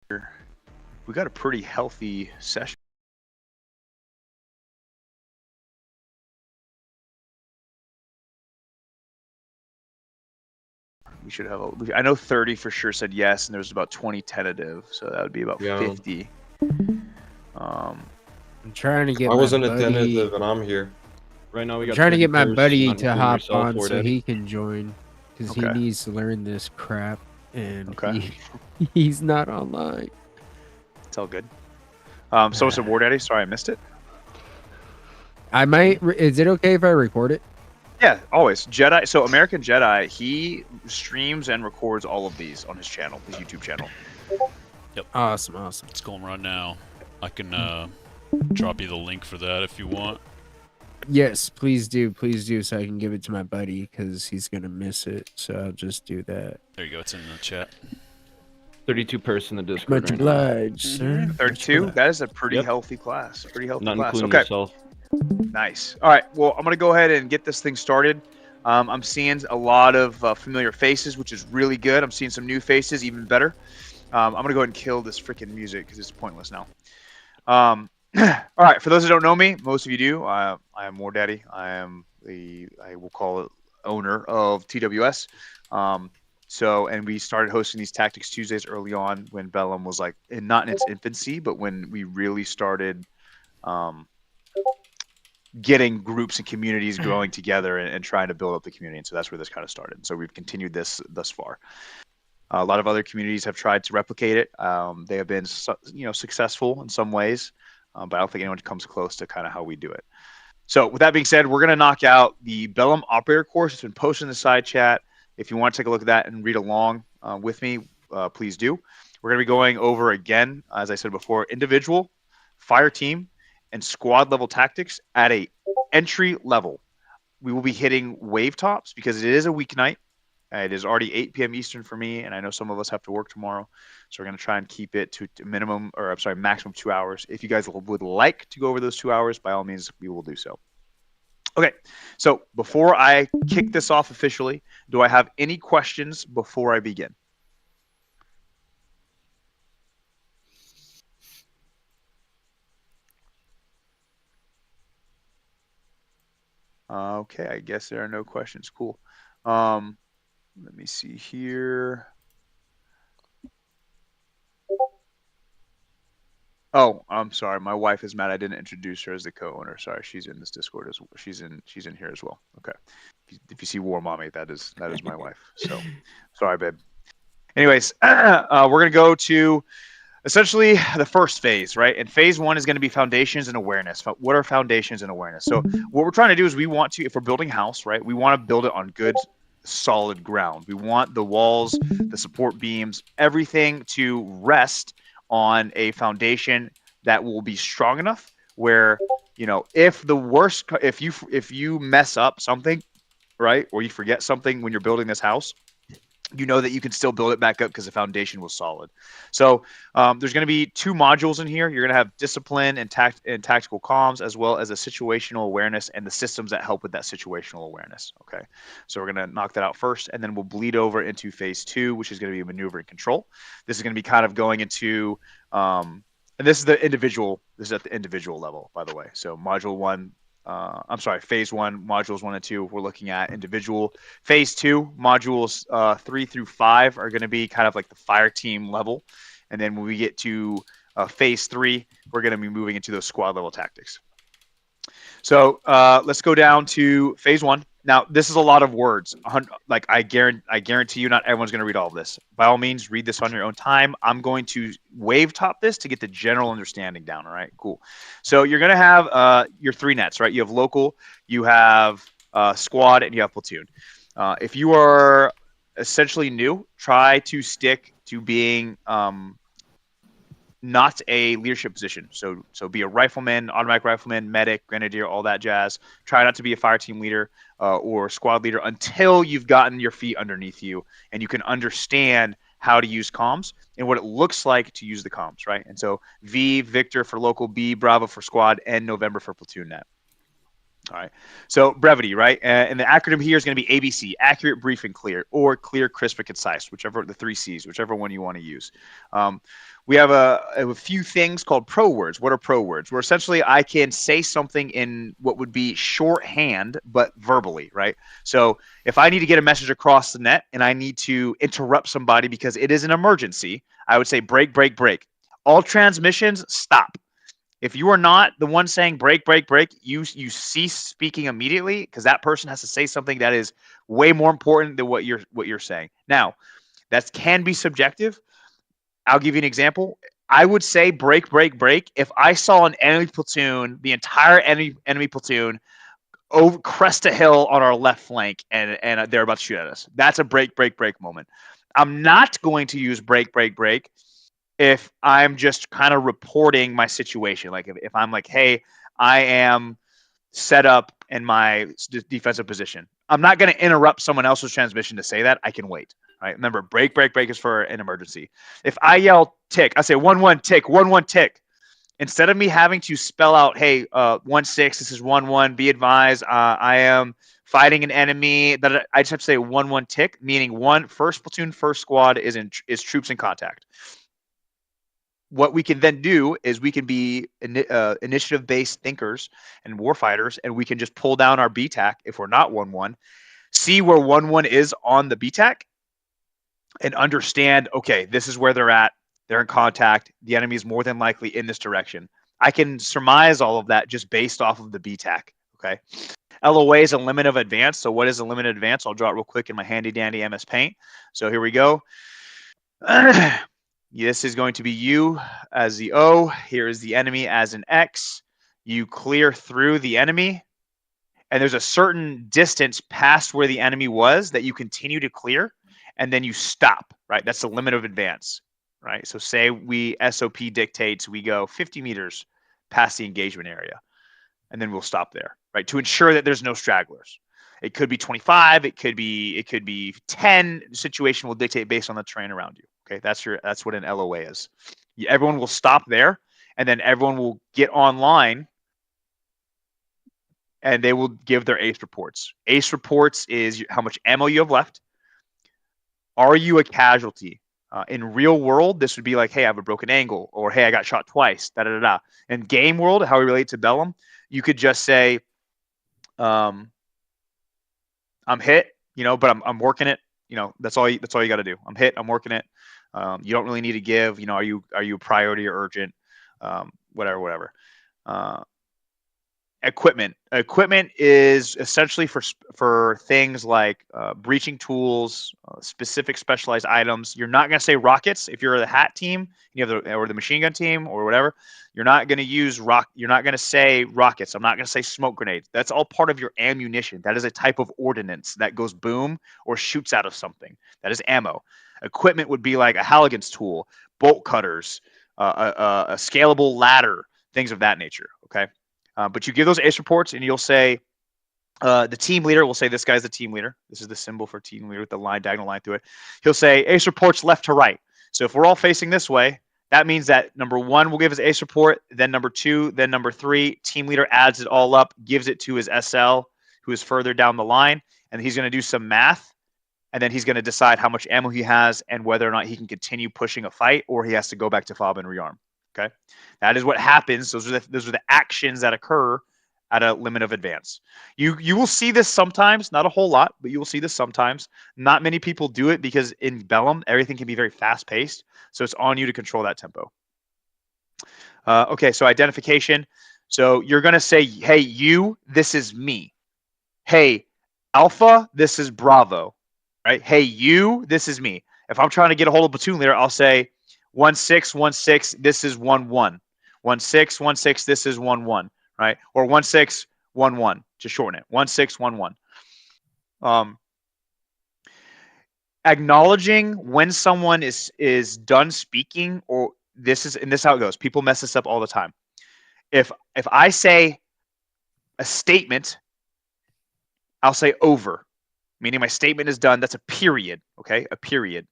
We got a pretty healthy session. We should have. I know 30 for sure said yes, and there's about 20 tentative, so that would be about 50. I'm trying to get. I wasn't attentive, and I'm here. Right now we got. I'm trying to get my buddy to hop yourself, on so he can join, because he needs to learn this crap, and he's not online. It's all good. So it's a War Daddy. Sorry, I missed it. I might. Is it okay if I record it? Yeah, always. Jedi. So American Jedi, he streams and records all of these on his channel, his YouTube channel. Yep. Awesome. It's going right now. I can drop you the link for that if you want. Yes, please do, so I can give it to my buddy because he's gonna miss it. So I'll just do that. There you go. It's in the chat. 32 person in the Discord. Much obliged, sir. 32. That is a pretty healthy class. Pretty healthy Not class. Including yourself. Nice. All right. Well, I'm gonna go ahead and get this thing started. I'm seeing a lot of familiar faces, which is really good. I'm seeing some new faces, even better. I'm gonna go ahead and kill this freaking music because it's pointless now. All right. For those that don't know me, most of you do. I am War Daddy. I will call it owner of TWS. And we started hosting these Tactics Tuesdays early on when Bellum was like not in its infancy, but when we really started getting groups and communities growing together and trying to build up the community. And so that's where this kind of started. So we've continued this thus far. A lot of other communities have tried to replicate it. They have been, successful in some ways, but I don't think anyone comes close to kind of how we do it. So with that being said, we're going to knock out the Bellum Operator course. It's been posted in the side chat. If you want to take a look at that and read along with me, please do. We're going to be going over again, as I said before, individual, fire team, and squad level tactics at a entry level. We will be hitting wave tops because it is a weeknight. It is already 8 p.m. Eastern for me, and I know some of us have to work tomorrow. So we're going to try and keep it to maximum 2 hours. If you guys would like to go over those 2 hours, by all means, we will do so. Okay, so before I kick this off officially, do I have any questions before I begin? Okay, I guess there are no questions. Cool. Let me see here. Oh, I'm sorry. My wife is mad I didn't introduce her as the co-owner. Sorry, she's in this Discord as well. She's in here as well. Okay. If you see War Mommy, that is my wife. So sorry, babe. Anyways, we're gonna go to essentially the first phase, right? And phase one is going to be foundations and awareness. What are foundations and awareness? So what we're trying to do is we want to, if we're building a house, right, we want to build it on good, solid ground. We want the walls, the support beams, everything to rest on a foundation that will be strong enough where, if you mess up something, right, or you forget something when you're building this house, you know that you can still build it back up because the foundation was solid. So there's going to be 2 modules in here. You're going to have discipline and tactical comms, as well as a situational awareness and the systems that help with that situational awareness. Okay, so we're going to knock that out first, and then we'll bleed over into phase 2, which is going to be maneuver and control. This is going to be kind of going into, and this is the individual. This is at the individual level, by the way. So module 1. Phase 1, modules 1 and 2, we're looking at individual. Phase 2, modules 3 through 5 are going to be kind of like the fire team level. And then when we get to phase 3, we're going to be moving into those squad level tactics. So let's go down to phase 1. Now, this is a lot of words. Like I guarantee you not everyone's going to read all of this. By all means, read this on your own time. I'm going to wave top this to get the general understanding down. All right, cool. So you're going to have your 3 nets, right? You have local, you have squad, and you have platoon. If you are essentially new, try to stick to being not a leadership position. So be a rifleman, automatic rifleman, medic, grenadier, all that jazz. Try not to be a fire team leader or squad leader until you've gotten your feet underneath you and you can understand how to use comms and what it looks like to use the comms, right? And so V, Victor for local, B, Bravo for squad, and November for platoon net. All right. So brevity, right? And the acronym here is going to be ABC, accurate, brief, and clear, or clear, crisp, and concise, whichever the 3 C's, whichever one you want to use. we have a few things called pro words. What are pro words? Where essentially I can say something in what would be shorthand, but verbally, right? So if I need to get a message across the net and I need to interrupt somebody because it is an emergency, I would say break, break, break. All transmissions, stop. If you are not the one saying break, break, break, you cease speaking immediately because that person has to say something that is way more important than what you're saying. Now, that can be subjective. I'll give you an example. I would say break, break, break if I saw an enemy platoon, the entire enemy platoon, over crest a hill on our left flank, and they're about to shoot at us. That's a break, break, break moment. I'm not going to use break, break, break if I'm just kind of reporting my situation. Like if I'm like, hey, I am set up in my defensive position. I'm not going to interrupt someone else's transmission to say that. I can wait. Right? Remember, break, break, break is for an emergency. If I yell tick, I say 1-1 tick, 1-1 tick. Instead of me having to spell out, hey, 1-6, this is 1-1, be advised, I am fighting an enemy, that I just have to say 1-1 tick, meaning first platoon, first squad is troops in contact. What we can then do is we can be initiative-based thinkers and warfighters, and we can just pull down our BTAC if we're not 1-1, see where 1-1 is on the BTAC, and understand, okay, this is where they're at. They're in contact. The enemy is more than likely in this direction. I can surmise all of that just based off of the BTAC, okay? LOA is a limit of advance. So what is a limit of advance? I'll draw it real quick in my handy-dandy MS Paint. So here we go. This is going to be U as the O. Here is the enemy as an X. You clear through the enemy, and there's a certain distance past where the enemy was that you continue to clear, and then you stop, right? That's the limit of advance, right? So say we SOP dictates we go 50 meters past the engagement area, and then we'll stop there, right? To ensure that there's no stragglers. It could be 25, it could be 10. The situation will dictate based on the terrain around you. Okay, that's what an LOA is. Everyone will stop there, and then everyone will get online, and they will give their ACE reports. ACE reports is how much ammo you have left. Are you a casualty? In real world, this would be like, hey, I have a broken angle, or hey, I got shot twice, da-da-da-da. In game world, how we relate to Bellum, you could just say, I'm hit, but I'm working it. That's all you got to do. I'm hit, I'm working it. You don't really need to give, are you a priority or urgent? Whatever. Equipment is essentially for things like breaching tools, specific specialized items. You're not going to say rockets if you're the hat team, or the machine gun team or whatever. You're not going to use You're not going to say rockets. I'm not going to say smoke grenades. That's all part of your ammunition. That is a type of ordnance that goes boom or shoots out of something. That is ammo. Equipment would be like a Halligan's tool, bolt cutters, a scalable ladder, things of that nature. Okay. But you give those ACE reports, and you'll say, the team leader will say, this guy's the team leader. This is the symbol for team leader with the diagonal line through it. He'll say ACE reports left to right. So if we're all facing this way, that means that number 1 will give his ACE report, then number 2, then number 3. Team leader adds it all up, gives it to his SL, who is further down the line, and he's going to do some math, and then he's going to decide how much ammo he has and whether or not he can continue pushing a fight, or he has to go back to FOB and rearm. Okay, that is what happens. Those are the actions that occur at a limit of advance. You will see this sometimes, not a whole lot, but you will see this sometimes. Not many people do it because in Bellum, everything can be very fast paced. So it's on you to control that tempo. Okay, so identification. So you're going to say, hey, you, this is me. Hey, Alpha, this is Bravo. Right? Hey, you, this is me. If I'm trying to get a hold of platoon leader, I'll say, 1-6-1-6, this is 1-1. 1-6-1-6, this is 1-1, right? Or 1-6-1-1, to shorten it. 1-6-1-1. Acknowledging when someone is done speaking, or this is how it goes. People mess this up all the time. If I say a statement, I'll say over, meaning my statement is done. That's a period, okay? A period.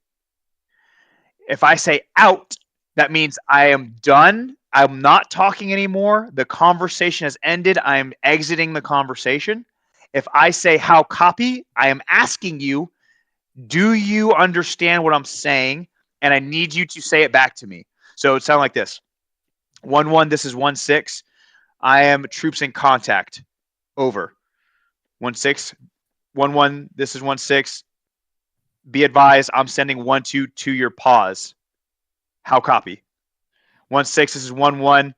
If I say out, that means I am done. I'm not talking anymore. The conversation has ended. I am exiting the conversation. If I say how copy, I am asking you, do you understand what I'm saying? And I need you to say it back to me. So it sounded like this. 1-1, this is 1-6. I am troops in contact. Over. 1-6. 1-1, this is 1-6. Be advised, I'm sending 1-2 to your pause. How copy? 1-6, this is 1-1.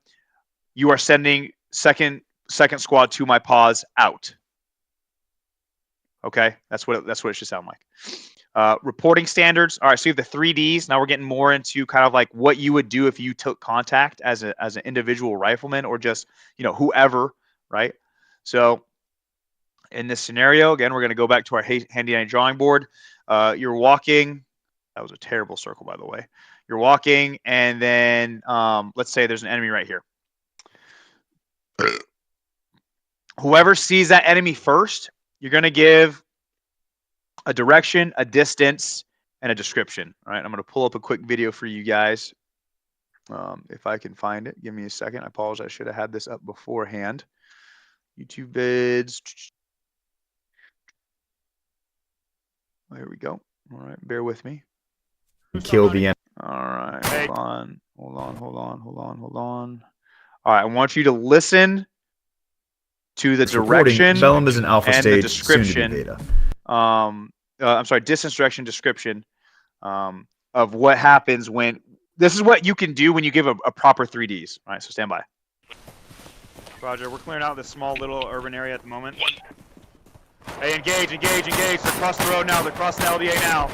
You are sending second squad to my pause out. Okay, that's what it should sound like. Reporting standards. All right, so you have the 3Ds. Now we're getting more into kind of like what you would do if you took contact as an individual rifleman or just, whoever, right? So in this scenario, again, we're going to go back to our handy dandy drawing board. You're walking. That was a terrible circle, by the way. You're walking, and then let's say there's an enemy right here. Whoever sees that enemy first, you're going to give a direction, a distance, and a description. All right, I'm going to pull up a quick video for you guys. If I can find it, give me a second. I apologize. I should have had this up beforehand. YouTube vids. Oh, here we go. All right, bear with me. Kill the enemy. All right, hold on. All right, I want you to listen to the direction. Bellum is an alpha and stage, the description. soon to be beta. I'm sorry, distance, direction, description of what happens when. This is what you can do when you give a proper 3Ds. All right, so stand by. Roger, we're clearing out this small little urban area at the moment. Hey, engage. They're across the road now. They're crossing LDA now.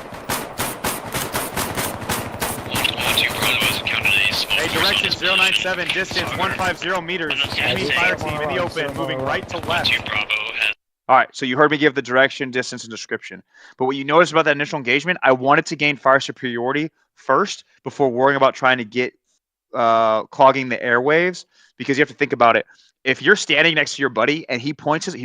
Hey, direction 097, distance 150 meters. Enemy fire team in the open, moving right to left. All right, so you heard me give the direction, distance, and description. But what you notice about that initial engagement, I wanted to gain fire superiority first before worrying about trying to get clogging the airwaves, because you have to think about it. If you're standing next to your buddy and he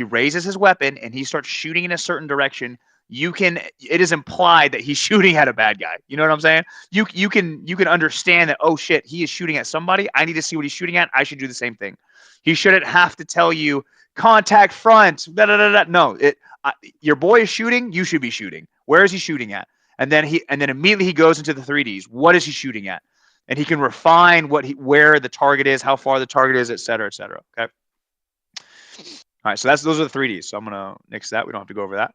raises his weapon and he starts shooting in a certain direction, it is implied that he's shooting at a bad guy. You know what I'm saying? You can understand that, oh shit, he is shooting at somebody. I need to see what he's shooting at. I should do the same thing. He shouldn't have to tell you contact front. No, your boy is shooting. You should be shooting. Where is he shooting at? And then immediately he goes into the 3Ds. What is he shooting at? And he can refine where the target is, how far the target is, et cetera, et cetera. Okay. All right. So those are the 3Ds. So I'm gonna nix that. We don't have to go over that.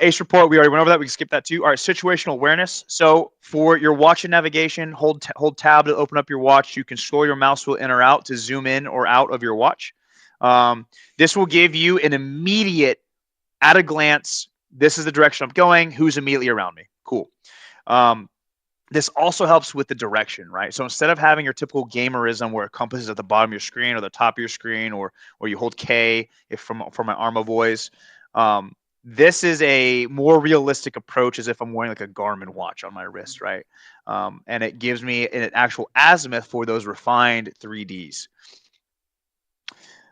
ACE report, we already went over that. We can skip that too. All right, situational awareness. So for your watch and navigation, hold tab to open up your watch. You can scroll your mouse wheel in or out to zoom in or out of your watch. This will give you an immediate, at a glance, this is the direction I'm going, who's immediately around me. Cool. This also helps with the direction, right? So instead of having your typical gamerism where a compass is at the bottom of your screen or the top of your screen, or you hold K if from my Arma voice, this is a more realistic approach, as if I'm wearing like a Garmin watch on my wrist, right? And it gives me an actual azimuth for those refined 3Ds.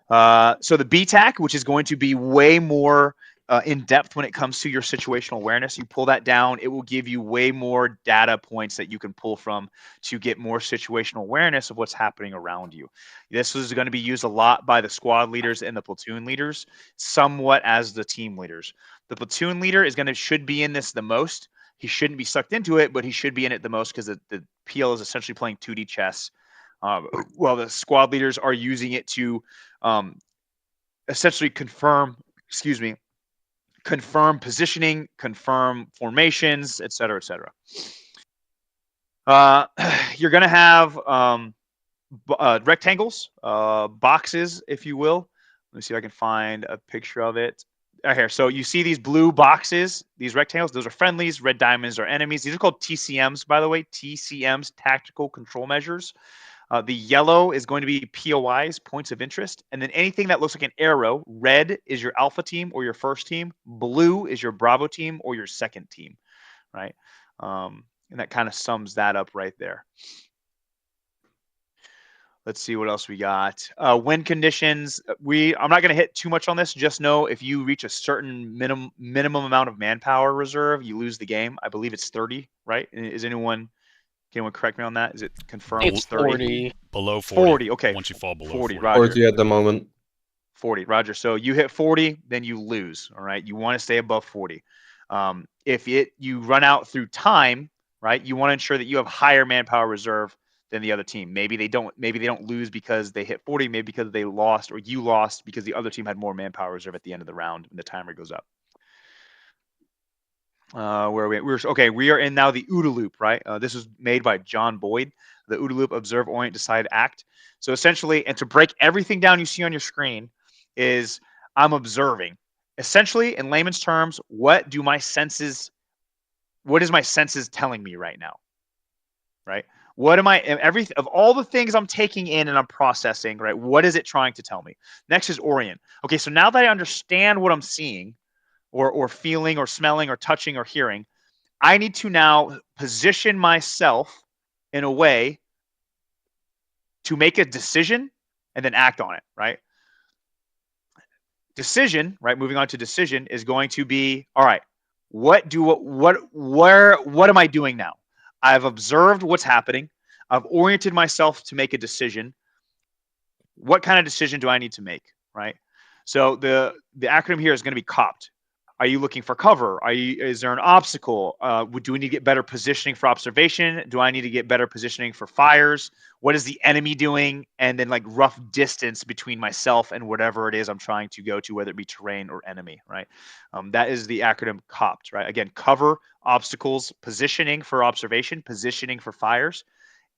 So the BTAC, which is going to be way more in depth when it comes to your situational awareness, you pull that down, it will give you way more data points that you can pull from to get more situational awareness of what's happening around you. This is going to be used a lot by the squad leaders and the platoon leaders, somewhat as the team leaders. The platoon leader should be in this the most. He shouldn't be sucked into it, but he should be in it the most because the PL is essentially playing 2D chess. While the squad leaders are using it to essentially confirm positioning, confirm formations, et cetera, et cetera. You're going to have rectangles, boxes, if you will. Let me see if I can find a picture of it. Right here. So you see these blue boxes, these rectangles, those are friendlies. Red diamonds are enemies. These are called TCMs, by the way. TCMs, tactical control measures. The yellow is going to be POIs, points of interest. And then anything that looks like an arrow, red is your alpha team or your first team. Blue is your Bravo team or your second team, right? And that kind of sums that up right there. Let's see what else we got. Wind conditions. I'm not going to hit too much on this. Just know if you reach a certain minimum amount of manpower reserve, you lose the game. I believe it's 30, right? Can anyone correct me on that? Is it confirmed? It's 30. Below 40. 40, okay. Once you fall below 40, 40. Roger. 40 at the moment. 40, Roger. So you hit 40, then you lose, all right? You want to stay above 40. If you run out through time, right? You want to ensure that you have higher manpower reserve than the other team. Maybe they don't lose because they hit 40, maybe because they lost, or you lost because the other team had more manpower reserve at the end of the round and the timer goes up. Where are we? We are in now the OODA loop, right? This was made by John Boyd. The OODA loop: observe, orient, decide, act. So essentially, and to break everything down you see on your screen is I'm observing. Essentially, in layman's terms, what is my senses telling me right now? Right? What am I, of all the things I'm taking in and I'm processing, right? What is it trying to tell me? Next is orient. Okay, so now that I understand what I'm seeing, or feeling, or smelling, or touching, or hearing, I need to now position myself in a way to make a decision and then act on it, right? Decision, right? Moving on to decision is going to be, all right, what am I doing now? I've observed what's happening. I've oriented myself to make a decision. What kind of decision do I need to make, right? So the acronym here is going to be COPT. Are you looking for cover? Is there an obstacle? Do we need to get better positioning for observation? Do I need to get better positioning for fires? What is the enemy doing? And then like rough distance between myself and whatever it is I'm trying to go to, whether it be terrain or enemy, right? That is the acronym COPT, right? Again, cover, obstacles, positioning for observation, positioning for fires,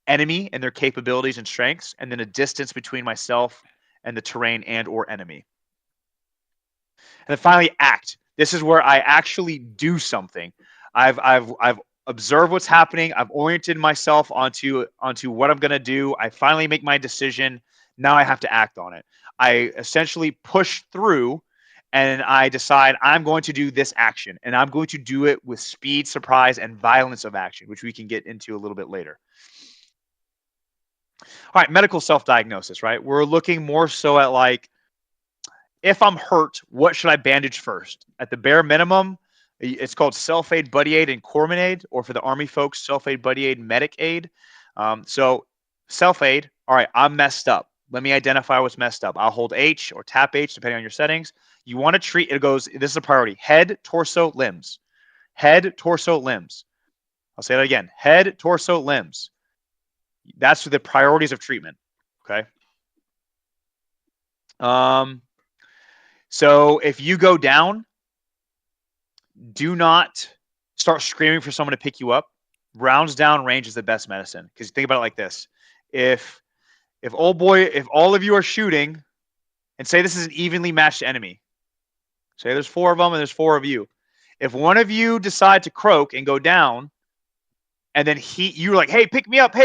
enemy and their capabilities and strengths, and then a distance between myself and the terrain and or enemy. And then finally, act. This is where I actually do something. I've observed what's happening. I've oriented myself onto what I'm going to do. I finally make my decision. Now I have to act on it. I essentially push through and I decide I'm going to do this action, and I'm going to do it with speed, surprise, and violence of action, which we can get into a little bit later. All right, medical self-diagnosis, right? We're looking more so at like, if I'm hurt, what should I bandage first? At the bare minimum, it's called self-aid, buddy aid, and corpsman aid, or for the Army folks, self-aid, buddy aid, medic aid. So self-aid, all right, I'm messed up. Let me identify what's messed up. I'll hold H or tap H, depending on your settings. You want to treat, it goes, this is a priority, head, torso, limbs. Head, torso, limbs. I'll say that again, head, torso, limbs. That's the priorities of treatment, okay? So if you go down, do not start screaming for someone to pick you up. Rounds down range is the best medicine. Because think about it like this. If all of you are shooting, and say this is an evenly matched enemy. Say there's 4 of them and there's 4 of you. If one of you decide to croak and go down, and then you're like, hey, pick me up,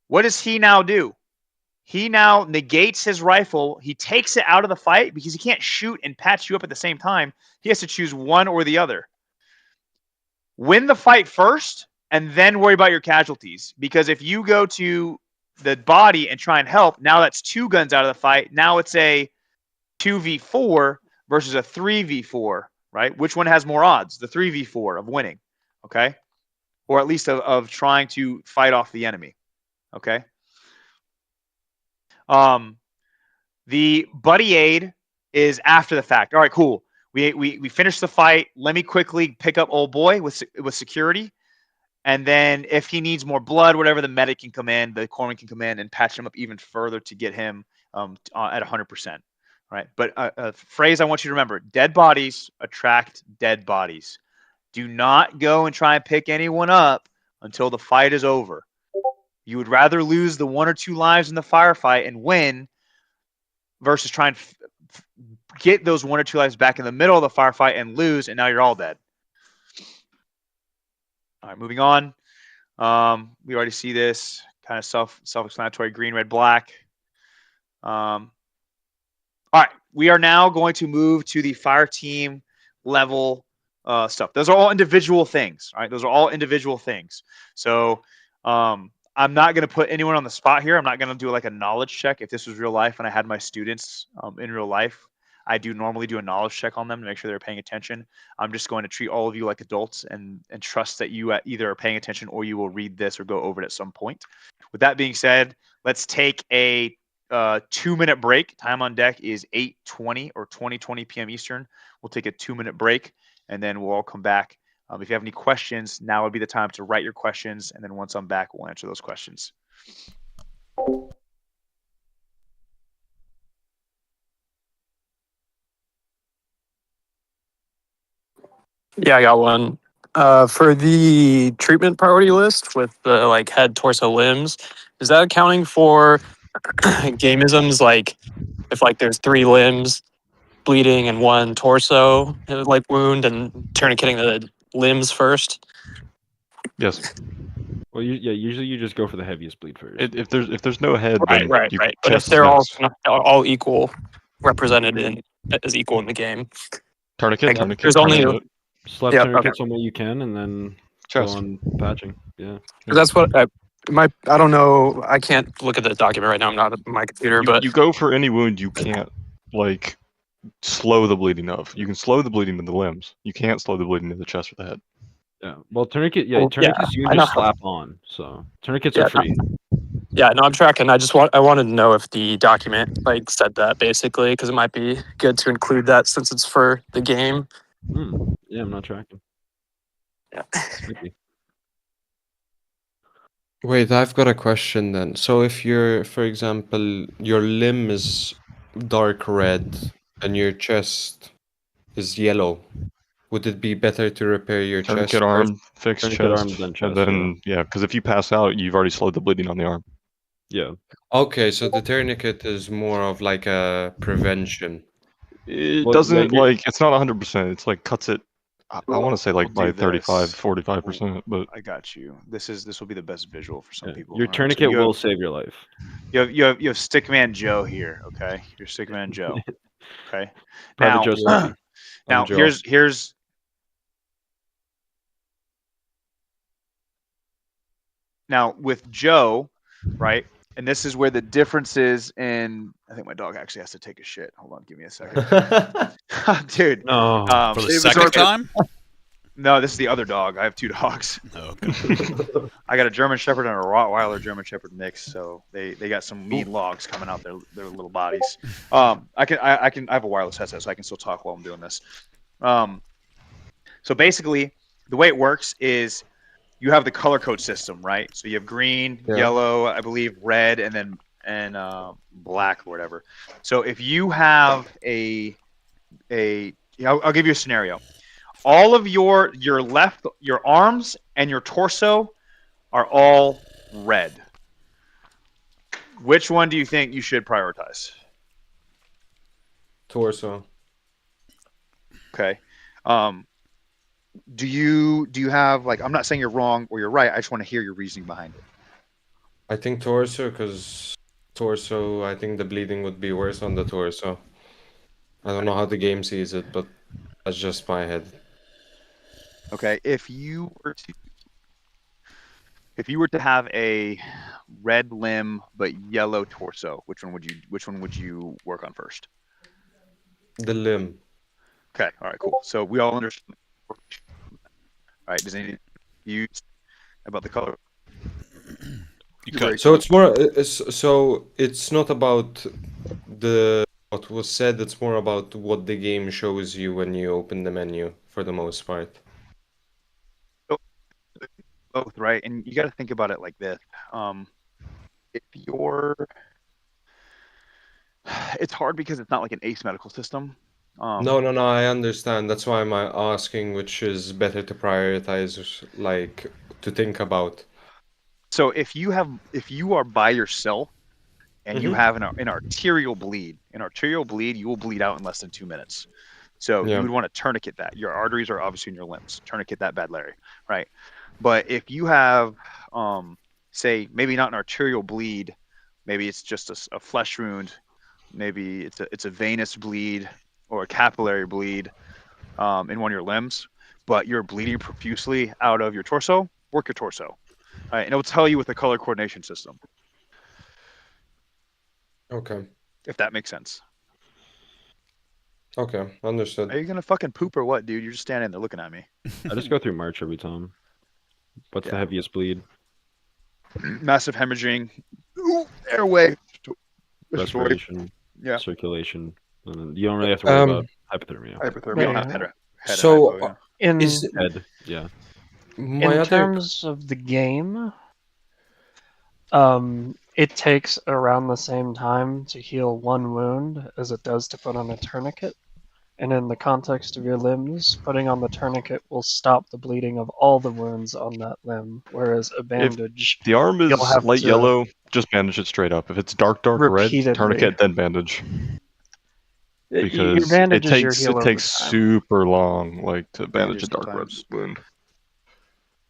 what does he now do? He now negates his rifle. He takes it out of the fight because he can't shoot and patch you up at the same time. He has to choose one or the other. Win the fight first and then worry about your casualties. Because if you go to the body and try and help, now that's 2 guns out of the fight. Now it's a 2v4 versus a 3v4, right? Which one has more odds? The 3v4 of winning, okay? Or at least of trying to fight off the enemy, okay? The buddy aid is after the fact. All right, cool. We finished the fight. Let me quickly pick up old boy with security. And then if he needs more blood, whatever, the medic can come in, the corpsman can come in and patch him up even further to get him at 100%. Right. But a phrase I want you to remember: dead bodies attract dead bodies. Do not go and try and pick anyone up until the fight is over. You would rather lose the 1 or 2 lives in the firefight and win versus try and get those 1 or 2 lives back in the middle of the firefight and lose, and now you're all dead. All right, moving on. We already see this kind of self-explanatory: green, red, black. All right, we are now going to move to the fire team level stuff. Those are all individual things. All right, those are all individual things. So I'm not going to put anyone on the spot here. I'm not going to do like a knowledge check. If this was real life and I had my students in real life, I do normally do a knowledge check on them to make sure they're paying attention. I'm just going to treat all of you like adults and trust that you either are paying attention or you will read this or go over it at some point. With that being said, let's take a 2-minute break. Time on deck is 8:20 or 20:20 p.m. Eastern. We'll take a 2-minute break and then we'll all come back If you have any questions, now would be the time to write your questions, and then once I'm back, we'll answer those questions. Yeah, I got one. For the treatment priority list with the like head, torso, limbs, is that accounting for gamisms? Like if like there's 3 limbs bleeding and 1 torso like wound, and tourniqueting the limbs first? Yes. Well, usually you just go for the heaviest bleed first. If there's no head, Right, then right, you right. But if chest they're yes. all equal, represented in as equal in the game, Tourniquet, like, tourniquet. there's only tourniquet. Slap yeah, tourniquets on what you can, and then go Chest. on patching. Yeah. that's what I don't know. I can't look at the document right now. I'm not at my computer, but You go for any wound you can't like slow the bleeding of. You can slow the bleeding of the limbs. You can't slow the bleeding of the chest or the head. Yeah. Well, tourniquets you I can just know. slap on. So tourniquets Yeah, are free. Yeah, no, I'm tracking. I wanted to know if the document like said that basically, because it might be good to include that since it's for the game. Yeah, I'm not tracking. Yeah. Maybe. Wait, I've got a question then. So if you're, for example, your limb is dark red and your chest is yellow, would it be better to repair your chest Tourniquet arm, fix Tourniquet chest, arm, then and chest, then yeah, because if you pass out, you've already slowed the bleeding on the arm. Yeah. Okay, so the tourniquet is more of like a prevention. It Well, doesn't yeah, like it's not 100%. It's like cuts it. I want to say like We'll by do 35, this. 45%, but I got you. This will be the best visual for some Yeah. people. Your All right, so tourniquet you will have, save your life. you have Stickman Joe here. Okay, you're Stickman Joe. Okay. Private Now, Joe Sloppy. now Joe. here's now with Joe, right? And this is where the difference is in. I think my dog actually has to take a shit. Hold on, give me a second, dude. No. For the it was second sort of- time? No, this is the other dog. I have 2 dogs. Oh, okay. I got a German Shepherd and a Rottweiler German Shepherd mix, so they got some mean logs coming out their little bodies. I have a wireless headset, so I can still talk while I'm doing this. So basically, the way it works is you have the color code system, right? So you have green, yellow, I believe, red, and then black or whatever. So if you have I'll give you a scenario. All of your arms and your torso are all red. Which one do you think you should prioritize? Torso. Okay. Do you have like, I'm not saying you're wrong or you're right. I just want to hear your reasoning behind it. I think torso, because torso, I think the bleeding would be worse on the torso. I don't know how the game sees it, but that's just my head. Okay. If you were to have a red limb but yellow torso, which one would you work on first? The limb. Okay. All right. Cool. So we all understand. All right. Does anyone use about the color? So it's more. So it's not about what was said. It's more about what the game shows you when you open the menu, for the most part. Both, right? And you got to think about it like this. If it's hard because it's not like an ACE medical system. No, I understand. That's why I'm asking which is better to prioritize, like to think about. So if you are by yourself and you have an arterial bleed, you will bleed out in less than 2 minutes. So you would want to tourniquet that. Your arteries are obviously in your limbs. Tourniquet that bad Larry, right? But if you have, say, maybe not an arterial bleed, maybe it's just a flesh wound, maybe it's a venous bleed or a capillary bleed in one of your limbs, but you're bleeding profusely out of your torso, work your torso. All right, and it will tell you with the color coordination system. Okay. If that makes sense. Okay, understood. Are you gonna fucking poop or what, dude? You're just standing there looking at me. I just go through March every time. What's the heaviest bleed? Massive hemorrhaging, airway, Respiration, circulation. And you don't really have to worry about hypothermia. Hypothermia. You don't have So In Head. Yeah. in terms of the game, it takes around the same time to heal one wound as it does to put on a tourniquet. And in the context of your limbs, putting on the tourniquet will stop the bleeding of all the wounds on that limb, whereas a bandage, If the arm is you'll have light to yellow, just bandage it straight up. If it's dark red, repeatedly. tourniquet, then bandage. Your Because bandage it is your takes heal over time. super long, like to bandage a dark red sometimes. wound.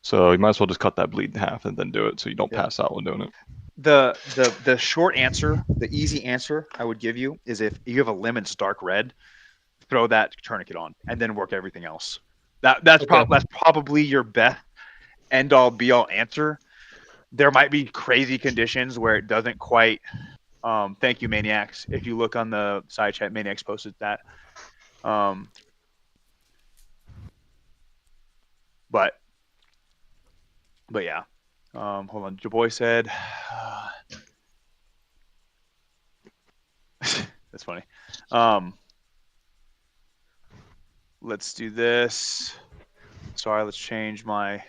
So you might as well just cut that bleed in half and then do it, so you don't pass out when doing it. The short answer, the easy answer I would give you is if you have a limb that's dark red, throw that tourniquet on and then work everything else. That's probably your best end all be all answer. There might be crazy conditions where it doesn't quite. Thank you, Maniacs. If you look on the side chat, Maniacs posted that. But yeah. Hold on. Jaboy said. That's funny. Let's do this. Sorry, let's change my.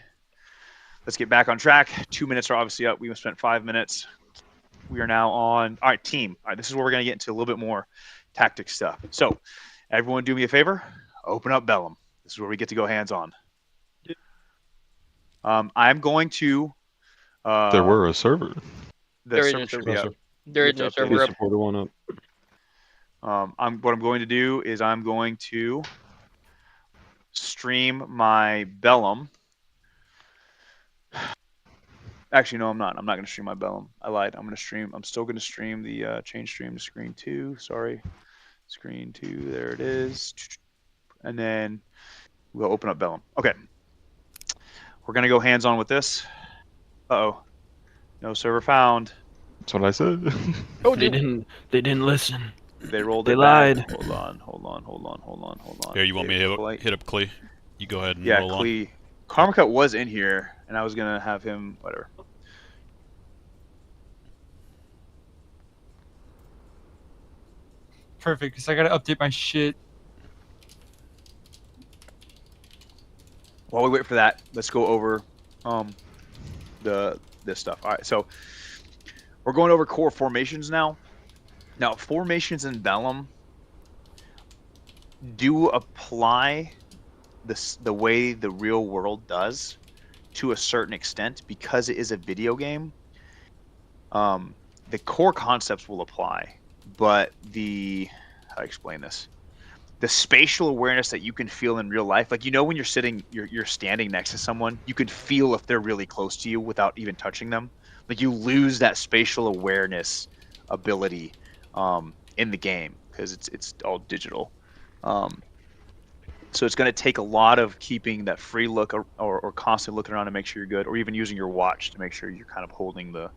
Let's get back on track. 2 minutes are obviously up. We spent 5 minutes. We are now on. All right, team. All right, this is where we're going to get into a little bit more tactic stuff. So, everyone, do me a favor. Open up Bellum. This is where we get to go hands on. I'm going to. There were a server. There is a server. There is a server up. One up. What I'm going to do is I'm going to stream my Bellum. Actually, no, I'm not. I'm not going to stream my Bellum. I lied. I'm still going to stream the change stream to screen 2. Sorry. Screen 2. There it is. And then we'll open up Bellum. Okay. We're going to go hands on with this. Uh-oh. No server found. That's what I said. Oh, they didn't listen. They rolled They it lied. back. Hold on. Here, you want me to hit up Clay? You go ahead and yeah, roll Clay. Karmacut was in here, and I was going to have him, whatever. Perfect, because I got to update my shit. While we wait for that, let's go over this stuff. All right, so we're going over core formations now. Now, formations in Bellum do apply the way the real world does to a certain extent because it is a video game. The core concepts will apply, but how do I explain this? The spatial awareness that you can feel in real life, like when you're standing next to someone, you can feel if they're really close to you without even touching them. Like you lose that spatial awareness ability in the game because it's all digital. So it's going to take a lot of keeping that free look or constantly looking around to make sure you're good, or even using your watch to make sure you're kind of holding the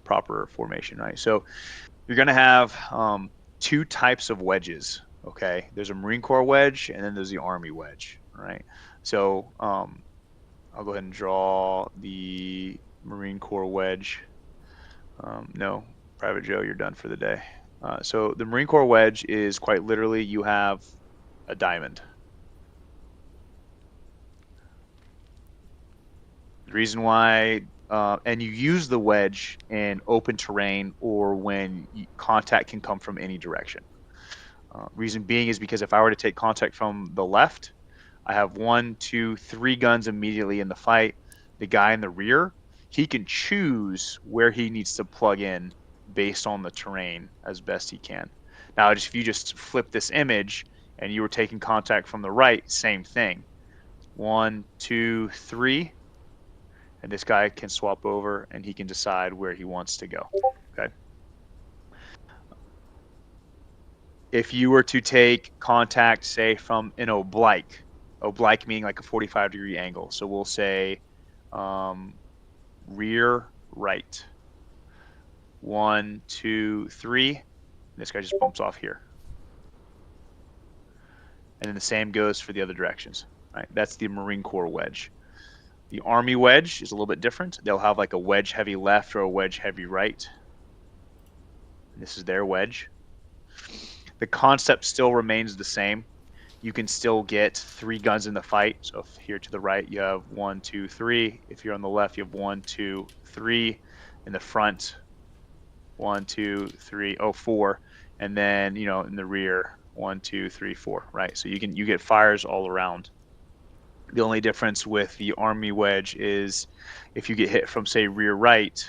proper formation, right? So you're going to have 2 types of wedges. Okay, there's a Marine Corps wedge, and then there's the Army wedge, right? So I'll go ahead and draw the Marine Corps wedge. No, Private Joe, you're done for the day. So the Marine Corps wedge is quite literally you have a diamond. The reason why, and you use the wedge in open terrain or when contact can come from any direction. Reason being is because if I were to take contact from the left, I have 1, 2, 3 guns immediately in the fight. The guy in the rear, he can choose where he needs to plug in based on the terrain as best he can. Now, if you just flip this image and you were taking contact from the right, same thing. 1, 2, 3, and this guy can swap over and he can decide where he wants to go. Okay. If you were to take contact, say, from an oblique meaning like a 45-degree angle. So we'll say rear right. 1, 2, 3. This guy just bumps off here. And then the same goes for the other directions. Right? That's the Marine Corps wedge. The Army wedge is a little bit different. They'll have like a wedge heavy left or a wedge heavy right. This is their wedge. The concept still remains the same. you can still get 3 guns in the fight. So if here to the right you have 1, 2, 3. If you're on the left, you have 1, 2, 3. In the front, 1, 2, 3, 4, and then in the rear, 1, 2, 3, 4. Right. So you get fires all around. The only difference with the Army wedge is if you get hit from, say, rear right,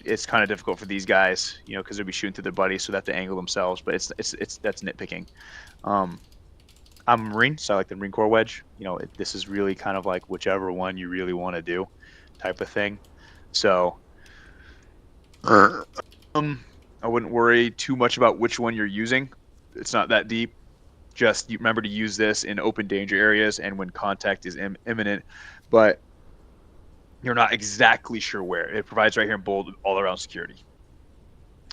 it's kind of difficult for these guys, because they'll be shooting through their buddies, so they have to angle themselves. But it's that's nitpicking. I'm a Marine, so I like the Marine Corps wedge. This is really kind of like whichever one you really want to do, type of thing. So I wouldn't worry too much about which one you're using. It's not that deep. Just remember to use this in open danger areas and when contact is imminent, but you're not exactly sure where. It provides right here in bold all around security.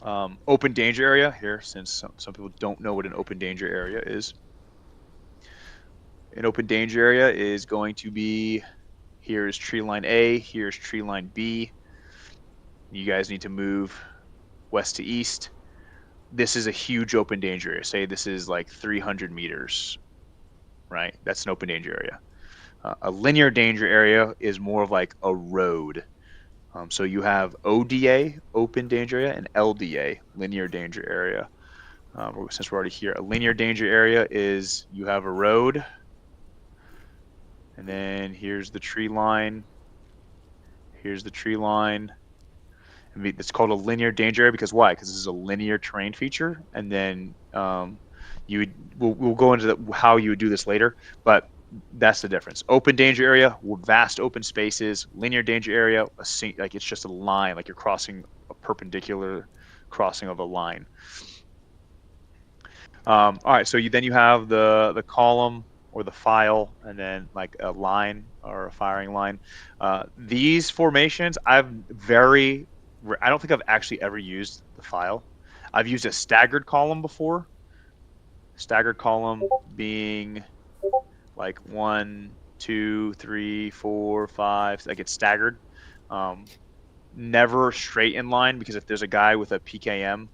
Open danger area here, since some people don't know what an open danger area is. An open danger area is going to be, here's tree line A, here's tree line B. You guys need to move west to east. This is a huge open danger area. Say this is like 300 meters, right? That's an open danger area. A linear danger area is more of like a road. So you have ODA, open danger area, and LDA, linear danger area. Since we're already here, a linear danger area is you have a road, and then here's the tree line. Here's the tree line. It's called a linear danger area because why? Because this is a linear terrain feature, and then we'll go into how you would do this later, but that's the difference. Open danger area, vast open spaces. Linear danger area, like it's just a line, like you're crossing a perpendicular crossing of a line. All right, so then you have the column or the file, and then like a line or a firing line. These formations, I don't think I've actually ever used the file. I've used a staggered column before. Staggered column being like 1, 2, 3, 4, 5. Like it's staggered. Never straight in line, because if there's a guy with a PKM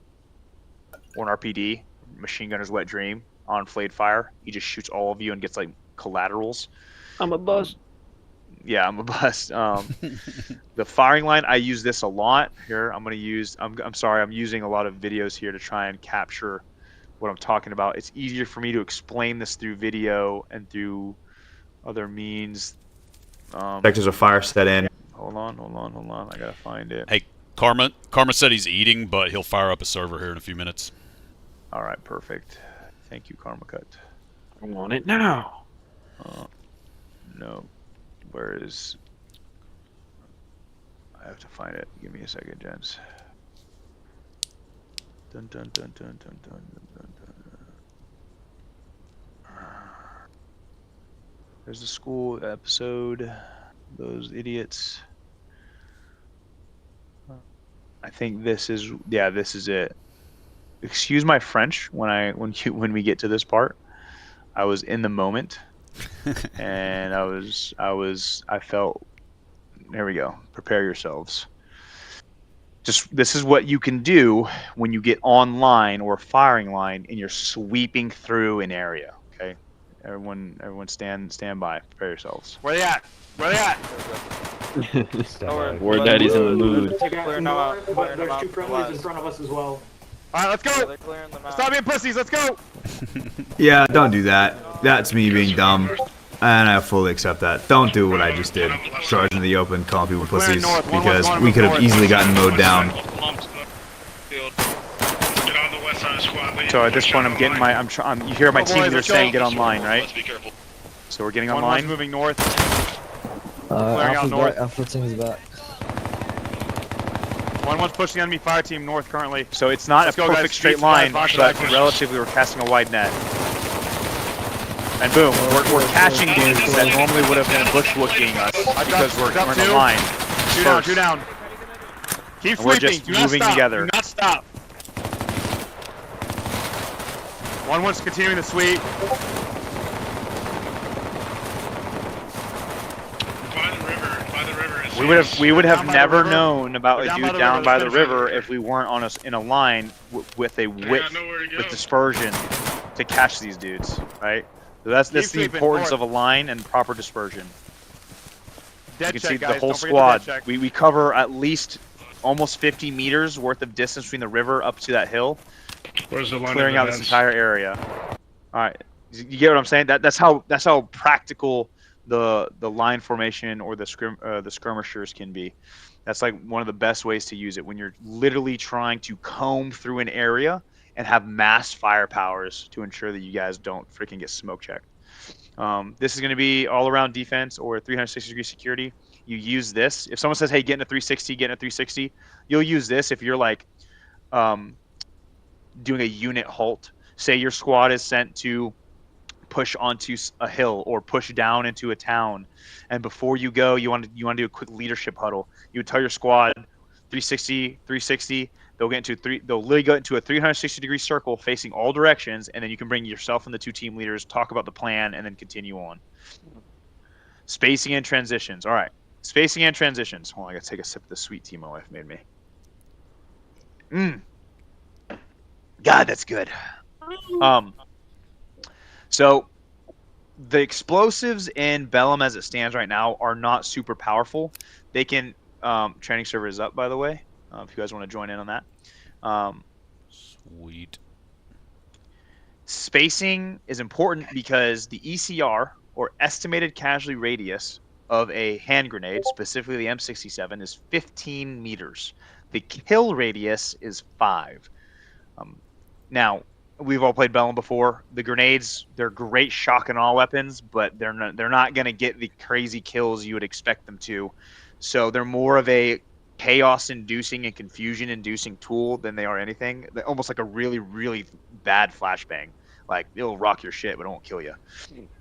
or an RPD, machine gunner's wet dream, on flayed fire, he just shoots all of you and gets like collaterals. I'm a bust. Yeah, I'm a bust. The firing line, I use this a lot. Here, I'm using a lot of videos here to try and capture what I'm talking about. It's easier for me to explain this through video and through other means. There's a fire set in. Hold on. I gotta find it. Hey, Karma said he's eating, but he'll fire up a server here in a few minutes. All right, perfect. Thank you, Karma Cut. I want it now. No. Where is... I have to find it. Give me a second, gents. Dun, dun, dun, dun, dun, dun, dun, dun. There's the school episode. Those idiots. I think this is... Yeah, this is it. Excuse my French when we get to this part. I was in the moment. And I felt, there we go. Prepare yourselves. This is what you can do when you get online or firing line and you're sweeping through an area. Okay, everyone stand by. Prepare yourselves. Where they at? War Daddy's in the mood. But there's 2 friendlies in front of us as well. All right, let's go. Stop being pussies. Let's go. Yeah, don't do that. That's me being dumb. And I fully accept that. Don't do what I just did. Charge in the open, calling people pussies, because we could have easily gotten mowed down. So at this point, I'm getting my. You hear my team leader saying, "Get online," right? So we're getting online. One's moving north. Clearing out north. Alpha team is back. One's pushing enemy fire team north currently. So it's not a perfect straight line, but relatively we're casting a wide net. And boom, we're catching dudes that normally would have been bushwhacking us because we're in a line. Two down. Keep sweeping. We're just moving together. Do not stop. One's continuing to sweep. By the river is We would have never known about a dude down by the river if we weren't on in a line with dispersion to catch these dudes, right? So that's the importance of a line and proper dispersion. You can see the whole squad. We cover at least almost 50 meters worth of distance between the river up to that hill, clearing out this entire area. All right, you get what I'm saying? That's how practical the line formation or the skirmishers can be. That's like one of the best ways to use it when you're literally trying to comb through an area and have mass firepowers to ensure that you guys don't freaking get smoke checked. This is going to be all around defense or 360-degree security. You use this. If someone says, hey, get in a 360, get in a 360, you'll use this if you're like doing a unit halt. Say your squad is sent to push onto a hill or push down into a town, and before you go, you want to do a quick leadership huddle. You would tell your squad 360, 360. They'll literally go into a 360-degree circle facing all directions, and then you can bring yourself and the two team leaders, talk about the plan, and then continue on. Spacing and transitions. All right, spacing and transitions. Hold on, I gotta take a sip of the sweet tea my wife made me. God, that's good. So the explosives in Bellum as it stands right now are not super powerful. They can training server is up, by the way, if you guys want to join in on that. Sweet. Spacing is important because the ECR, or estimated casualty radius, of a hand grenade, specifically the M67, is 15 meters. The kill radius is 5. Now, we've all played Bellum before. The grenades, they're great shock and awe weapons, but they're not going to get the crazy kills you would expect them to. So they're more of a chaos-inducing and confusion-inducing tool than they are anything. They're almost like a really, really bad flashbang. Like, it'll rock your shit, but it won't kill you.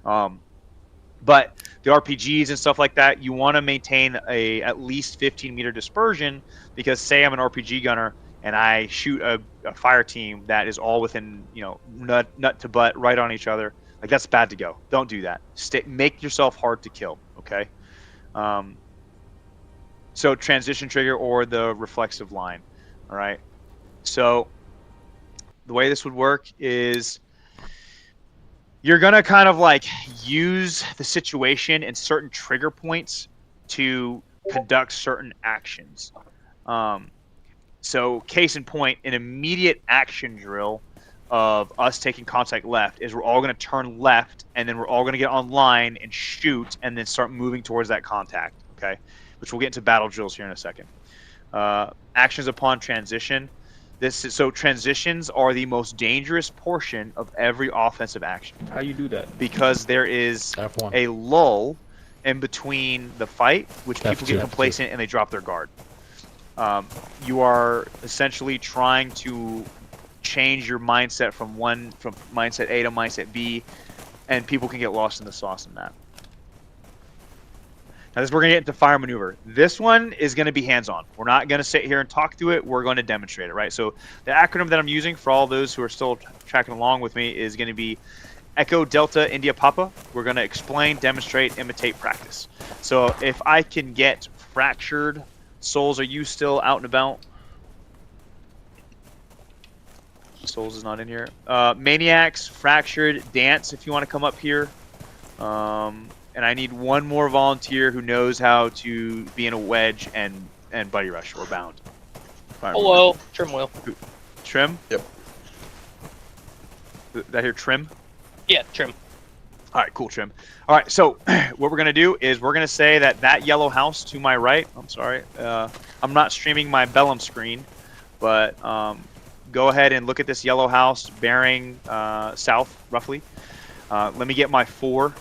But the RPGs and stuff like that, you want to maintain at least 15-meter dispersion, because say I'm an RPG gunner and I shoot a fire team that is all within, nut to butt, right on each other. Like, that's bad to go. Don't do that. Make yourself hard to kill, okay? So transition trigger or the reflexive line, all right? So the way this would work is you're going to kind of like use the situation and certain trigger points to conduct certain actions. So case in point, an immediate action drill of us taking contact left is we're all going to turn left, and then we're all going to get on line and shoot, and then start moving towards that contact, okay? Which we'll get into battle drills here in a second. Actions upon transition. So transitions are the most dangerous portion of every offensive action. How you do that? Because there is a lull in between the fight, which people get complacent and they drop their guard. You are essentially trying to change your mindset from mindset A to mindset B, and people can get lost in the sauce in that. Now, we're going to get into fire maneuver. This one is going to be hands-on. We're not going to sit here and talk through it. We're going to demonstrate it, right? So the acronym that I'm using for all those who are still tracking along with me is going to be Echo Delta India Papa. We're going to explain, demonstrate, imitate, practice. So if I can get fractured Souls, are you still out and about? Souls is not in here. Maniacs, Fractured, Dance, if you want to come up here. And I need one more volunteer who knows how to be in a wedge and buddy rush or bound. Hello, Trim will. Trim? Yep. Did I hear Trim? Yeah, Trim. All right, cool, Trim. All right, so what we're going to do is we're going to say that yellow house to my right, I'm sorry, I'm not streaming my Bellum screen, but go ahead and look at this yellow house bearing south, roughly. Let me get my 4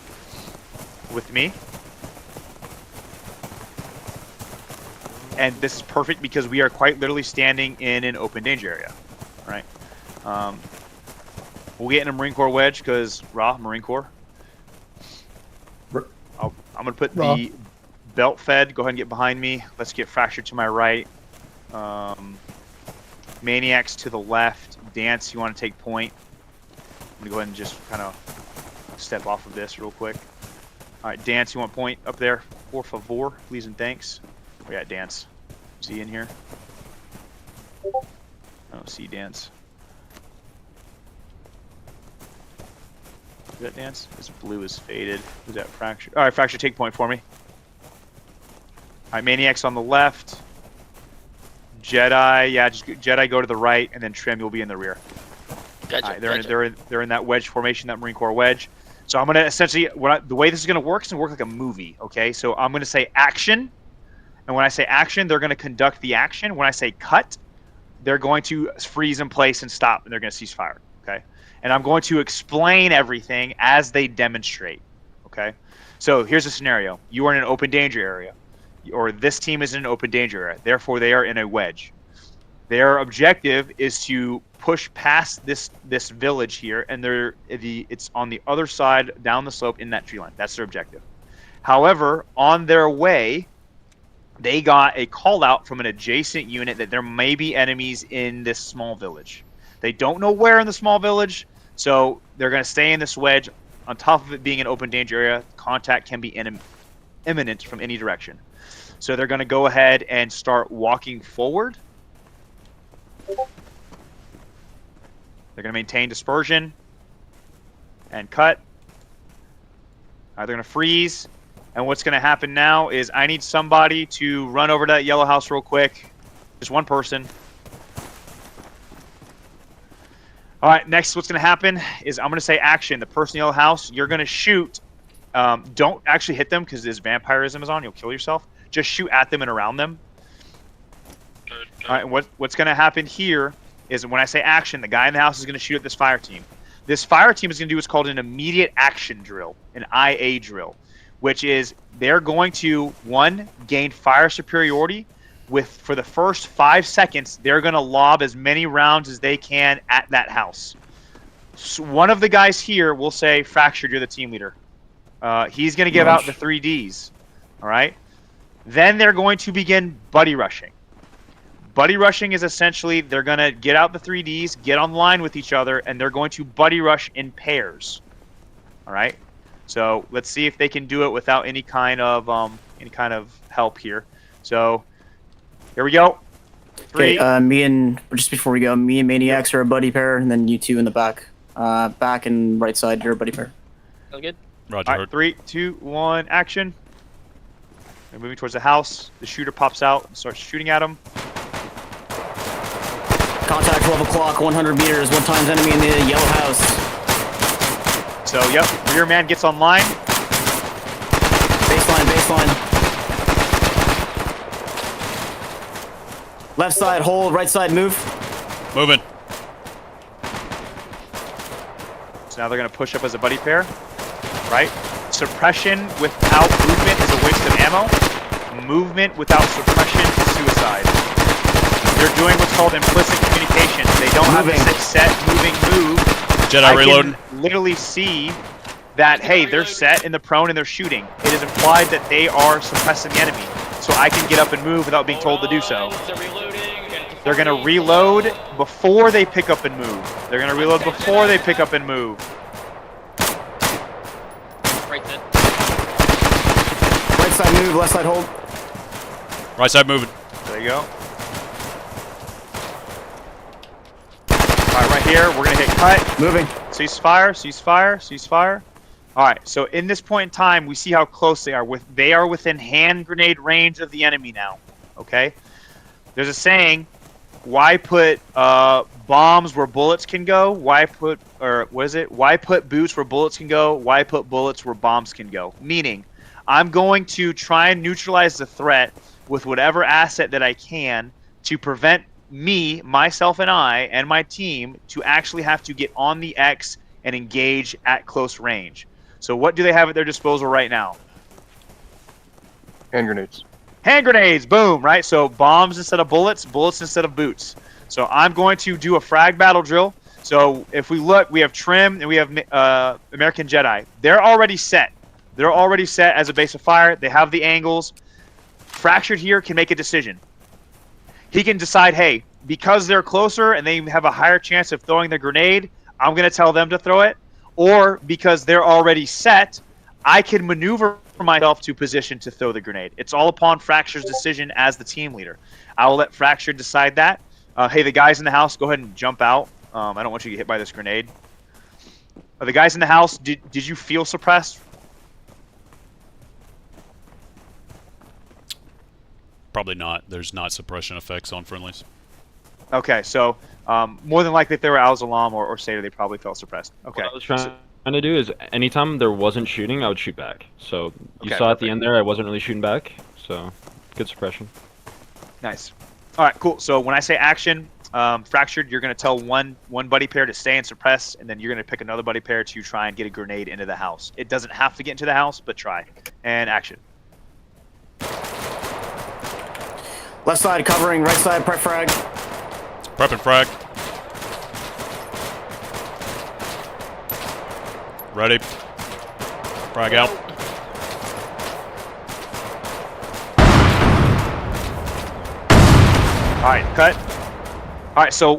with me. And this is perfect because we are quite literally standing in an open danger area, all right? We'll get in a Marine Corps wedge because Marine Corps. I'm going to put the belt fed. Go ahead and get behind me. Let's get Fractured to my right. Maniacs to the left. Dance, you want to take point. I'm going to go ahead and just kind of step off of this real quick. All right, Dance, you want point up there? Por favor, please and thanks. We got Dance. Is he in here? Oh, see Dance. Is that Dance? This blue is faded. Who's that? Fracture. All right, Fracture, take point for me. All right, Maniac's on the left. Jedi, yeah, just Jedi go to the right, and then Trim, you'll be in the rear. Gotcha. Right, they're in that wedge formation, that Marine Corps wedge. So I'm gonna essentially the way this is gonna work is gonna work like a movie. Okay, so I'm gonna say action, and when I say action, they're gonna conduct the action. When I say cut, they're going to freeze in place and stop, and they're gonna cease fire. Okay, and I'm going to explain everything as they demonstrate. Okay, so here's a scenario: you are in an open danger area, or this team is in an open danger area. Therefore, they are in a wedge. Their objective is to push past this village here, and it's on the other side down the slope in that tree line. That's their objective. However, on their way, they got a call out from an adjacent unit that there may be enemies in this small village. They don't know where in the small village, so they're going to stay in this wedge. On top of it being an open danger area, contact can be imminent from any direction. So they're going to go ahead and start walking forward. They're going to maintain dispersion and cut. They're going to freeze. And what's going to happen now is I need somebody to run over to that yellow house real quick. Just one person. All right, next what's going to happen is I'm going to say action. The person in the yellow house, you're going to shoot. Don't actually hit them because this vampirism is on. You'll kill yourself. Just shoot at them and around them. All right, what's going to happen here is when I say action, the guy in the house is going to shoot at this fire team. This fire team is going to do what's called an immediate action drill, an IA drill, which is they're going to, one, gain fire superiority. For the first 5 seconds, they're going to lob as many rounds as they can at that house. So one of the guys here will say, Fractured, you're the team leader. He's going to give out the 3Ds. All right? Then they're going to begin buddy rushing. Buddy rushing is essentially they're going to get out the 3Ds, get online with each other, and they're going to buddy rush in pairs. All right? So let's see if they can do it without any kind of help here. So here we go. Three. Okay, just before we go, me and Maniacs are a buddy pair, and then you two in the back. Back and right side, you're a buddy pair. Sounds good. Roger. All right, 3, 2, 1, action. They're moving towards the house. The shooter pops out and starts shooting at him. Contact 12 o'clock, 100 meters, 1 times enemy in the yellow house. So, yep, rear man gets online. Baseline. Left side, hold, right side, move. Moving. So now they're going to push up as a buddy pair. Right? Suppression without movement is a waste of ammo. Movement without suppression is suicide. They're doing what's called implicit communication. They don't have to set, moving, move. Jedi reloading. I can literally see that, hey, they're set in the prone and they're shooting. It is implied that they are suppressing the enemy. So I can get up and move without being told to do so. They're going to reload before they pick up and move. They're going to reload before they pick up and move. Right then. Right side move, left side hold. Right side moving. There you go. Alright, right here, we're going to hit cut. Moving. Ceasefire. Alright, so in this point in time, we see how close they are. They are within hand grenade range of the enemy now. Okay? There's a saying, why put bombs where bullets can go? Why put boots where bullets can go? Why put bullets where bombs can go? Meaning, I'm going to try and neutralize the threat with whatever asset that I can to prevent me, myself, and I, and my team to actually have to get on the X and engage at close range. So what do they have at their disposal right now? Hand grenades. Hand grenades, boom, right? So bombs instead of bullets, bullets instead of boots. So I'm going to do a frag battle drill. So if we look, we have Trim and we have American Jedi. They're already set. They're already set as a base of fire. They have the angles. Fractured here can make a decision. He can decide, hey, because they're closer and they have a higher chance of throwing the grenade, I'm going to tell them to throw it. Or because they're already set, I can maneuver for myself to position to throw the grenade. It's all upon Fracture's decision as the team leader. I will let Fracture decide that. Hey, the guys in the house, go ahead and jump out. I don't want you to get hit by this grenade. The guys in the house, did you feel suppressed? Probably not. There's not suppression effects on friendlies. Okay, so more than likely if they were Al-Zalaam or Satyr, they probably felt suppressed. Okay. What I was trying to do is anytime there wasn't shooting, I would shoot back. So you Okay, saw at the end there, I wasn't really shooting back. So good suppression. Nice. All right, cool. So when I say action, Fractured, you're going to tell one buddy pair to stay and suppress, and then you're going to pick another buddy pair to try and get a grenade into the house. It doesn't have to get into the house, but try. And action. Left side covering, right side prep frag. Prep and frag. Ready. Frag out. Alright, cut. Alright, so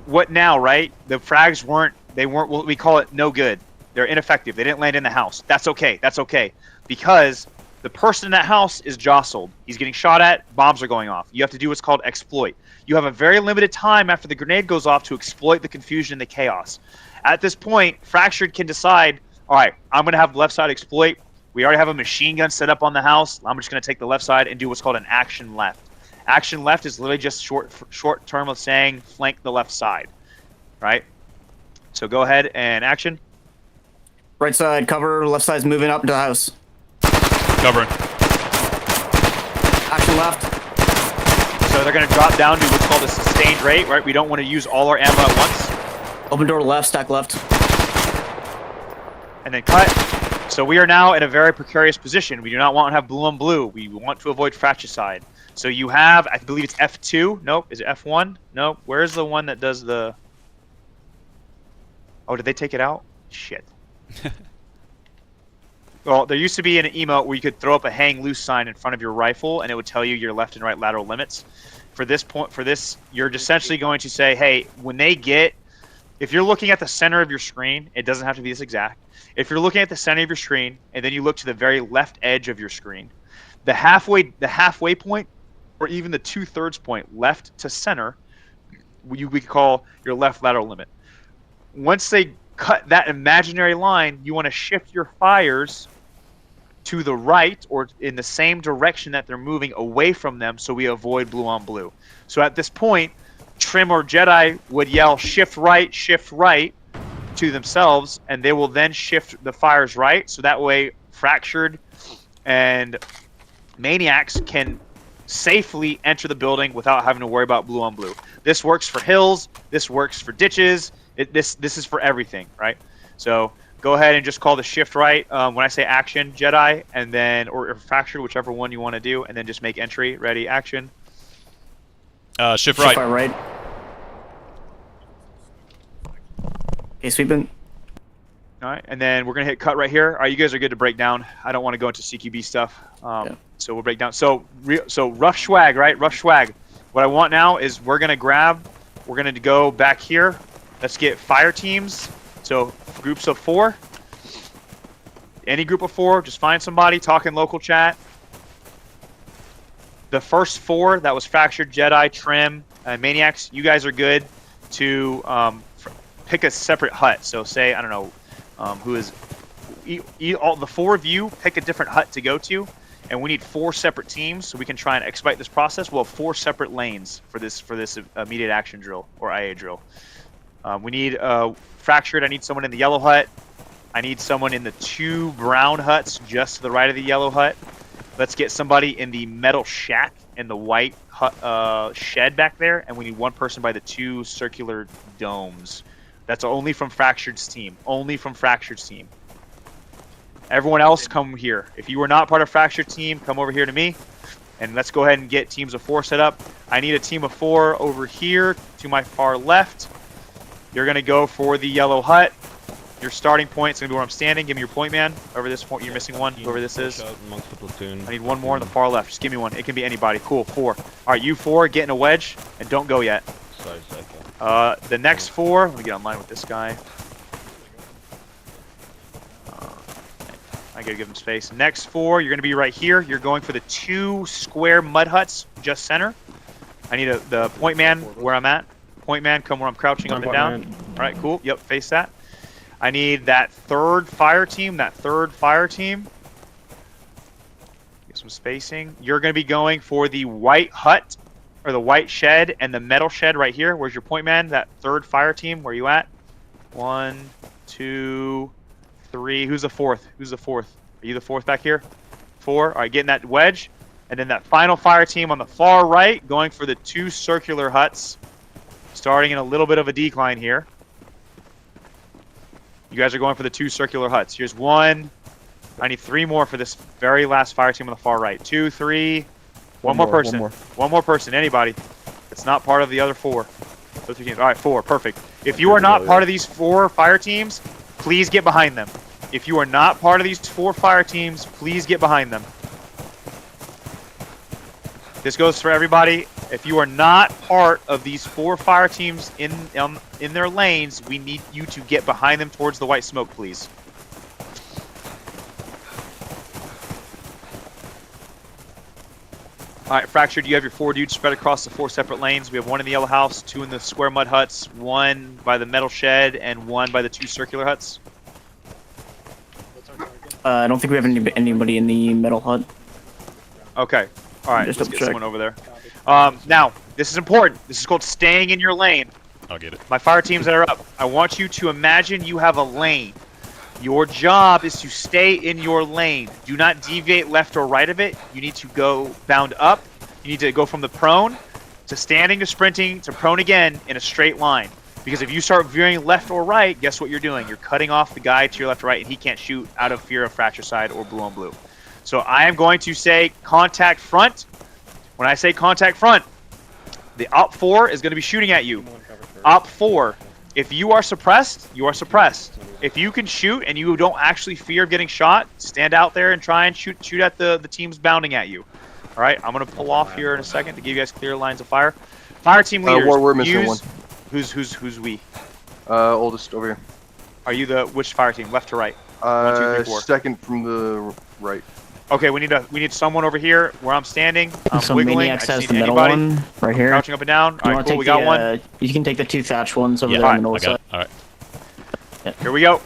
what now, right? The frags weren't what we call it no good. They're ineffective. They didn't land in the house. That's okay. That's okay. Because the person in that house is jostled. He's getting shot at. Bombs are going off. You have to do what's called exploit. You have a very limited time after the grenade goes off to exploit the confusion and the chaos. At this point, Fractured can decide, all right, I'm going to have the left side exploit. We already have a machine gun set up on the house. I'm just going to take the left side and do what's called an action left. Action left is literally just short term of saying flank the left side, right? So go ahead and action. Right side cover, left side's moving up into the house. Covering. Action left. So they're going to drop down to what's called a sustained rate, right? We don't want to use all our ammo at once. Open door left, stack left. And then cut. So we are now in a very precarious position. We do not want to have blue on blue. We want to avoid fratricide. So you have, I believe it's F2. Nope. Is it F1? Nope. Where's the one that does the... Oh, did they take it out? Shit. Well, there used to be an emote where you could throw up a hang loose sign in front of your rifle, and it would tell you your left and right lateral limits. For this, you're essentially going to say, hey, when they get, if you're looking at the center of your screen, it doesn't have to be this exact. If you're looking at the center of your screen, and then you look to the very left edge of your screen, the halfway point, or even the 2/3 point left to center, we call your left lateral limit. Once they cut that imaginary line, you want to shift your fires to the right or in the same direction that they're moving away from them so we avoid blue on blue. So at this point, Trim or Jedi would yell shift right to themselves, and they will then shift the fires right, so that way Fractured and Maniacs can safely enter the building without having to worry about blue on blue. This works for hills, this works for ditches, this is for everything, right? So go ahead and just call the shift right when I say action, Jedi, and then or Fractured, whichever one you want to do, and then just make entry. Ready, action. Shift right. Right. Okay, sweeping. All right, and then we're gonna hit cut right here. All right, you guys are good to break down. I don't want to go into CQB stuff, so we'll break down. So rough swag, right? Rough swag. What I want now is we're gonna go back here. Let's get fire teams. So groups of 4. Any group of 4, just find somebody, talk in local chat. The first 4, that was Fractured, Jedi, Trim, and Maniacs, you guys are good to pick a separate hut. So say, I don't know, all the 4 of you pick a different hut to go to, and we need 4 separate teams so we can try and expedite this process. We'll have 4 separate lanes for this immediate action drill or IA drill. We need Fractured. I need someone in the yellow hut. I need someone in the 2 brown huts just to the right of the yellow hut. Let's get somebody in the metal shack in the white hut, shed back there, and we need 1 person by the 2 circular domes. That's only from Fractured's team. Only from Fractured's team. Everyone else, come here. If you were not part of Fractured's team, come over here to me, and let's go ahead and get teams of 4 set up. I need a team of 4 over here to my far left. You're going to go for the yellow hut. Your starting point is going to be where I'm standing. Give me your point, man. Over this point, you're missing 1. Whoever this is. Amongst the platoon. I need 1 more on the far left. Just give me 1. It can be anybody. Cool. 4. All right, you 4, get in a wedge and don't go yet. Sorry, the next 4, let me get online with this guy. I gotta give them space. Next 4, you're gonna be right here. You're going for the 2 square mud huts, just center. I need the point man where I'm at. Point man, come where I'm crouching up and down. All right, cool. Yep, face that. I need that 3rd fire team. That 3rd fire team. Get some spacing. You're gonna be going for the white hut, or the white shed, and the metal shed right here. Where's your point man? That 3rd fire team. Where you at? 1, 2, 3. Who's the 4th? Who's the 4th? Are you the 4th back here? 4. All right, getting that wedge. And then that final fire team on the far right, going for the 2 circular huts. Starting in a little bit of a decline here. You guys are going for the 2 circular huts. Here's 1. I need 3 more for this very last fire team on the far right. 2, 3. One more person. One more person. Anybody. It's not part of the other 4. Those 3 teams. All right, 4. Perfect. If you are not part of these 4 fire teams, please get behind them. If you are not part of these 4 fire teams, please get behind them. This goes for everybody. If you are not part of these 4 fire teams in their lanes, we need you to get behind them towards the white smoke, please. All right, Fractured, you have your 4 dudes spread across the 4 separate lanes. We have 1 in the yellow house, 2 in the square mud huts, 1 by the metal shed, and 1 by the 2 circular huts. I don't think we have anybody in the metal hut. Okay. All right, Just let's get check. someone over there. Now, this is important. This is called staying in your lane. I'll get it. My fire teams that are up, I want you to imagine you have a lane. Your job is to stay in your lane. Do not deviate left or right of it. You need to go bound up. You need to go from the prone to standing to sprinting to prone again in a straight line. Because if you start veering left or right, guess what you're doing? You're cutting off the guy to your left or right, and he can't shoot out of fear of fratricide or blue on blue. So I am going to say contact front. When I say contact front, the op 4 is going to be shooting at you. Op 4, if you are suppressed, you are suppressed. If you can shoot and you don't actually fear getting shot, stand out there and try and shoot at the teams bounding at you. All right, I'm going to pull off here in a second to give you guys clear lines of fire. Fire team leaders, we're missing one. Who's we? Oldest over here. Are you the which fire team? Left to right? 1, 2, 3, 4. Second from the right. Okay, we need someone over here where I'm standing. I'm Some wiggling. maniacs I has just the need metal anybody. one right here. Crouching up and down. All right, cool. We got one. You can take the 2 thatch ones over Yeah, there on the I north got side. it. All right. Yeah. Here we go.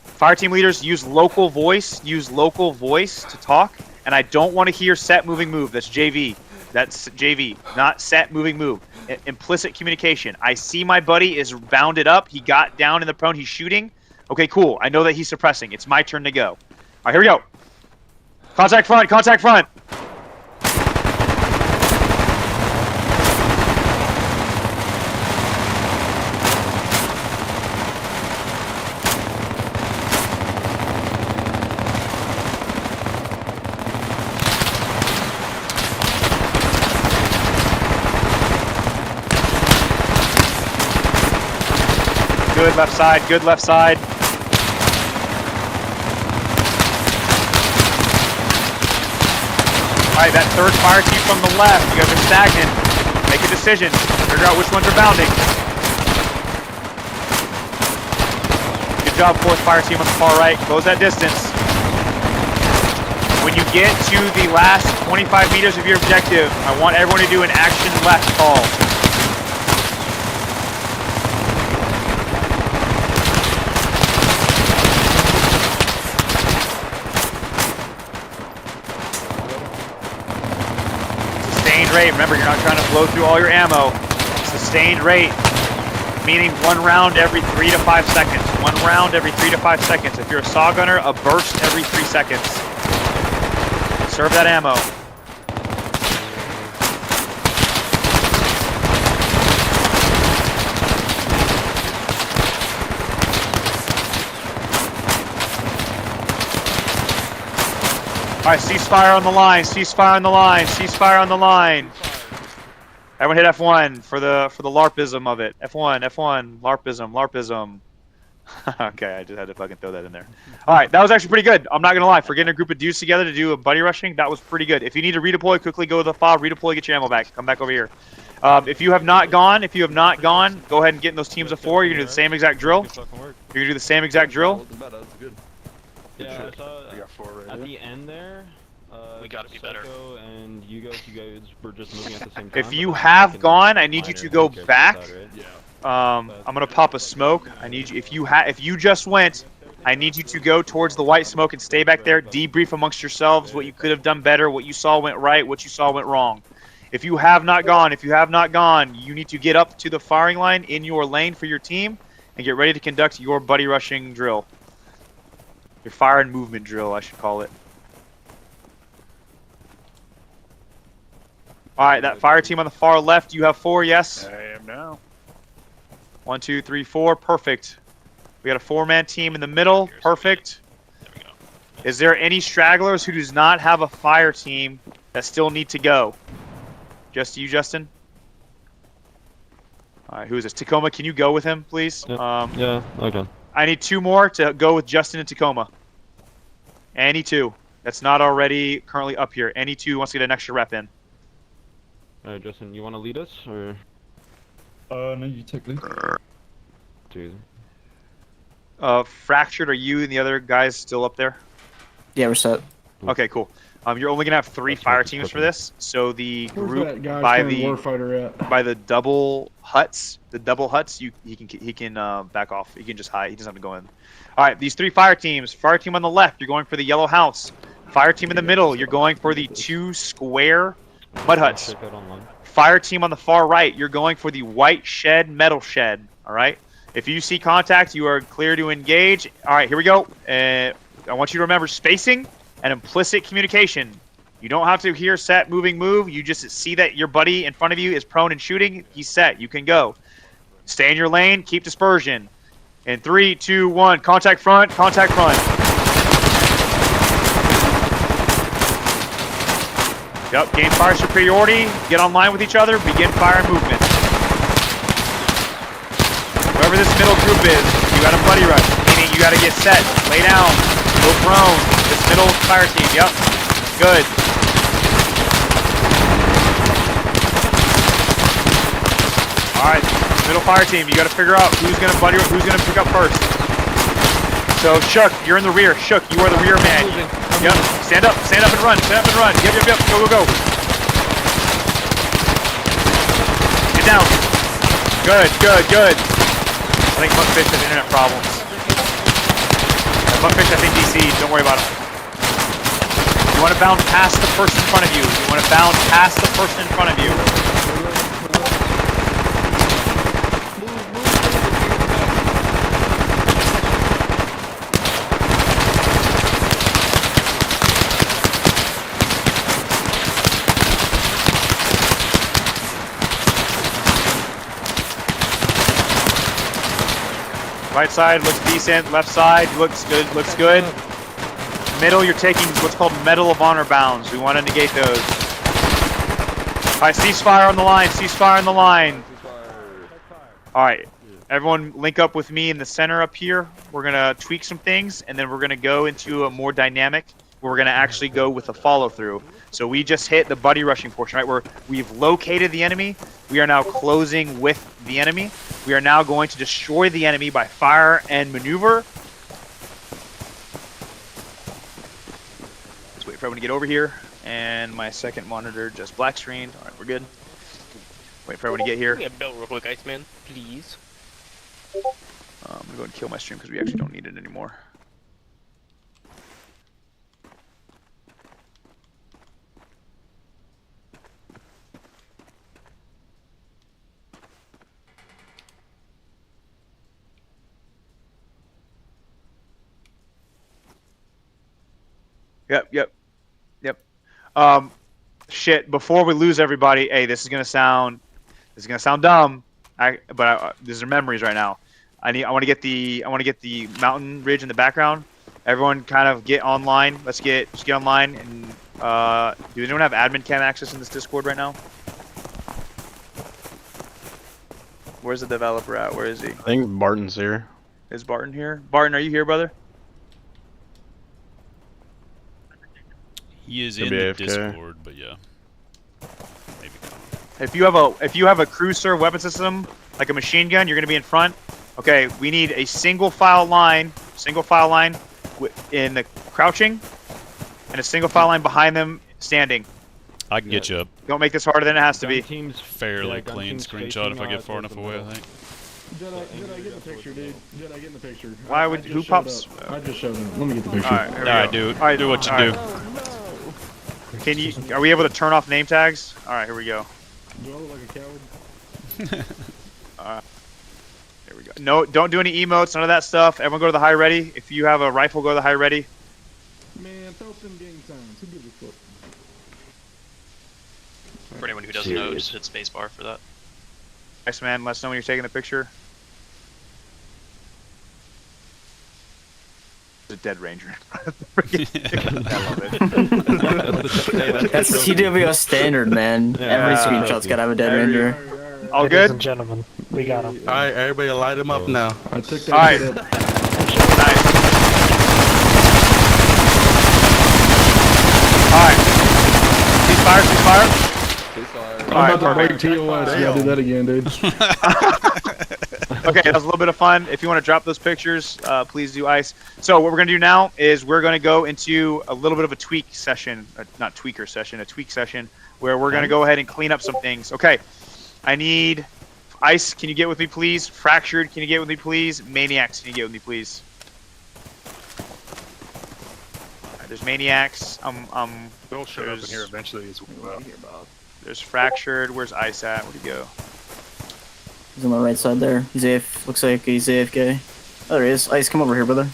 Fire team leaders, use local voice. Use local voice to talk. And I don't want to hear set, moving, move. That's JV. That's JV, not set, moving, move. Implicit communication. I see my buddy is bounded up. He got down in the prone. He's shooting. Okay, cool. I know that he's suppressing. It's my turn to go. All right, here we go. Contact front. Contact front. Good left side, good left side. Alright, that 3rd fire team from the left, you guys are stagnant. Make a decision. Figure out which ones are bounding. Good job, 4th fire team on the far right. Close that distance. When you get to the last 25 meters of your objective, I want everyone to do an action left call. Rate. Remember, you're not trying to blow through all your ammo. Sustained rate, meaning 1 round every 3 to 5 seconds. 1 round every 3 to 5 seconds. If you're a saw gunner, a burst every 3 seconds. Serve that ammo. All right, ceasefire on the line. Ceasefire on the line. Ceasefire on the line. Everyone hit F1 for the LARPism of it. F1, F1, LARPism, LARPism. Okay, I just had to fucking throw that in there. All right, that was actually pretty good. I'm not gonna lie. For getting a group of dudes together to do a buddy rushing, that was pretty good. If you need to redeploy, quickly go to the fob, redeploy, get your ammo back. Come back over here. If you have not gone, go ahead and get in those teams of 4. You're gonna do the same exact drill. You're gonna do the same exact drill. Yeah, I saw at the end there. We gotta be better. And you guys were just moving at the same time. If you have gone, I need you to go back. I'm gonna pop a smoke. I need you. If you just went, I need you to go towards the white smoke and stay back there. Debrief amongst yourselves what you could have done better, what you saw went right, what you saw went wrong. If you have not gone, you need to get up to the firing line in your lane for your team and get ready to conduct your buddy rushing drill. Your fire and movement drill, I should call it. Alright, that fire team on the far left, you have 4, yes? I am now. 1, 2, 3, 4, perfect. We got a 4-man team in the middle, perfect. There we go. Is there any stragglers who does not have a fire team that still need to go? Just you, Justin? Alright, who is this? Tacoma, can you go with him, please? Yeah, okay. I need 2 more to go with Justin and Tacoma. Any 2. That's not already currently up here. Any 2 wants to get an extra rep in. Alright, Justin, you want to lead us, or? No, you take lead. Dude. Fractured, are you and the other guys still up there? Yeah, we're set. Okay, cool. You're only gonna have 3 fire teams for this. So the group by the double huts, he can back off. He can just hide. He doesn't have to go in. All right, these 3 fire teams. Fire team on the left, you're going for the yellow house. Fire team in the middle, you're going for the 2 square mud huts. Fire team on the far right, you're going for the white shed, metal shed. All right. If you see contact, you are clear to engage. All right, here we go. I want you to remember spacing and implicit communication. You don't have to hear set, moving, move. You just see that your buddy in front of you is prone and shooting. He's set. You can go. Stay in your lane. Keep dispersion. In 3, 2, 1. Contact front. Contact front. Yep. Gain fire superiority. Get online with each other. Begin fire movement. Whoever this middle group is, you got a buddy rush. Meaning you got to get set. Lay down. Go prone. This middle fire team. Yep. Good. Alright, middle fire team, you gotta figure out who's gonna pick up first. So Shook, you're in the rear. Shook, you are the rear man. Yep. Stand up and run. Stand up and run. Yep. Go. Get down. Good. I think Buckfish has internet problems. Buckfish, I think DC, don't worry about him. You want to bound past the person in front of you. Right side looks decent. Left side looks good. Middle, you're taking what's called Medal of Honor bounds. We want to negate those. Alright, ceasefire on the line. Alright, everyone link up with me in the center up here. We're going to tweak some things, and then we're going to go into a more dynamic, where we're going to actually go with a follow-through. So we just hit the buddy rushing portion, right, where we've located the enemy. We are now closing with the enemy. We are now going to destroy the enemy by fire and maneuver. Let's wait for everyone to get over here. And my second monitor just black screened. All right, we're good. Wait for everyone to get here. Get built real quick, Iceman, please. I'm going to go and kill my stream because we actually don't need it anymore. Yep. Shit, before we lose everybody, hey, this is gonna sound dumb. These are memories right now. I want to get the mountain ridge in the background. Everyone kind of get online. Just get online and do anyone have admin cam access in this Discord right now? Where's the developer at? Where is he? I think Barton's here. Is Barton here? Barton, are you here, brother? He is in the Discord, but yeah. Maybe. If you have a cruiser weapon system like a machine gun, you're gonna be in front. Okay, we need a single file line in the crouching, and a single file line behind them standing. I can get you up. Don't make this harder than it has to be. Teams Fairly clean screenshot if I get far enough away, I think. Jedi, get in the picture, dude. Jedi, get in the picture. Why would who pops? I just showed him. Let me get the picture. Alright, do Alright, do what you do. Can you? Are we able to turn off name tags? All right, here we go. Do I look like a coward? Here we go. No, don't do any emotes, none of that stuff. Everyone go to the high ready. If you have a rifle, go to the high ready. Man, throw up them gang signs. Who gives a fuck? For anyone who doesn't know, just hit spacebar for that. Nice man, let us know when you're taking the picture. A dead ranger. I love it. That's TWS standard, man. Every screenshot's gotta have a dead ranger. All Ladies good? and gentlemen, we got him. Alright, everybody light him up now. I took that. Alright. Nice. Alright. Cease fire, cease fire. I'm about to break TOS. Yeah, do that again, dude. Okay, that was a little bit of fun. If you want to drop those pictures, please do ice. So what we're going to do now is we're going to go into a little bit of a tweak session, not tweaker session, a tweak session, where we're going to go ahead and clean up some things. Okay, I need ice. Can you get with me, please? Fractured. Can you get with me, please? Maniacs. Can you get with me, please? All right, there's maniacs. They'll show up in here eventually as well. There's fractured. Where's ice at? Where'd he go? He's on my right side there. He's AF. Looks like he's AFK. Oh, there he is. Ice, come over here, brother.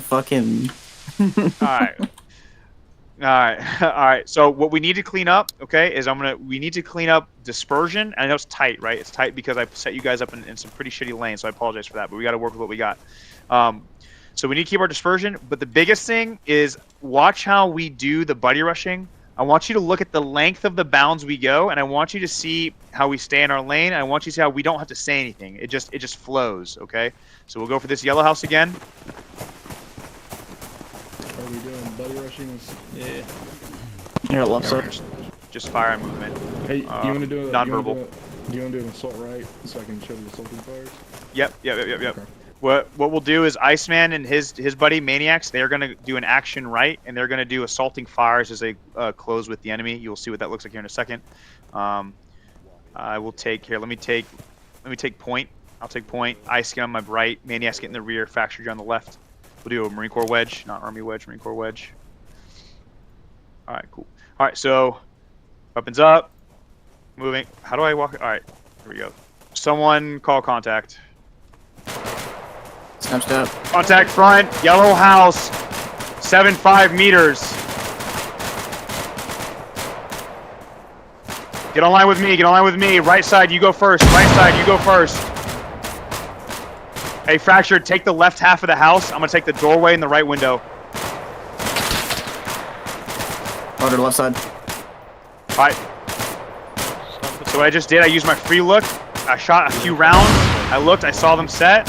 Fuck him. Alright. Alright. Alright. So what we need to clean up, okay, is we need to clean up dispersion. And I know it's tight, right? It's tight because I set you guys up in some pretty shitty lanes, so I apologize for that, but we gotta work with what we got. So we need to keep our dispersion, but the biggest thing is watch how we do the buddy rushing. I want you to look at the length of the bounds we go, and I want you to see how we stay in our lane. And I want you to see how we don't have to say anything. It just flows, okay? So we'll go for this yellow house again. Are we doing buddy rushing? Yeah. Here, left side. Just fire and movement. Hey, you want to do non-verbal? Do you want to do an assault right so I can show the assaulting fires? Yep. Okay. What we'll do is Iceman and his buddy Maniacs, they're going to do an action right, and they're going to do assaulting fires as they close with the enemy. You'll see what that looks like here in a second. I will take here. Let me take point. I'll take point. Ice get on my right. Maniacs get in the rear. Fractured on the left. We'll do a Marine Corps wedge, not Army wedge. Marine Corps wedge. All right, cool. All right, so weapons up. Moving. How do I walk? All right, here we go. Someone call contact. Snapshot. Contact front, yellow house, 7.5 meters. Get online with me, get online with me. Right side, you go first. Right side, you go first. Hey, Fractured, take the left half of the house. I'm gonna take the doorway and the right window. Order left side. All right. So what I just did, I used my free look. I shot a few rounds. I looked, I saw them set.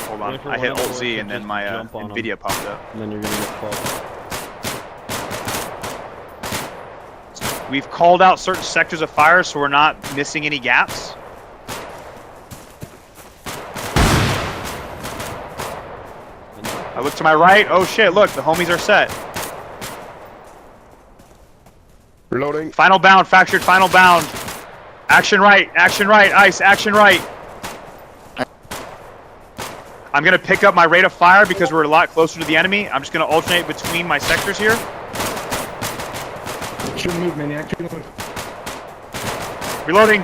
Hold on, I hit Alt-Z and then my NVIDIA popped up. And then you're gonna get called. We've called out certain sectors of fire, so we're not missing any gaps. I look to my right. Oh shit, look, the homies are set. Reloading. Final bound, Fractured, final bound. Action right, Ice, action right. I'm gonna pick up my rate of fire because we're a lot closer to the enemy. I'm just gonna alternate between my sectors here. Shouldn't move, Maniac. Shouldn't move. Reloading.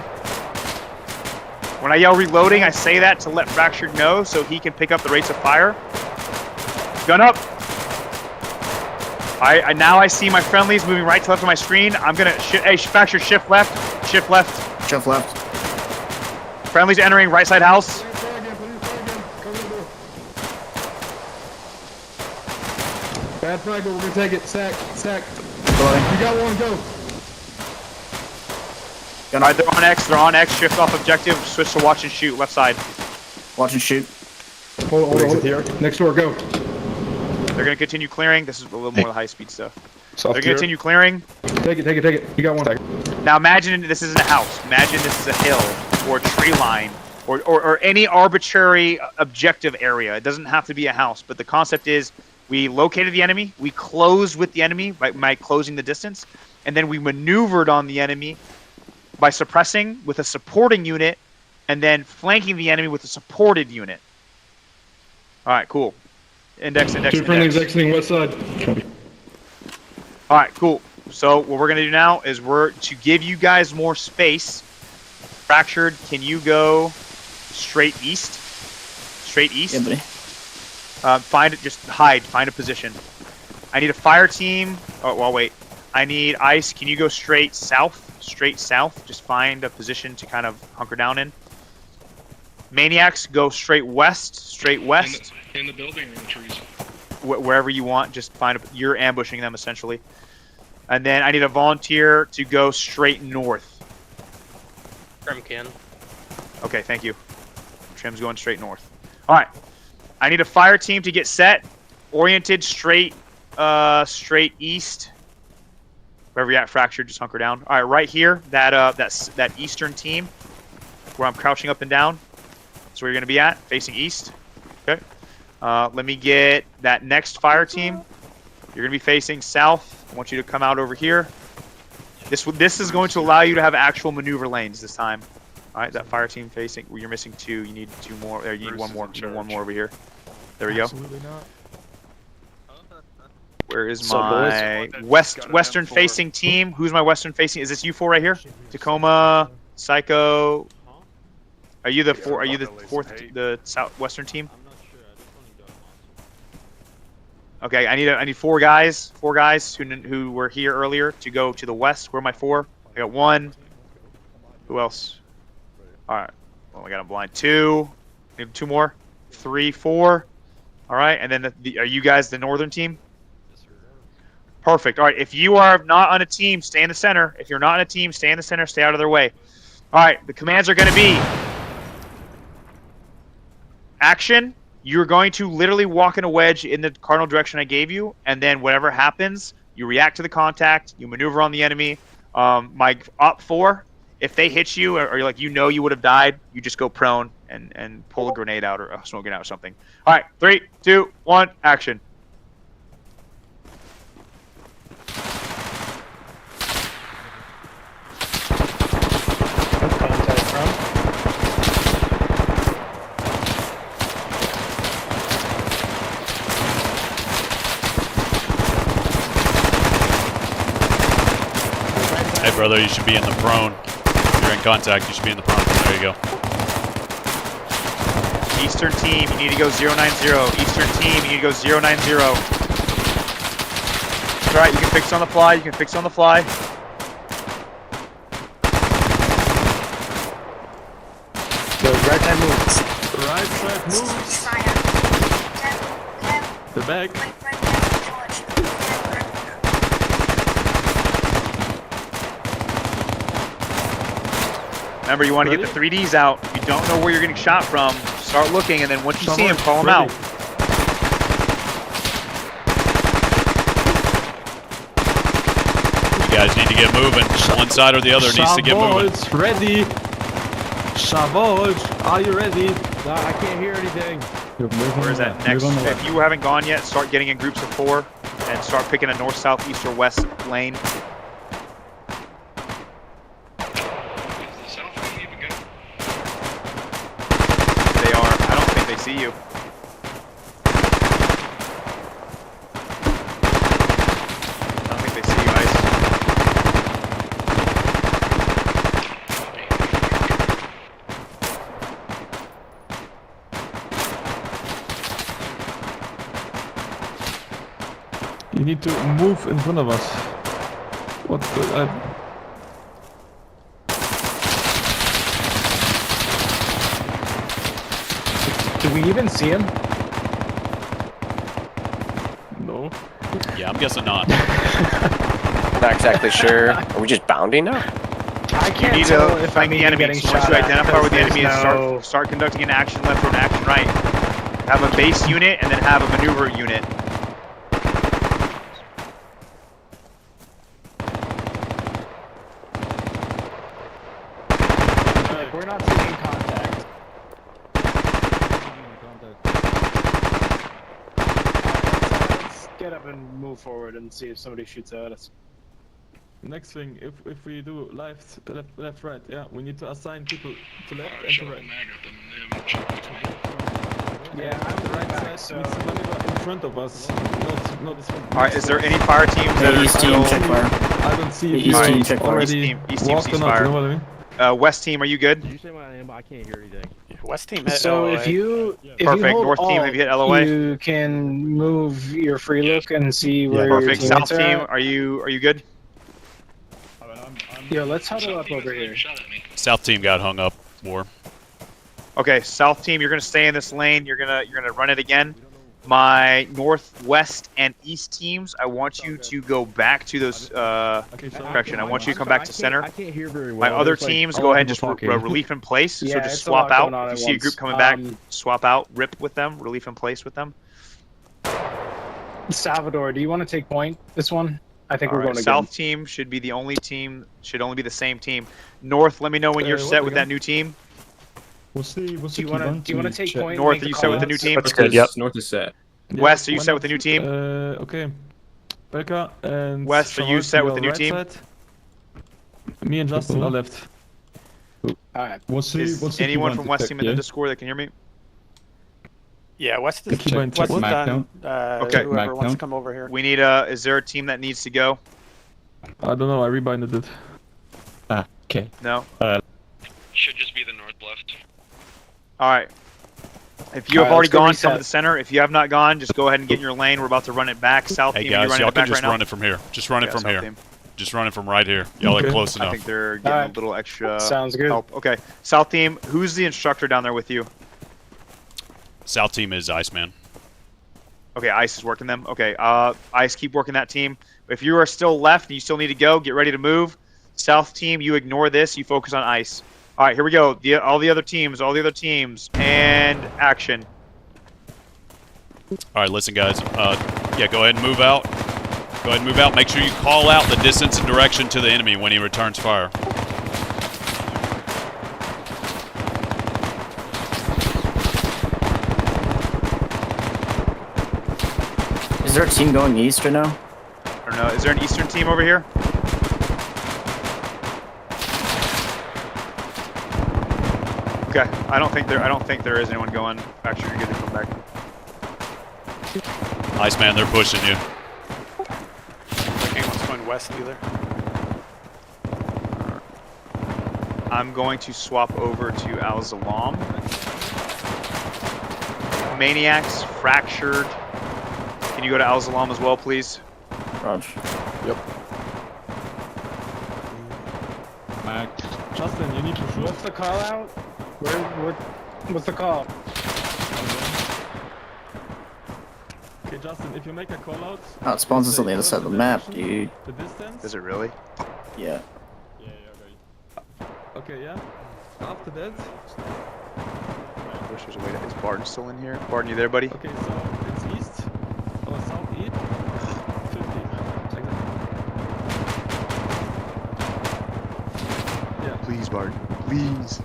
When I yell reloading, I say that to let Fractured know so he can pick up the rates of fire. Gun up. Now I see my friendlies moving right to left of my screen. I'm gonna, hey, Fractured, shift left, shift left. Shift left. Friendlies entering right side house. Bad frag, but we're gonna take it. Sack. You got one, go. Alright, they're on X, shift off objective, switch to watch and shoot, left side. Watch and shoot. Hold on. Here. Next door, go. They're gonna continue clearing. This is a little more the high speed stuff. Soft They're gonna continue clearing. Take it. You got one. Now imagine this isn't a house. Imagine this is a hill or a tree line. or any arbitrary objective area. It doesn't have to be a house, but the concept is we located the enemy, we closed with the enemy by closing the distance, and then we maneuvered on the enemy by suppressing with a supporting unit, and then flanking the enemy with a supported unit. All right, cool. Index. Two friendlies exiting west side. All right, cool. So what we're gonna do now is we're to give you guys more space. Fractured, can you go straight east? Straight east. Yeah, buddy. Find it. Just hide. Find a position. I need a fire team. Oh, well, wait. I need ice. Can you go straight south? Straight south. Just find a position to kind of hunker down in. Maniacs, go straight west. Straight west. In the building or in the trees? Wherever you want. Just find. You're ambushing them essentially. And then I need a volunteer to go straight north. Trim can. Okay, thank you. Trim's going straight north. All right. I need a fire team to get set, oriented straight east. Wherever you're at, Fractured, just hunker down. All right, right here, that eastern team, where I'm crouching up and down. That's where you're gonna be at, facing east. Okay. Let me get that next fire team. You're gonna be facing south. I want you to come out over here. This is going to allow you to have actual maneuver lanes this time. All right, that fire team facing. Well, you're missing 2. You need 2 more. There, you need 1 more. You need 1 more over here. There we go. Absolutely not. Where is my western facing team? Who's my western facing? Is this you 4 right here? Tacoma, Psycho. Are you the 4? Are you the 4th? The southwestern team? Okay, I need 4 guys. 4 guys who were here earlier to go to the west. Where are my 4? I got 1. Who else? All right. Well, I got a blind 2. Maybe 2 more. 3, 4. All right. And then are you guys the northern team? Perfect. All right. If you are not on a team, stay in the center. If you're not on a team, stay in the center. Stay out of their way. All right. The commands are going to be action. You're going to literally walk in a wedge in the cardinal direction I gave you, and then whatever happens, you react to the contact, you maneuver on the enemy. My op 4, if they hit you or like you would have died, you just go prone and pull a grenade out or a smoke grenade out or something. All right, 3, 2, 1, action. Hey, brother, you should be in the prone. If you're in contact, you should be in the prone. There you go. Eastern team, you need to go 090. Eastern team, you need to go 090. That's right, you can fix on the fly. You can fix on the fly. The right side moves. Right side moves. The back. Remember, you want to get the 3Ds out. If you don't know where you're getting shot from, start looking, and then once you see him, call him out. You guys need to get moving. One side or the other needs to get moving. Ready. Savage, are you ready? No, I can't hear anything. Where is that next? If you haven't gone yet, start getting in groups of 4 and start picking a north, south, east, or west lane. They are. I don't think they see you. I don't think they see you, Ice. You need to move in front of us. What the... Do we even see him? No. Yeah, I'm guessing not. Not exactly sure. Are we just bounding now? I You need to find the enemy. So once you identify where the enemy is, start conducting an action left or an action right. Have a base unit and then have a maneuver unit. We're not seeing contact. get up and move forward and see if somebody shoots at us. Next thing, if we do left, right, yeah, we need to assign people to left and to right. Yeah, I'm the right side, so... in front of us. Alright, is there any fire teams that are East team, check fire. I don't see if East team, check fire. East team cease fire. You know what I mean? West team, are you good? You say my name, but I can't hear anything. West team hit So LOA. if you Perfect. hold North team, Alt, have you hit LOA? You can move your free look and see where Perfect. your South teammates team, are. are you good? Yo, let's huddle up over here. South team got hung up. War. Okay, South team, you're gonna stay in this lane. You're gonna run it again. My northwest and east teams, I want you to go back to those. Correction. I want you to come back to center. I can't hear very well. My other There's, like, teams, a go lot ahead of and just people talking. relief in place. Yeah, So just it's a lot swap out. going on If you at see a once. group coming back, swap out. Rip with them. Relief in place with them. Salvador, do you want to take point this one? I think All we're right, going to South team should be the only team. Should only be the same team. North, let me know when you're set with that new team. What's the Do you want to take point? North, make are the you set with the new callouts? team? That's good. Yep. North is set. West, are you set with the new team? Okay. Becca and West, are you set with the new team? Side. Me and Justin are left. Alright. Is anyone from West team in the Discord that can hear me? Yeah, West is West done. Okay. Whoever wants to come over here. We need is there a team that needs to go? I don't know, I rebinded it. Okay. No? Should just be the north left. Alright. If you have Alright, already let's go gone, reset. come to the center. If you have not gone, just go ahead and get in your lane. We're about to run it back. South Hey team, are you guys, running y'all it back can just right run now? it from here. Just run it from South here. team. Just run it from right here. Y'all are close I enough. think they're getting a little extra Sounds good. help. Okay. South team, who's the instructor down there with you? South team is Iceman. Okay, Ice is working them. Okay, Ice, keep working that team. If you are still left and you still need to go, get ready to move. South team, you ignore this. You focus on Ice. All right, here we go. All the other teams, and action. All right, listen, guys. Yeah, go ahead and move out. Go ahead and move out. Make sure you call out the distance and direction to the enemy when he returns fire. Is there a team going east right now? I don't know. Is there an Eastern team over here? Okay, I don't think there is anyone going. Actually, you're good to come back. Iceman, they're pushing you. Okay, anyone's going west either. I'm going to swap over to Al-Zalaam. Maniacs, fractured. Can you go to Al-Zalaam as well, please? Raj. Yep. Justin, you need to shoot. What's the call out? What's the call? Okay, Justin, if you make a call out. Oh, it spawns us on the other side of the map, dude. The distance? Is it really? Yeah. Okay, yeah. After that. I wish there's a way to. Is Barton still in here? Barton, you there, buddy? Okay, so it's east or southeast. 50. Like that. Yeah. Please, Barton. Please.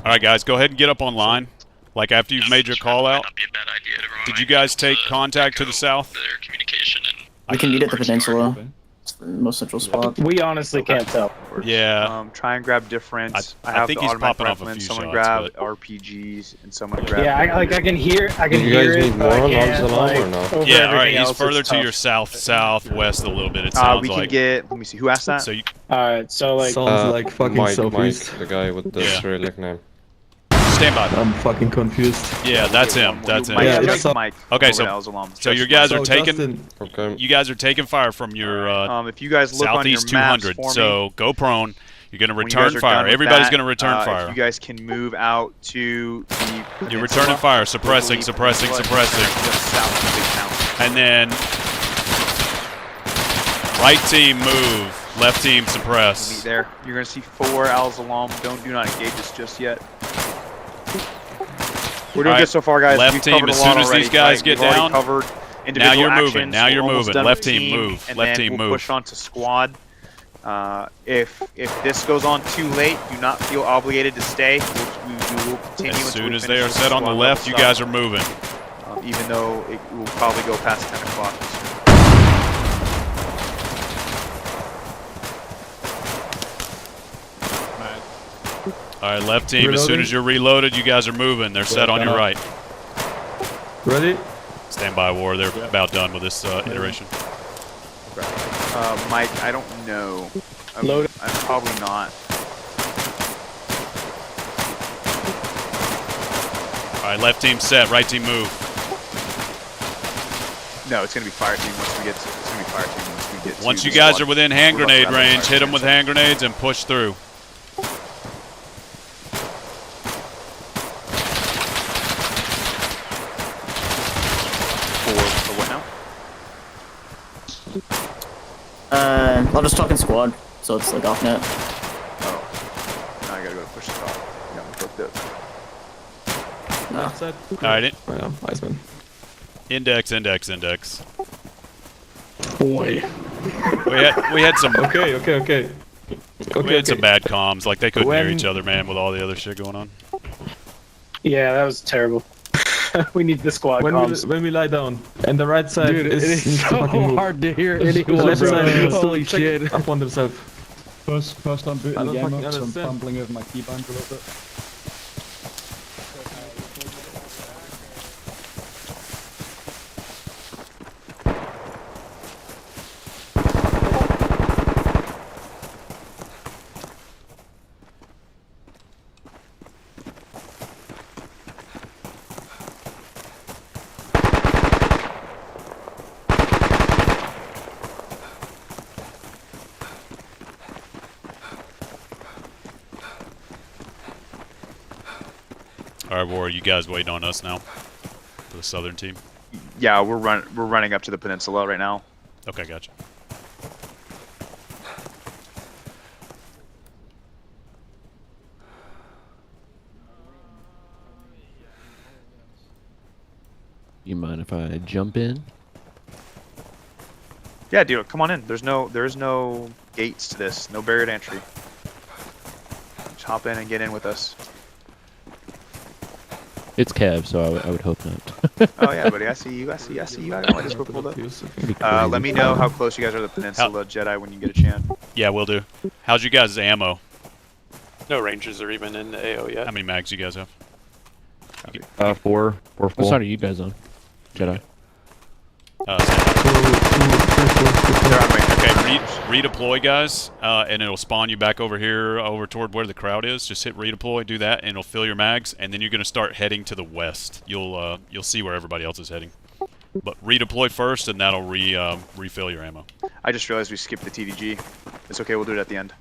All right, guys, go ahead and get up online. Like after you've made your call out. Did you guys take contact to the south? We can meet at the peninsula. It's the most central spot. We honestly can't tell. Yeah. Try and grab different. I have think the he's automatic popping off a rifleman. few Someone shots, grab RPGs and someone grab. Yeah, I can hear. I can You hear guys it. need But I more on can't, Al-Zalaam like, or no? over Yeah, all right. everything He's else, further it's to tough. your southwest a little bit. It sounds we can like. get. Let me see. Who asked that? So you, Alright, so like. Sounds like fucking Mike, southeast. the guy with the Yeah. Cyrillic name. stand by. I'm fucking confused. Yeah, that's him. That's him. Mike, Yeah, just so- Mike. Okay, over so- to Al-Zalaam. So you guys are So, taking. Justin, Okay. You guys are taking fire from your if you guys look on your southeast maps 200. for me, So go prone. You're gonna when you guys return are fire. done with Everybody's that, gonna return if fire. you guys can move out to the. You're returning fire. Suppressing. Just Suppressing. Suppressing. south of the big town. And then right team move. Left team suppress. Meet there. You're gonna see 4 Al-Zalaam. Do not engage us just yet. We're doing All right, good so far, guys. left We've team, covered as a lot soon as already. these guys Like, get we've already down, covered now individual you're moving. actions. Now you're We're almost moving. done Left with team team, move. and Left then team we'll move. push on to squad. If this goes on too late, do not feel obligated to stay. We will continue. As soon as they are set on the left, you guys are moving. Even though it will probably go past 10 o'clock. All right, left team. Reloading. As soon as you're reloaded, you guys are moving. They're set on your right. Ready? Stand by, War. They're about done with this iteration. Mike, I don't know. I'm probably not. All right, left team set. Right team move. No, it's gonna be fire team once we get. It's gonna be fire team once we get. Once you guys are within hand grenade range, hit them with hand grenades and push through. For what now? I'll just talk in squad, so it's like off net. Oh, now I gotta go push the top. Yeah, I'm fucked up. No. All right, Iceman. Index. Boy. We had some. Okay. We had some bad comms. Like they couldn't hear each other, man, with all the other shit going on. Yeah, that was terrible. We need the squad comms. When we lie down, and the right side Dude, is it is so hard to hear anyone. The left side is holy shit. up on themselves. First time booting I the don't game fucking up, so I'm understand. fumbling over my keybind a little bit. All right, War, you guys waiting on us now for the southern team? Yeah, we're running up to the peninsula right now. Okay, gotcha. You mind if I jump in? Yeah, dude, come on in. There's no gates to this. No barrier to entry. Just hop in and get in with us. It's Cav, so I would hope not. Oh yeah, buddy, I see you. I got my Discord pulled up. Let me know how close you guys are to the peninsula, Jedi, when you get a chance. Yeah, we'll do. How's you guys' ammo? No Rangers are even in the AO yet. How many mags you guys have? 4 full. What side are you guys on? Jedi. Okay, redeploy, guys, and it'll spawn you back over here, over toward where the crowd is. Just hit redeploy, do that, and it'll fill your mags, and then you're gonna start heading to the west. You'll see where everybody else is heading. But redeploy first, and that'll refill your ammo. I just realized we skipped the TDG. It's okay, we'll do it at the end.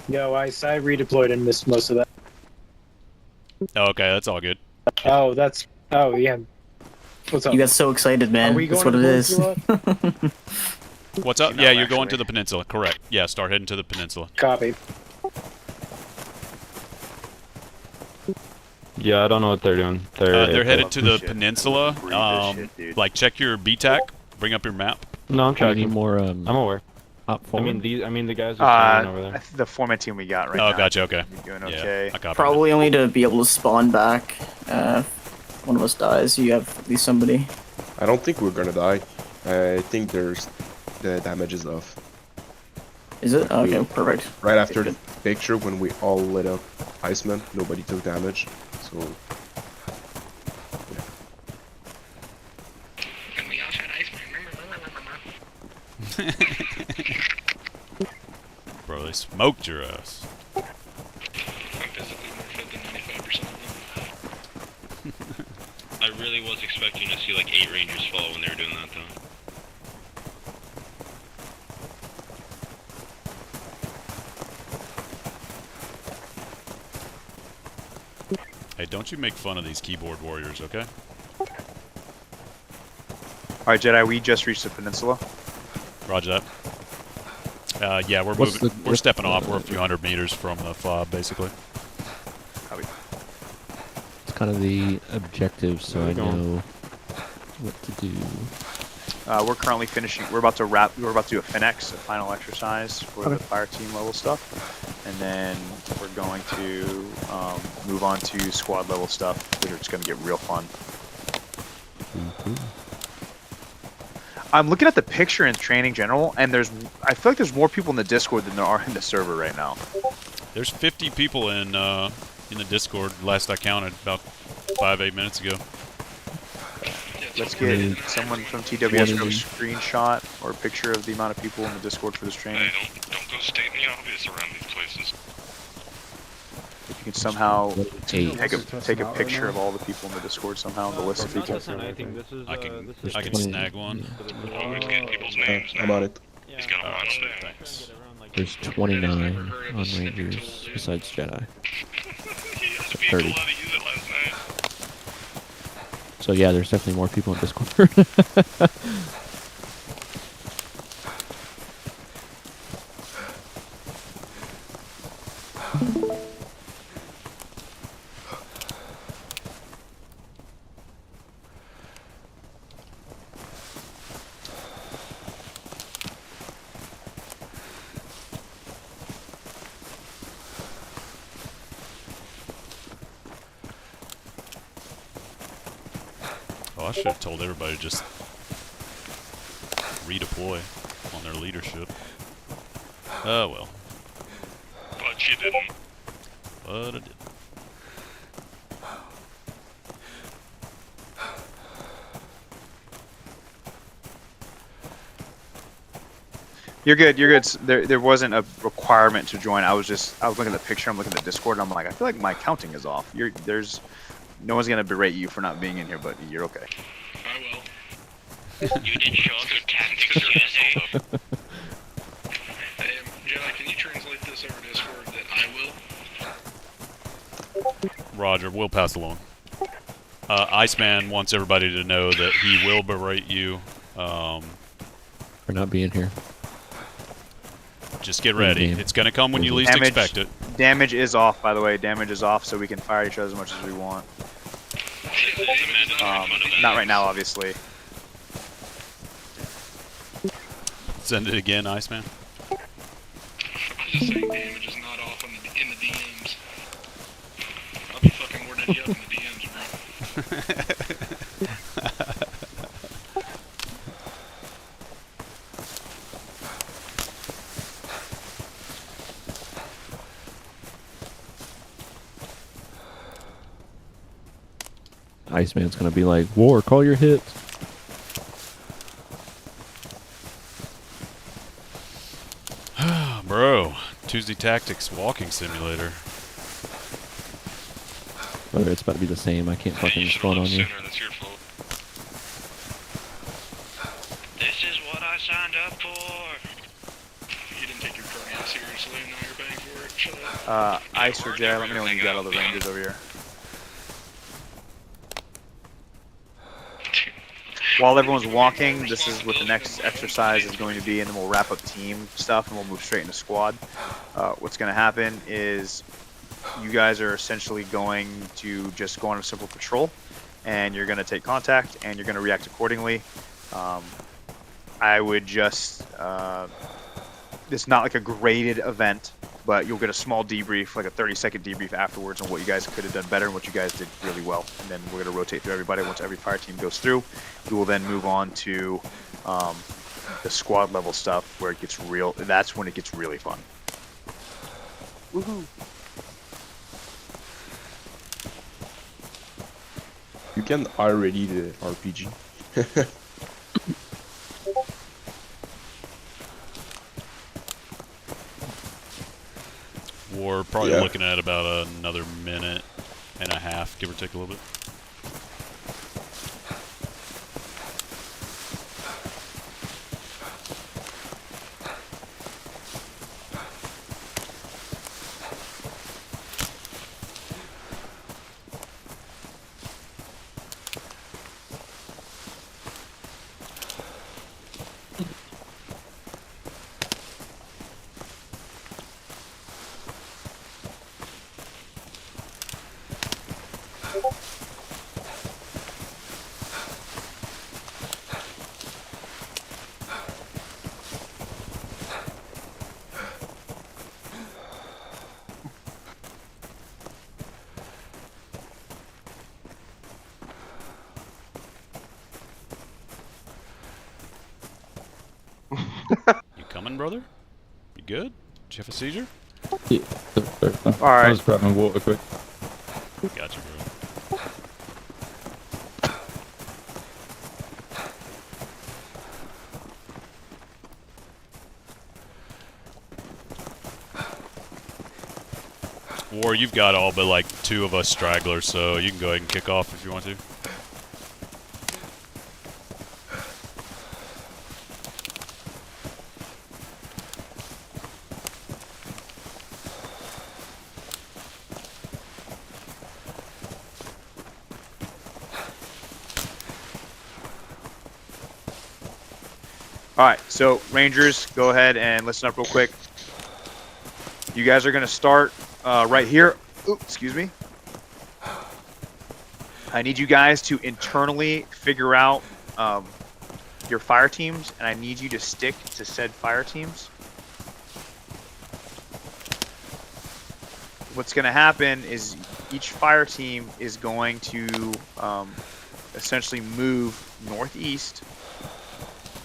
Yo, I redeployed and missed most of that. Oh, okay, that's all good. Oh, yeah. What's up? You got so excited, man. That's what it is. What's up? Yeah, you're going to the peninsula. Correct. Yeah, start heading to the peninsula. Copy. Yeah, I don't know what they're doing. They're headed to the peninsula. Like, check your BTAC. Bring up your map. No, I'm tracking. Need more. I'm aware. I mean, the guys are over there. The format team we got right now. Oh, gotcha. Okay. You're doing okay. Yeah, I copy. Probably only to be able to spawn back. One of us dies, you have at least somebody. I don't think we're gonna die. I think the damage is off. Is it? Oh, okay, perfect. Right after the picture, when we all lit up Iceman, nobody took damage. So. Yeah. And we all shot Iceman. Bro, they smoked your ass. I'm physically more fit than 95% of them. I really was expecting to see like 8 Rangers fall when they were doing that though. Hey, don't you make fun of these keyboard warriors, okay? Alright, Jedi, we just reached the peninsula. Roger that. Yeah, we're moving. We're stepping off. We're a few hundred meters from the fob, basically. Copy. It's kind of the objective, so I know what to do. We're currently finishing. We're about to wrap. We're about to do a FinEx, a final exercise for the fire team level stuff, and then we're going to move on to squad level stuff, which is going to get real fun. I'm looking at the picture in Training General, and I feel like there's more people in the Discord than there are in the server right now. There's 50 people in the Discord. Last I counted, about 5-8 minutes ago. Let's get someone from TWS to a screenshot or a picture of the amount of people in the Discord for this training. Hey, don't go stating the obvious around these places. If you can somehow take a picture of all the people in the Discord somehow, the list of people. I can snag one. Always get people's names now. I'm on it. He's got a lot of names. There's 29 on Rangers besides Jedi. So 30. So yeah, there's definitely more people in Discord. Oh, I should have told everybody to just redeploy on their leadership. Oh well. But you didn't. But I did. You're good. You're good. There wasn't a requirement to join. I was looking at the picture. I'm looking at the Discord. And I'm like, I feel like my counting is off. No one's gonna berate you for not being in here, but you're okay. I will. You did show up with tactics yesterday. Jedi, can you translate this over Discord that I will? Roger, we'll pass along. Iceman wants everybody to know that he will berate you. For not being here. Just get ready. It's gonna come when you least expect it. Damage is off, by the way. Damage is off, so we can fire each other as much as we want. Not right now, obviously. Send it again, Iceman. I was just saying damage is not off in the DMs. I'll be fucking worded you up in the DMs, Iceman's gonna be like, "War, call your hits." Bro, Tuesday Tactics Walking Simulator. Whether it's about to be the same, I can't fucking spawn on you. That's your fault. This is what I signed up for. You didn't take your cardio seriously, and now you're paying for it. Shut up. Ice or Jay, let me know when you got all the Rangers over here. While everyone's walking, this is what the next exercise is going to be, and then we'll wrap up team stuff and we'll move straight into squad. What's going to happen is you guys are essentially going to just go on a simple patrol, and you're going to take contact and you're going to react accordingly. I would just, it's not like a graded event, but you'll get a small debrief, like a 30-second debrief afterwards on what you guys could have done better and what you guys did really well. And then we're going to rotate through everybody. Once every fire team goes through, we will then move on to the squad level stuff where it gets real. That's when it gets really fun. Woohoo! You can already the RPG. We're probably looking at about another minute and a half, give or take a little bit. You coming, brother? You good? Did you have a seizure? Yeah. Alright. I was grabbing water quick. Gotcha, bro. War, you've got all but like 2 of us stragglers, so you can go ahead and kick off if you want to. Alright, so Rangers, go ahead and listen up real quick. You guys are going to start right here. Oops, excuse me. I need you guys to internally figure out your fire teams, and I need you to stick to said fire teams. What's going to happen is each fire team is going to essentially move northeast.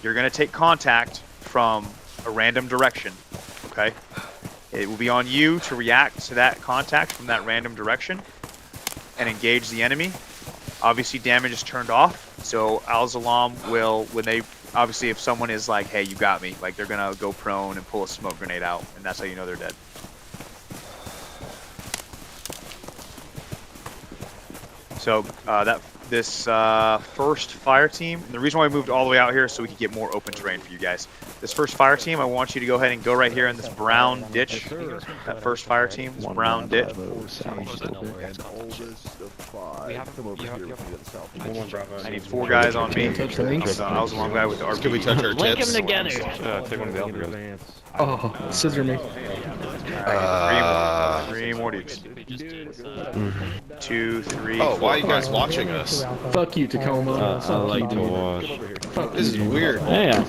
You're going to take contact from a random direction, okay? It will be on you to react to that contact from that random direction and engage the enemy. Obviously, damage is turned off, so Al-Zalaam will, when they, obviously if someone is like, hey, you got me, like they're going to go prone and pull a smoke grenade out, and that's how you know they're dead. So this first fire team, and the reason why I moved all the way out here is so we could get more open terrain for you guys. This first fire team, I want you to go ahead and go right here in this brown ditch. That first fire team, this brown ditch. I need 4 guys on me. I was the one guy with the RP. Can we touch our Link tits? them together. Take one of the elevators. Oh, scissor me. 3 more dudes. 2, 3. Oh, why are you guys watching us? Fuck you, Tacoma. I like to watch. This is weird. Hey,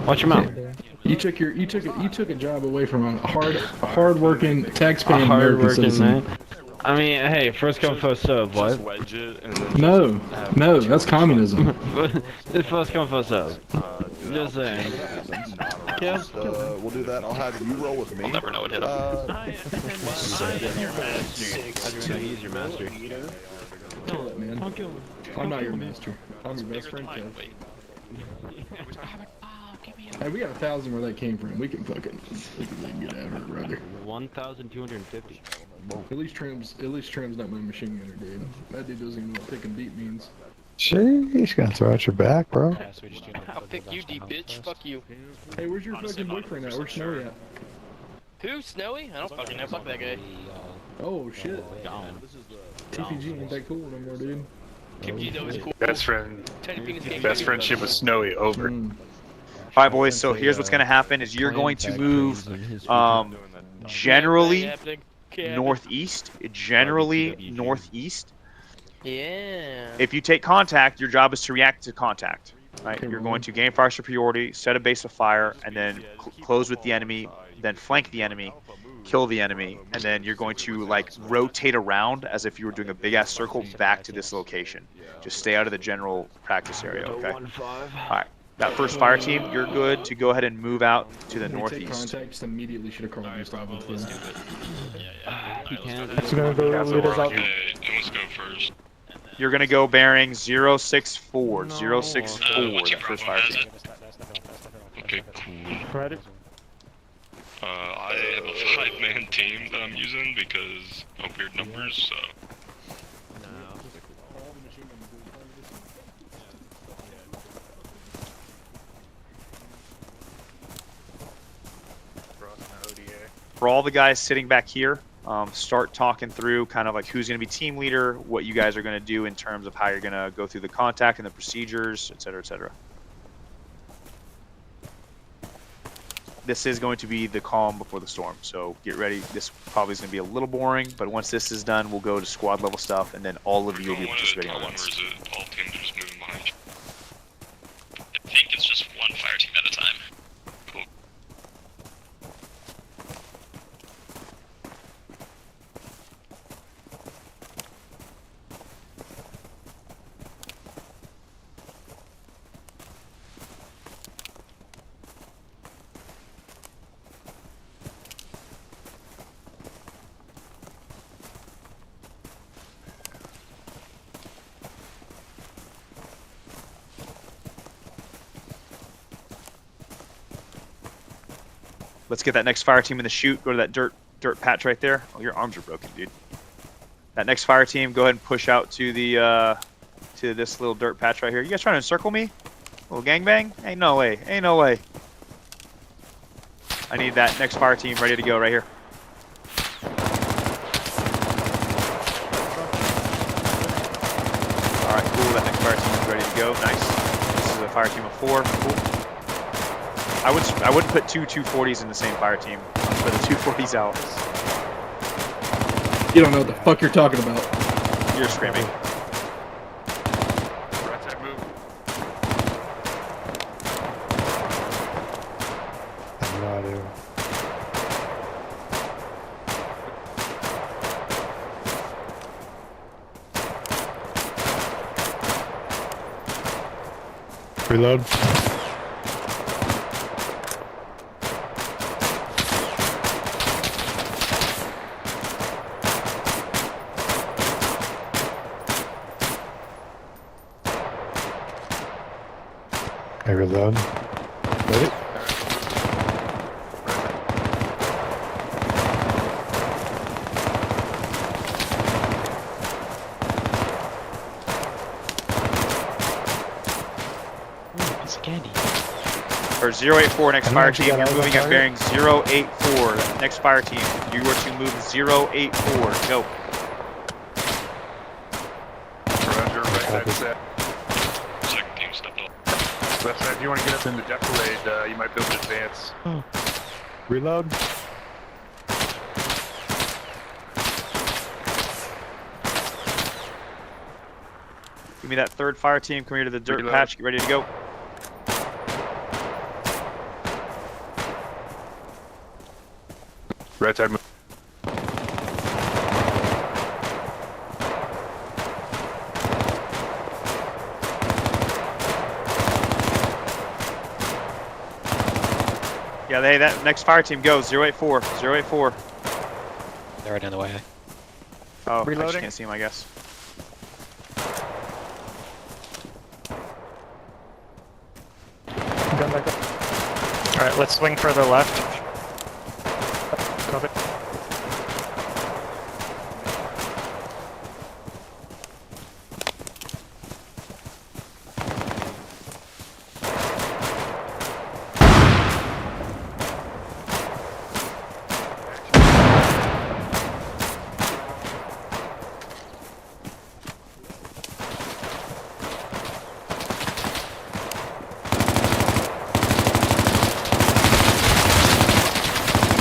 watch your mouth. You took a job away from a hard-working, taxpaying American citizen. Man. I mean, hey, first come, first serve, what? No, that's communism. It's first come, first serve. Just saying. We'll do that. I'll have you roll with me. I'll never know what hit him. He's your master. Kill it, man. I'm not your master. I'm your best friend, Kev. Hey, we got 1,000 where that came from. We can get out of here, brother. 1,250. At least Trim's not my machine gunner, dude. That dude doesn't even know what pick and beat means. She's gonna throw at your back, bro. I'll pick you, D bitch. Fuck you. Hey, where's your fucking boyfriend at? Where's Snowy at? Who? Snowy? I don't fucking know. Fuck that guy. Oh shit. TPG ain't that cool no more, dude. TPG though is cool. Best friendship with Snowy over. Alright boys, so here's what's going to happen is you're going to move generally northeast. Yeah. If you take contact, your job is to react to contact. Right? You're going to gain fire superiority, set a base of fire, and then close with the enemy, then flank the enemy, kill the enemy, and then you're going to like rotate around as if you were doing a big ass circle back to this location. Just stay out of the general practice area, okay? Alright. That first fire team, you're good to go ahead and move out to the northeast. Contact, just immediately should have called Gustav. Let's go first. You're going to go bearing 064. 064, that first fire team. Okay, cool. I have a 5-man team that I'm using because of weird numbers, so... For all the guys sitting back here, start talking through kind of like who's going to be team leader, what you guys are going to do in terms of how you're going to go through the contact and the procedures, etc., etc. This is going to be the calm before the storm, so get ready. This probably is going to be a little boring, but once this is done, we'll go to squad level stuff, and then all of you will be participating at once. Or is it all teams are just moving behind you? I think it's just one fire team at a time. Cool. Let's get that next fire team in the chute. Go to that dirt patch right there. Oh, your arms are broken, dude. That next fire team, go ahead and push out to the to this little dirt patch right here. You guys trying to encircle me? Little gangbang? Ain't no way. Ain't no way. I need that next fire team ready to go right here. All right, cool. That next fire team is ready to go. Nice. This is a fire team of 4. Cool. I wouldn't put two 240s in the same fire team. I'd put the 240s out. You don't know what the fuck you're talking about. You're screaming. Right side move. Reload. I reload. Ready? Piece of candy. For 084, next fire team, you're moving at bearing 084. Next fire team, you are to move 084. Go. Roger, right side set. Second team stepped up. Left side, if you want to get us into jet parade, you might be able to advance. Reload. Give me that third fire team. Come here to the dirt patch. Get ready to go. Right side move. Yeah, that next fire team goes 084. 084. They're right in the way. Oh, I Reloading. just can't see him, I guess. Gun back up. Alright, let's swing further left. Copy.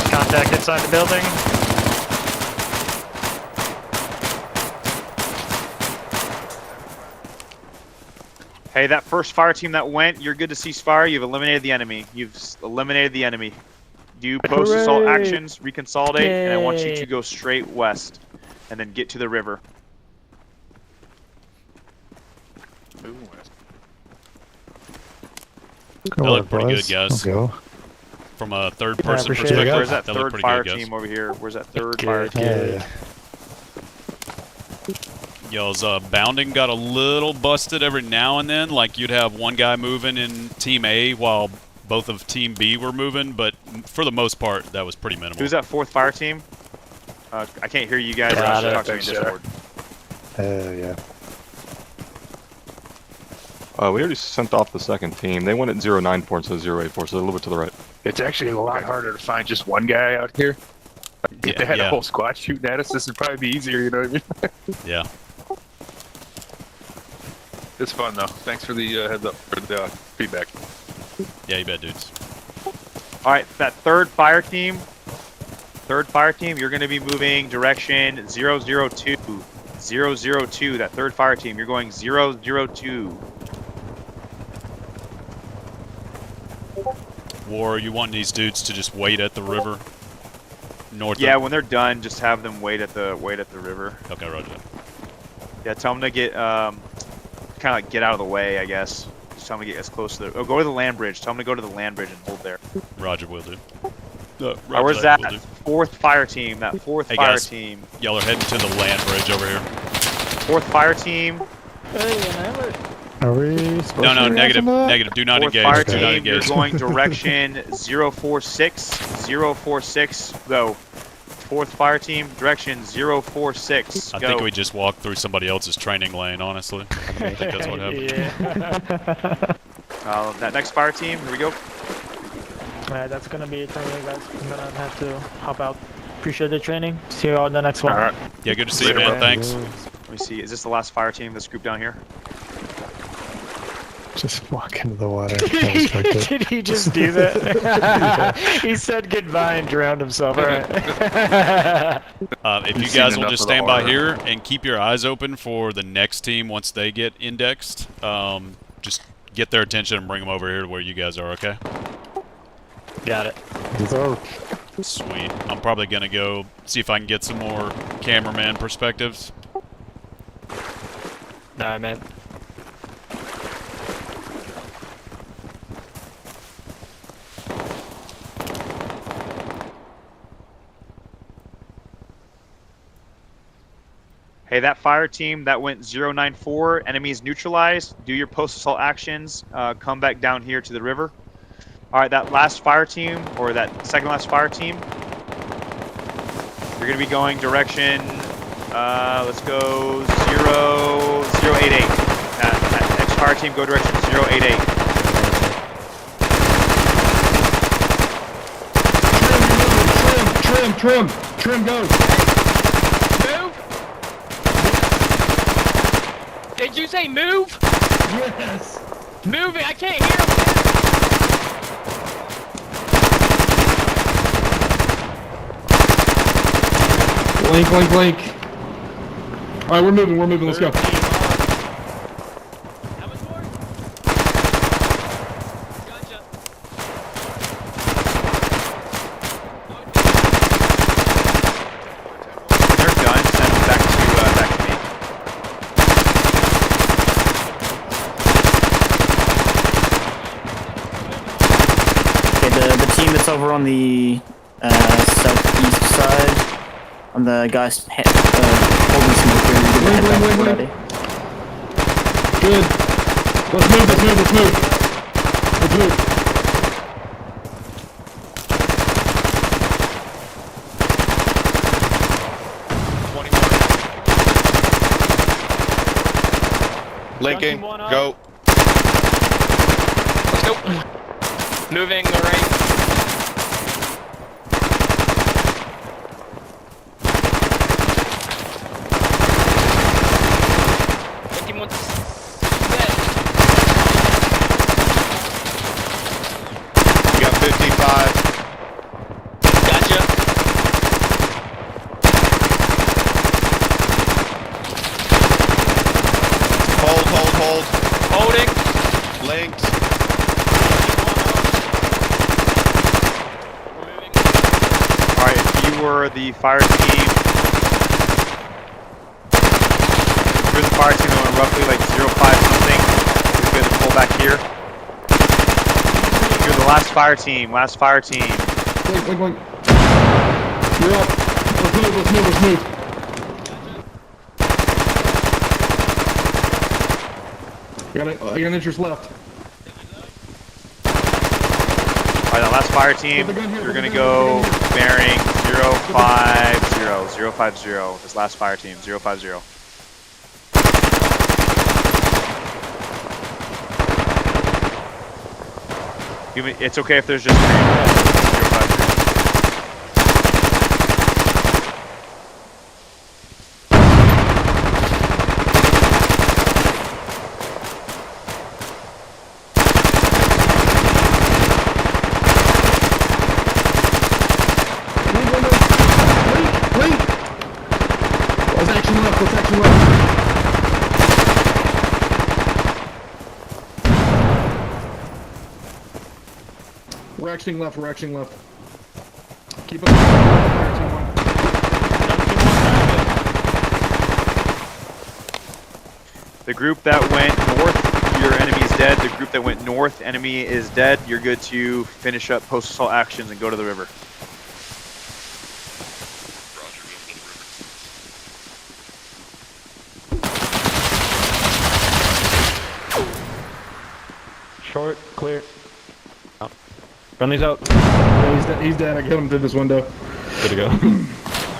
Contact inside the building. Hey, that first fire team that went, you're good to cease fire. You've eliminated the enemy. You've eliminated the enemy. Do post-assault actions, reconsolidate, and I want you to go straight west, and then get to the river. Moving west. That looked pretty good, guys. From a third-person perspective, Where's that that looked third pretty fire good, guys. team over here? Where's that third fire team? Y'all's bounding got a little busted every now and then. Like you'd have one guy moving in Team A while both of Team B were moving, but for the most part, that was pretty minimal. Who's that fourth fire team? I can't hear you guys. Talk to me in Discord. Yeah. We already sent off the second team. They went at 094 instead of 084, so they're a little bit to the right. It's actually a lot harder to find just one guy out here. If they had a whole squad shooting at us, this would probably be easier, you know what I mean? Yeah. It's fun, though. Thanks for the heads up, for the feedback. Yeah, you bet, dudes. Alright, that third fire team, you're going to be moving direction 002. 002, that third fire team, you're going 002. War, you want these dudes to just wait at the river? North Yeah, of... when they're done, just have them wait at the river. Okay, roger that. Yeah, tell them to get kind of like get out of the way, I guess. Just tell them to get as close to the. Oh, go to the land bridge. Tell them to go to the land bridge and hold there. Roger, will do. Where's that fourth fire team? That fourth fire team. Y'all are heading to the land bridge over here. Fourth fire team. Hey, an Are we supposed No, to negative. react to that? Negative. Do not Fourth engage. fire Do not team, you're engage. going direction 046. 046. Go. Fourth fire team, direction 046. I Go. think we just walked through somebody else's training lane, honestly. I think that's what happened. That next fire team, here we go. That's gonna be a training, guys. I'm gonna have to hop out. Appreciate the training. See you on the next one. All right. Yeah, good to see you, man. Thanks. Let me see. Is this the last fire team, this group down here? Just walk into the water. Don't expect it. Did he just do that? He said goodbye and drowned himself. All right. If you guys will just stand by here and keep your eyes open for the next team once they get indexed, just get their attention and bring them over here to where you guys are, okay? Got it. Sweet. I'm probably going to go see if I can get some more cameraman perspectives. Alright, man. Hey, that fire team that went 094, enemies neutralized. Do your post-assault actions. Come back down here to the river. All right, that last fire team, or that second last fire team, you're going to be going direction, let's go 088. That next fire team, go direction 088. Trim, go. Move? Did you say move? Yes. Moving, I can't hear him. Blank. Alright, we're moving, let's go. Over on the southeast side, on the guys holding smoke here. Wait. Good. Let's move. Linking, go. Let's go. Moving right. The fire team. You're the fire team that went roughly like 05 something. You're good to pull back here. You're the last fire team. Wait. You're up. Let's move. I got an interest left. Alright, that last fire team, you're gonna go bearing 050. This last fire team, 050. It's okay if there's just 050. We're actioning left. Keep up. The group that went north, your enemy is dead. The group that went north, enemy is dead. You're good to finish up post-assault actions and go to the river. Short, clear. Oh. Friendly's out. Yeah, he's dead. I got him through this window. Good to go.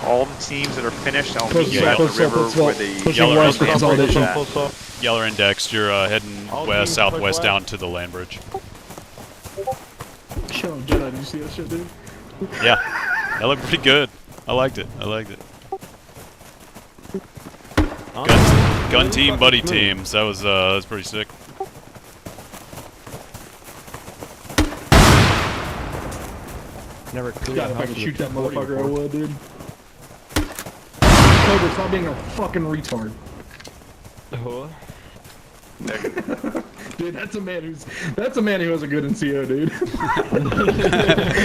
All the teams that are finished, I'll Push, meet you at the push, river push, where push, the push yellow west for land bridge is consolidation. at. Y'all are indexed. You're heading west, southwest down to the land bridge. Yo, Jedi, did you see that shit, dude? Yeah, that looked pretty good. I liked it. I liked it. Gun team, buddy teams. That was pretty sick. Never clear. God, if I could shoot that motherfucker, I would, dude. Cobra, stop being a fucking retard. Dude, that's a man who has a good NCO, dude.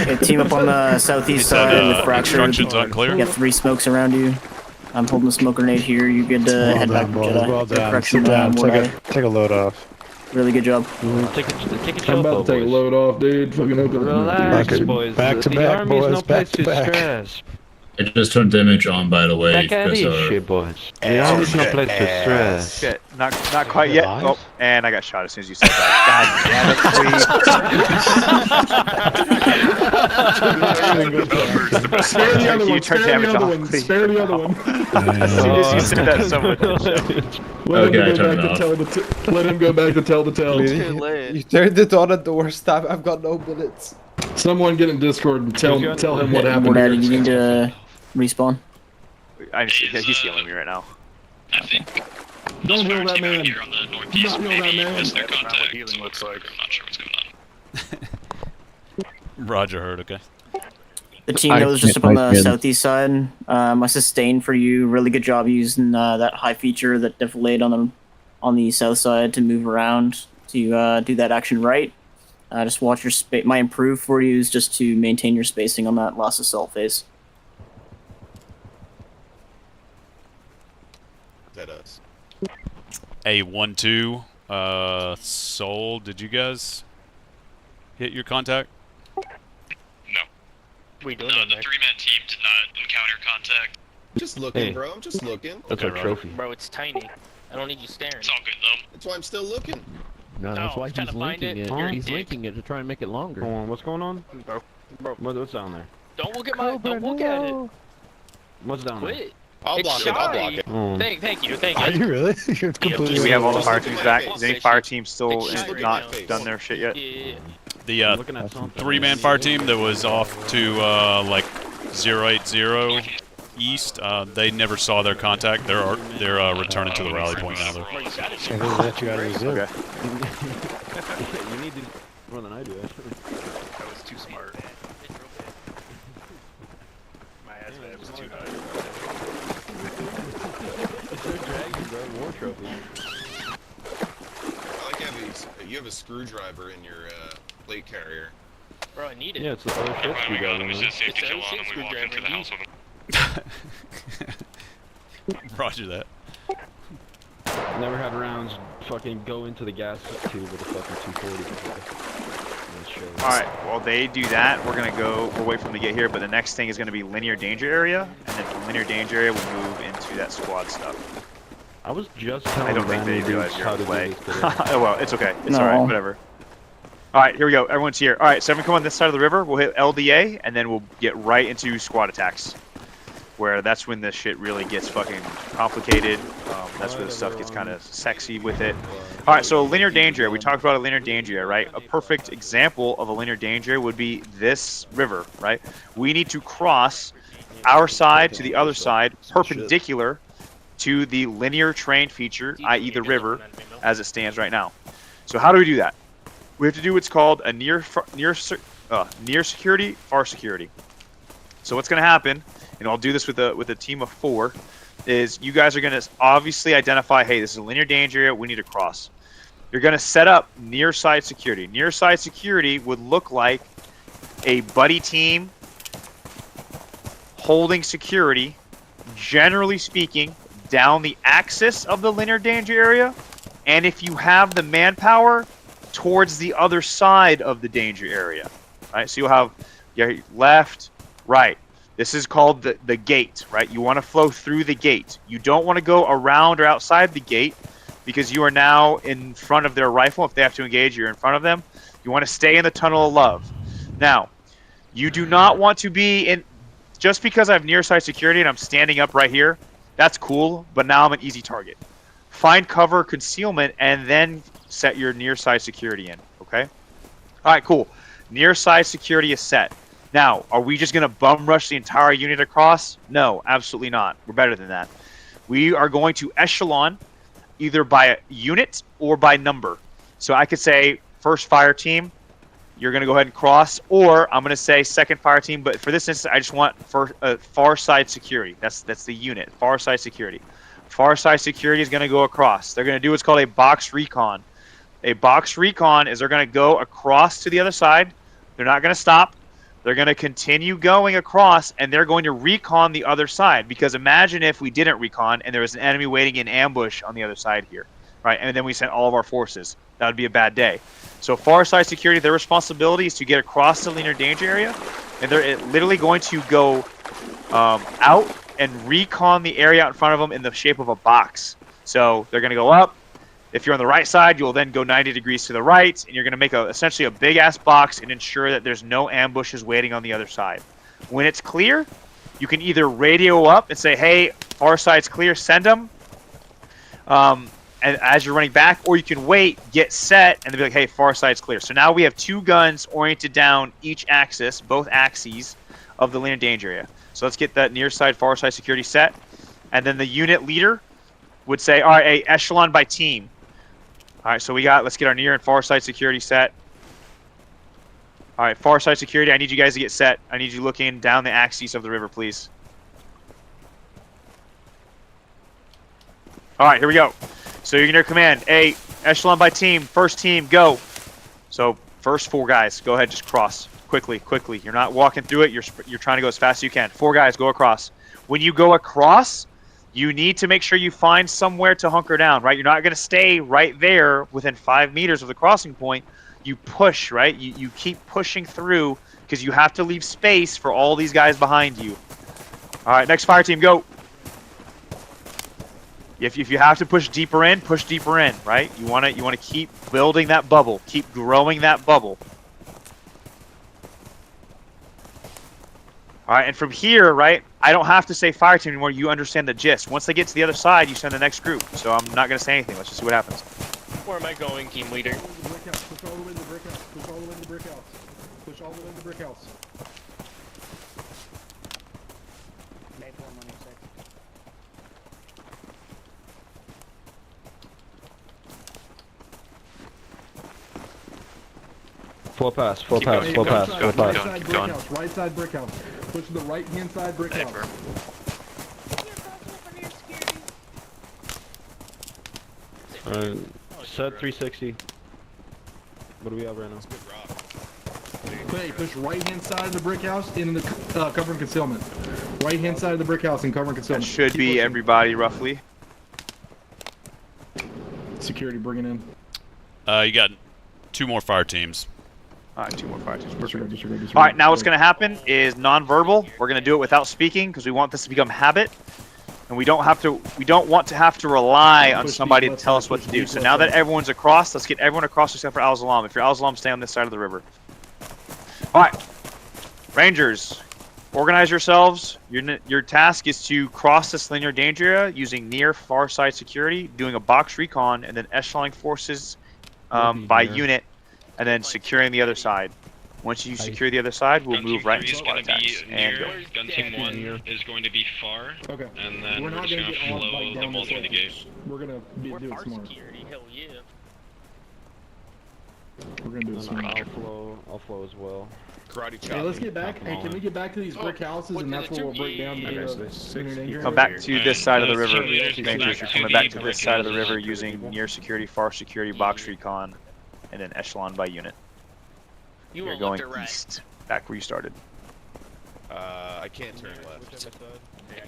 Okay, team up on the southeast side with fracture. Instructions unclear. You got 3 smokes around you. I'm holding a smoke grenade here. You good to head back to Jedi. Well done. Correction, Sit down. Warrior. Take a load off. Really good job. Take a I'm about to take a load off, dude. Fucking open. Relax, boys. Back to the back, Army's boys. no Back place to back. stress. I just turned damage on, by the way. Back out of because, this shit, boys. The Army's no place to stress. Shit, not quite yet. Oh, and I got shot as soon as you said that. God damn it, please. Spare the other one. Turn Spare damage the other off, one. please. Spare the other one. As soon as you said that, someone Let him go back to tell the tale. You turned it on at the worst time. I've got no bullets. Someone get in Discord and tell him what happened. Daddy, you need to respawn. He's healing me right now. I think Don't heal that man. here on the northeast Don't heal that maybe man. missed their contact. Healing looks like. I'm not sure what's going on. Roger, heard. Okay. The team that was just up on the southeast side, I sustained for you. Really good job using that high feature that deflated on the south side to move around to do that action right. Just watch your space. My improve for you is just to maintain your spacing on that last assault phase. That us. A12, Soul, did you guys hit your contact? No. We doing the 3-man team did not encounter contact. Just looking, Hey. bro. I'm just looking. That's our trophy. Bro, it's tiny. I don't need you staring. It's all good though. That's why I'm still looking. No, that's why he's linking it. You're a He's dick. linking it to try and make it longer. Hold on, what's going on? Bro, What's down there? don't look at my. Don't look at it. What's down there? Quit. I'll block it. I'll block it. Thank you. Are you really? You're completely. Do we have all the fire Just teams look back? at Is my any face. fire team still Just look at not my face. done their shit yet? Yeah. The Looking at something. 3-man fire team that was off to like 080 east, they never saw their contact. They're returning to the rally point now. And then that you gotta resume. Okay. You need to more than I do, actually. That was too smart. My ass was too high. It's so draggy, bro. War trophy. I like you have a screwdriver in your plate carrier. Bro, I need it. Yeah, it's the first shit you got, man. It's a screwdriver. Use it. Roger that. Never had rounds fucking go into the gas tube with a fucking 240 before. Alright, while they do that, we'll wait for them to get here, but the next thing is going to be linear danger area, and then from linear danger area we'll move into that squad stuff. I was just telling I don't think they Randy realize you're how in to play. do this today. Oh well, it's okay. It's No. alright, whatever. Alright, here we go. Everyone's here. Alright, so everyone come on this side of the river, we'll hit LDA, and then we'll get right into squad attacks. Where that's when this shit really gets fucking complicated. That's where the stuff gets kind of sexy with it. Alright, so linear danger area. We talked about a linear danger area, right? A perfect example of a linear danger area would be this river, right? We need to cross our side to the other side perpendicular to the linear terrain feature, i.e. the river, as it stands right now. So how do we do that? We have to do what's called a near security, far security. So what's going to happen, and I'll do this with a team of 4, is you guys are going to obviously identify, hey, this is a linear danger area, we need to cross. You're going to set up near side security. Near side security would look like a buddy team holding security, generally speaking, down the axis of the linear danger area, and if you have the manpower, towards the other side of the danger area. Right? So you'll have your left, right. This is called the gate, right? You want to flow through the gate. You don't want to go around or outside the gate because you are now in front of their rifle. If they have to engage, you're in front of them. You want to stay in the tunnel of love. Now, you do not want to be in. Just because I have near side security and I'm standing up right here, that's cool. But now I'm an easy target. Find cover, concealment, and then set your near side security in. Okay. All right, cool. Near side security is set. Now, are we just going to bum rush the entire unit across? No, absolutely not. We're better than that. We are going to echelon either by unit or by number. So I could say first fire team, you're going to go ahead and cross, or I'm going to say second fire team, but for this instance, I just want far side security. That's the unit, far side security. Far side security is going to go across. They're going to do what's called a box recon. A box recon is they're going to go across to the other side. They're not going to stop. They're going to continue going across, and they're going to recon the other side. Because imagine if we didn't recon and there was an enemy waiting in ambush on the other side here, right? And then we sent all of our forces. That would be a bad day. So far side security, their responsibility is to get across the linear danger area, and they're literally going to go out and recon the area out in front of them in the shape of a box. So they're going to go up. If you're on the right side, you'll then go 90 degrees to the right, and you're going to make essentially a big-ass box and ensure that there's no ambushes waiting on the other side. When it's clear, you can either radio up and say, hey, far side's clear, send them, and as you're running back, or you can wait, get set, and they'll be like, hey, far side's clear. So now we have two guns oriented down each axis, both axes of the linear danger area. So let's get that near side, far side security set. And then the unit leader would say, all right, hey, echelon by team. All right, so let's get our near and far side security set. All right, far side security, I need you guys to get set. I need you looking down the axes of the river, please. All right, here we go. So you're gonna command, hey, echelon by team, first team, go. So first 4 guys, go ahead, just cross quickly. You're not walking through it. You're trying to go as fast as you can. 4 guys, go across. When you go across, you need to make sure you find somewhere to hunker down, right? You're not going to stay right there within 5 meters of the crossing point. You push, right? You keep pushing through because you have to leave space for all these guys behind you. All right, next fire team, go. If you have to push deeper in, right? You want to keep building that bubble, keep growing that bubble. All right, and from here, right, I don't have to say fire team anymore. You understand the gist. Once they get to the other side, you send the next group. So I'm not going to say anything. Let's just see what happens. Where am I going, team leader? Push all the way to the brick house. Push all the way to the brick house. Push all the way to the brick house. Full pass. Right side brick house. Push the right hand side brick house. Set 360. What do we have right now? Okay, push right hand side of the brick house in the cover and concealment. Right hand side of the brick house in cover and concealment. That should be everybody roughly. Security bringing in. You got 2 more fire teams. All right, 2 more fire teams. Perfect. All right, now what's going to happen is non-verbal. We're going to do it without speaking because we want this to become habit, and we don't want to have to rely on somebody to tell us what to do. So now that everyone's across, let's get everyone across except for Al-Zalaam. If you're Al-Zalaam, stay on this side of the river. All right, Rangers, organize yourselves. Your task is to cross this linear danger area using near far side security, doing a box recon, and then echeloning forces by unit, and then securing the other side. Once you secure the other side, we'll move right into squad attacks. And Gun Team 1 is going to be far, and then we're just going to flow them all through the gate. We're going to do it smart. Hell yeah. We're going to do it smart. I'll flow as well. Karate chop. Hey, let's get back. Hey, can we get back to these brick houses, and that's where we'll break down the come back to this side of the river. Rangers, you're coming back to this side of the river using near security, far security, box recon, and then echelon by unit. You're going east, back where you started. I can't turn left.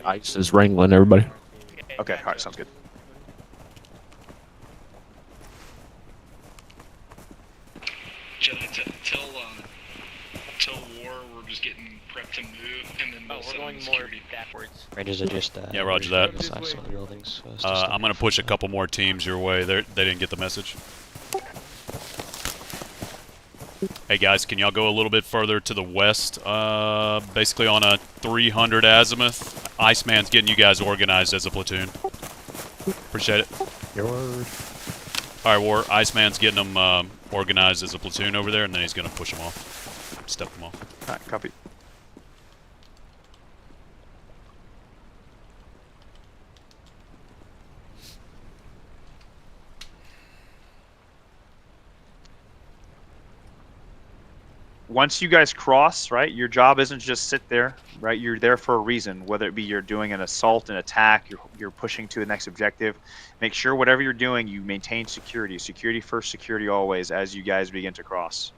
Ice is wrangling everybody. Okay, alright, sounds good. Till war, we're just just getting prepped to move, and then we're going more backwards. Rangers are just yeah, roger that. beside some of the buildings. So I'm gonna push a couple more teams your way. They didn't get the message. Hey guys, can y'all go a little bit further to the west? Basically on a 300 azimuth. Iceman's getting you guys organized as a platoon. Appreciate it. Your word. All right, War. Iceman's getting them organized as a platoon over there, and then he's gonna push them off, step them off. All right, copy. Once you guys cross, right, your job isn't just sit there, right? You're there for a reason, whether it be you're doing an assault, an attack, you're pushing to the next objective. Make sure whatever you're doing, you maintain security. Security first, security always as you guys begin to cross.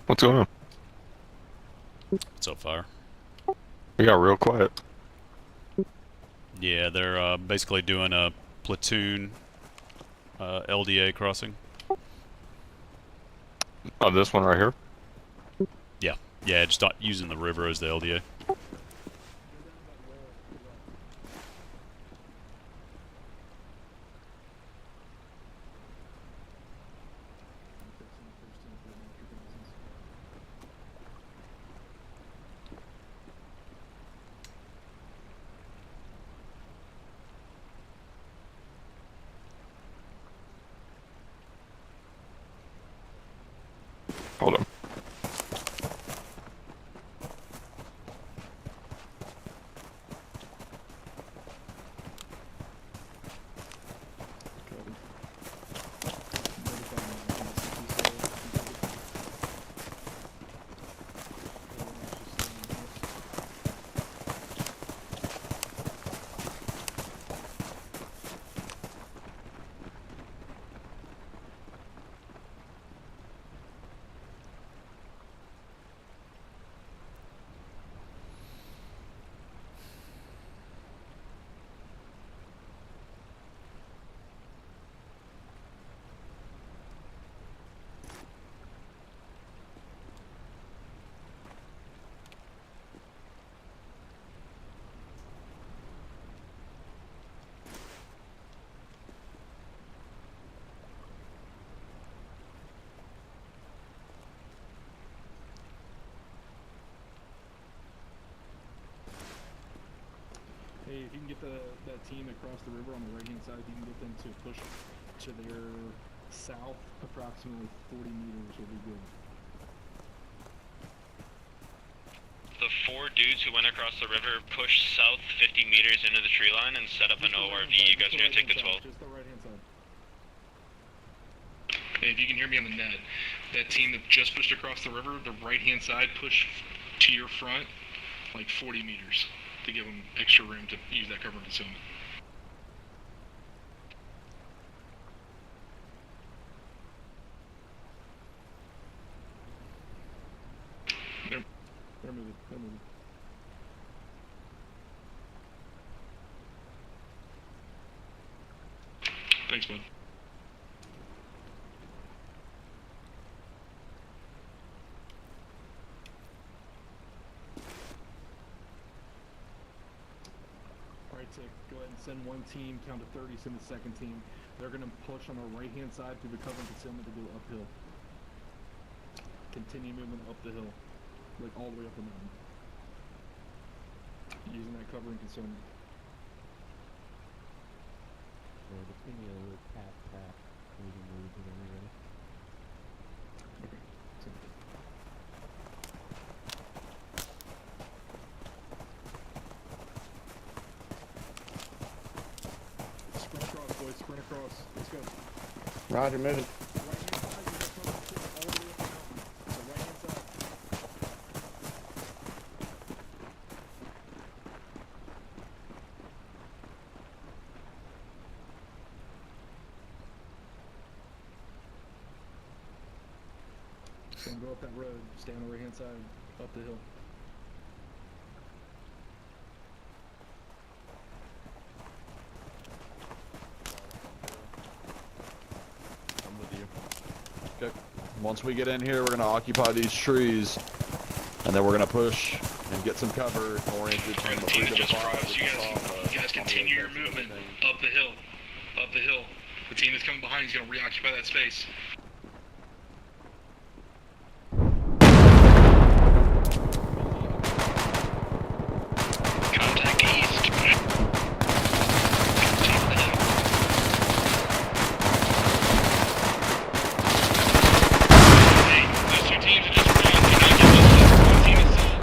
What's going on? What's up, Fire? We got real quiet. Yeah, they're basically doing a platoon LDA crossing. Oh, this one right here? Yeah, just not using the river as the LDA. Hold on. Hey, if you can get that team across the river on the right-hand side, if you can get them to push to their south approximately 40 meters, will be good. The 4 dudes who went across the river pushed south 50 meters into the tree line and set up an ORV. You guys are going to take the 12. Just the right-hand side. Hey, if you can hear me on the net, that team that just pushed across the river, the right-hand side, push to your front like 40 meters to give them extra room to use that cover and concealment. They're moving. They're moving. Thanks, bud. Alright, Tick, go ahead and send one team, count to 30, send the second team. They're going to push on our right-hand side through the cover and concealment to go uphill. Continue moving up the hill, like all the way up the mountain. Using that cover and concealment. across. Let's go. Roger, moving. So go up that road, stay on the right hand side, up the hill. I'm with you. Okay. Once we get in here, we're gonna occupy these trees, and then we're gonna push and get some cover oriented from the team freedom that just of arrived, you guys continue your movement up the hill. Up the hill. The team that's coming behind is gonna reoccupy that space. Contact east. Hey, those two teams are just running. Do not get those stuff. One team is sold.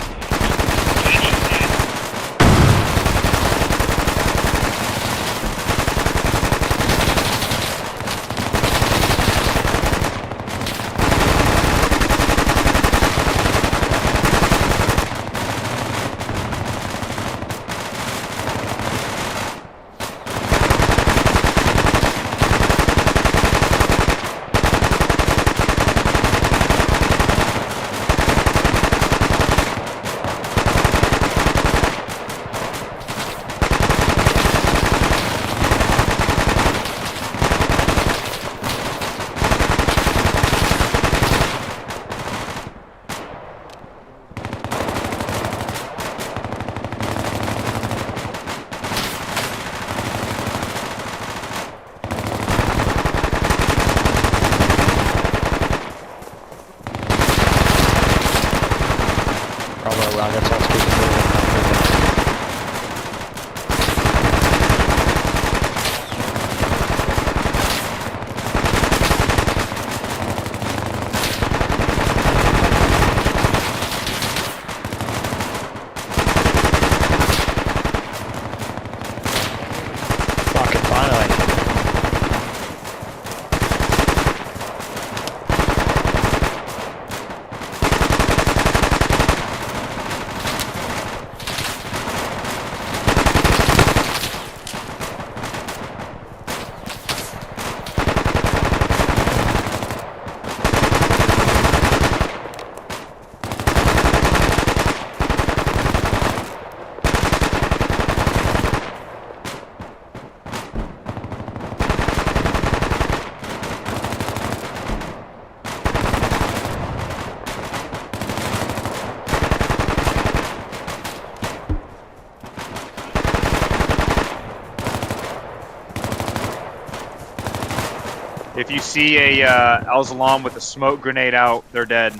If you see a Al-Zalaam with a smoke grenade out, they're dead.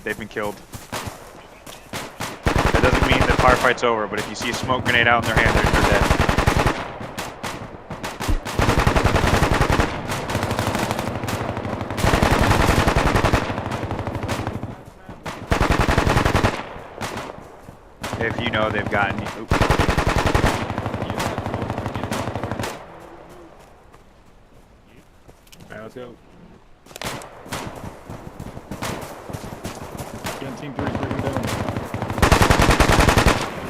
They've been killed. That doesn't mean the firefight's over, but if you see a smoke grenade out in their hand, they're dead. If you know they've gotten you. Oops. Let's go. Again, team 3's breaking down.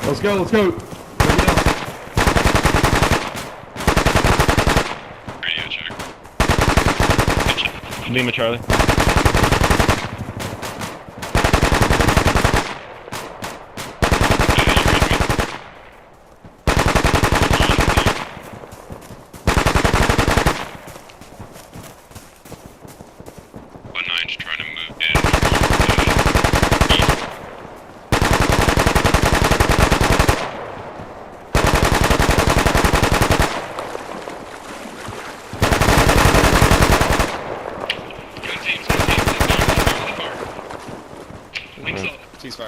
Let's go, let's go. Break it down. Radio check. Lima Charlie.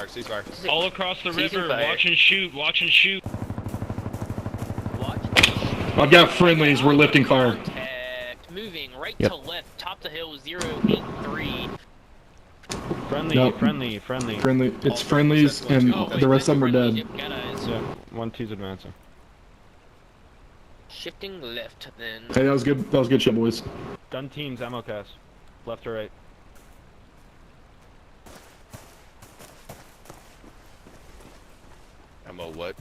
Ceasefire. All across the river, watch and shoot, watch and shoot. I've got friendlies, we're lifting fire. Moving right to left, top the hill 083. Friendly, Nope. friendly. Friendly. It's friendlies, and the rest of them are dead. Yeah, 1-2's advancing. Shifting left, then. Hey, that was good. That was good shit, boys. Gun teams, ammo cast. Left or right? Ammo what?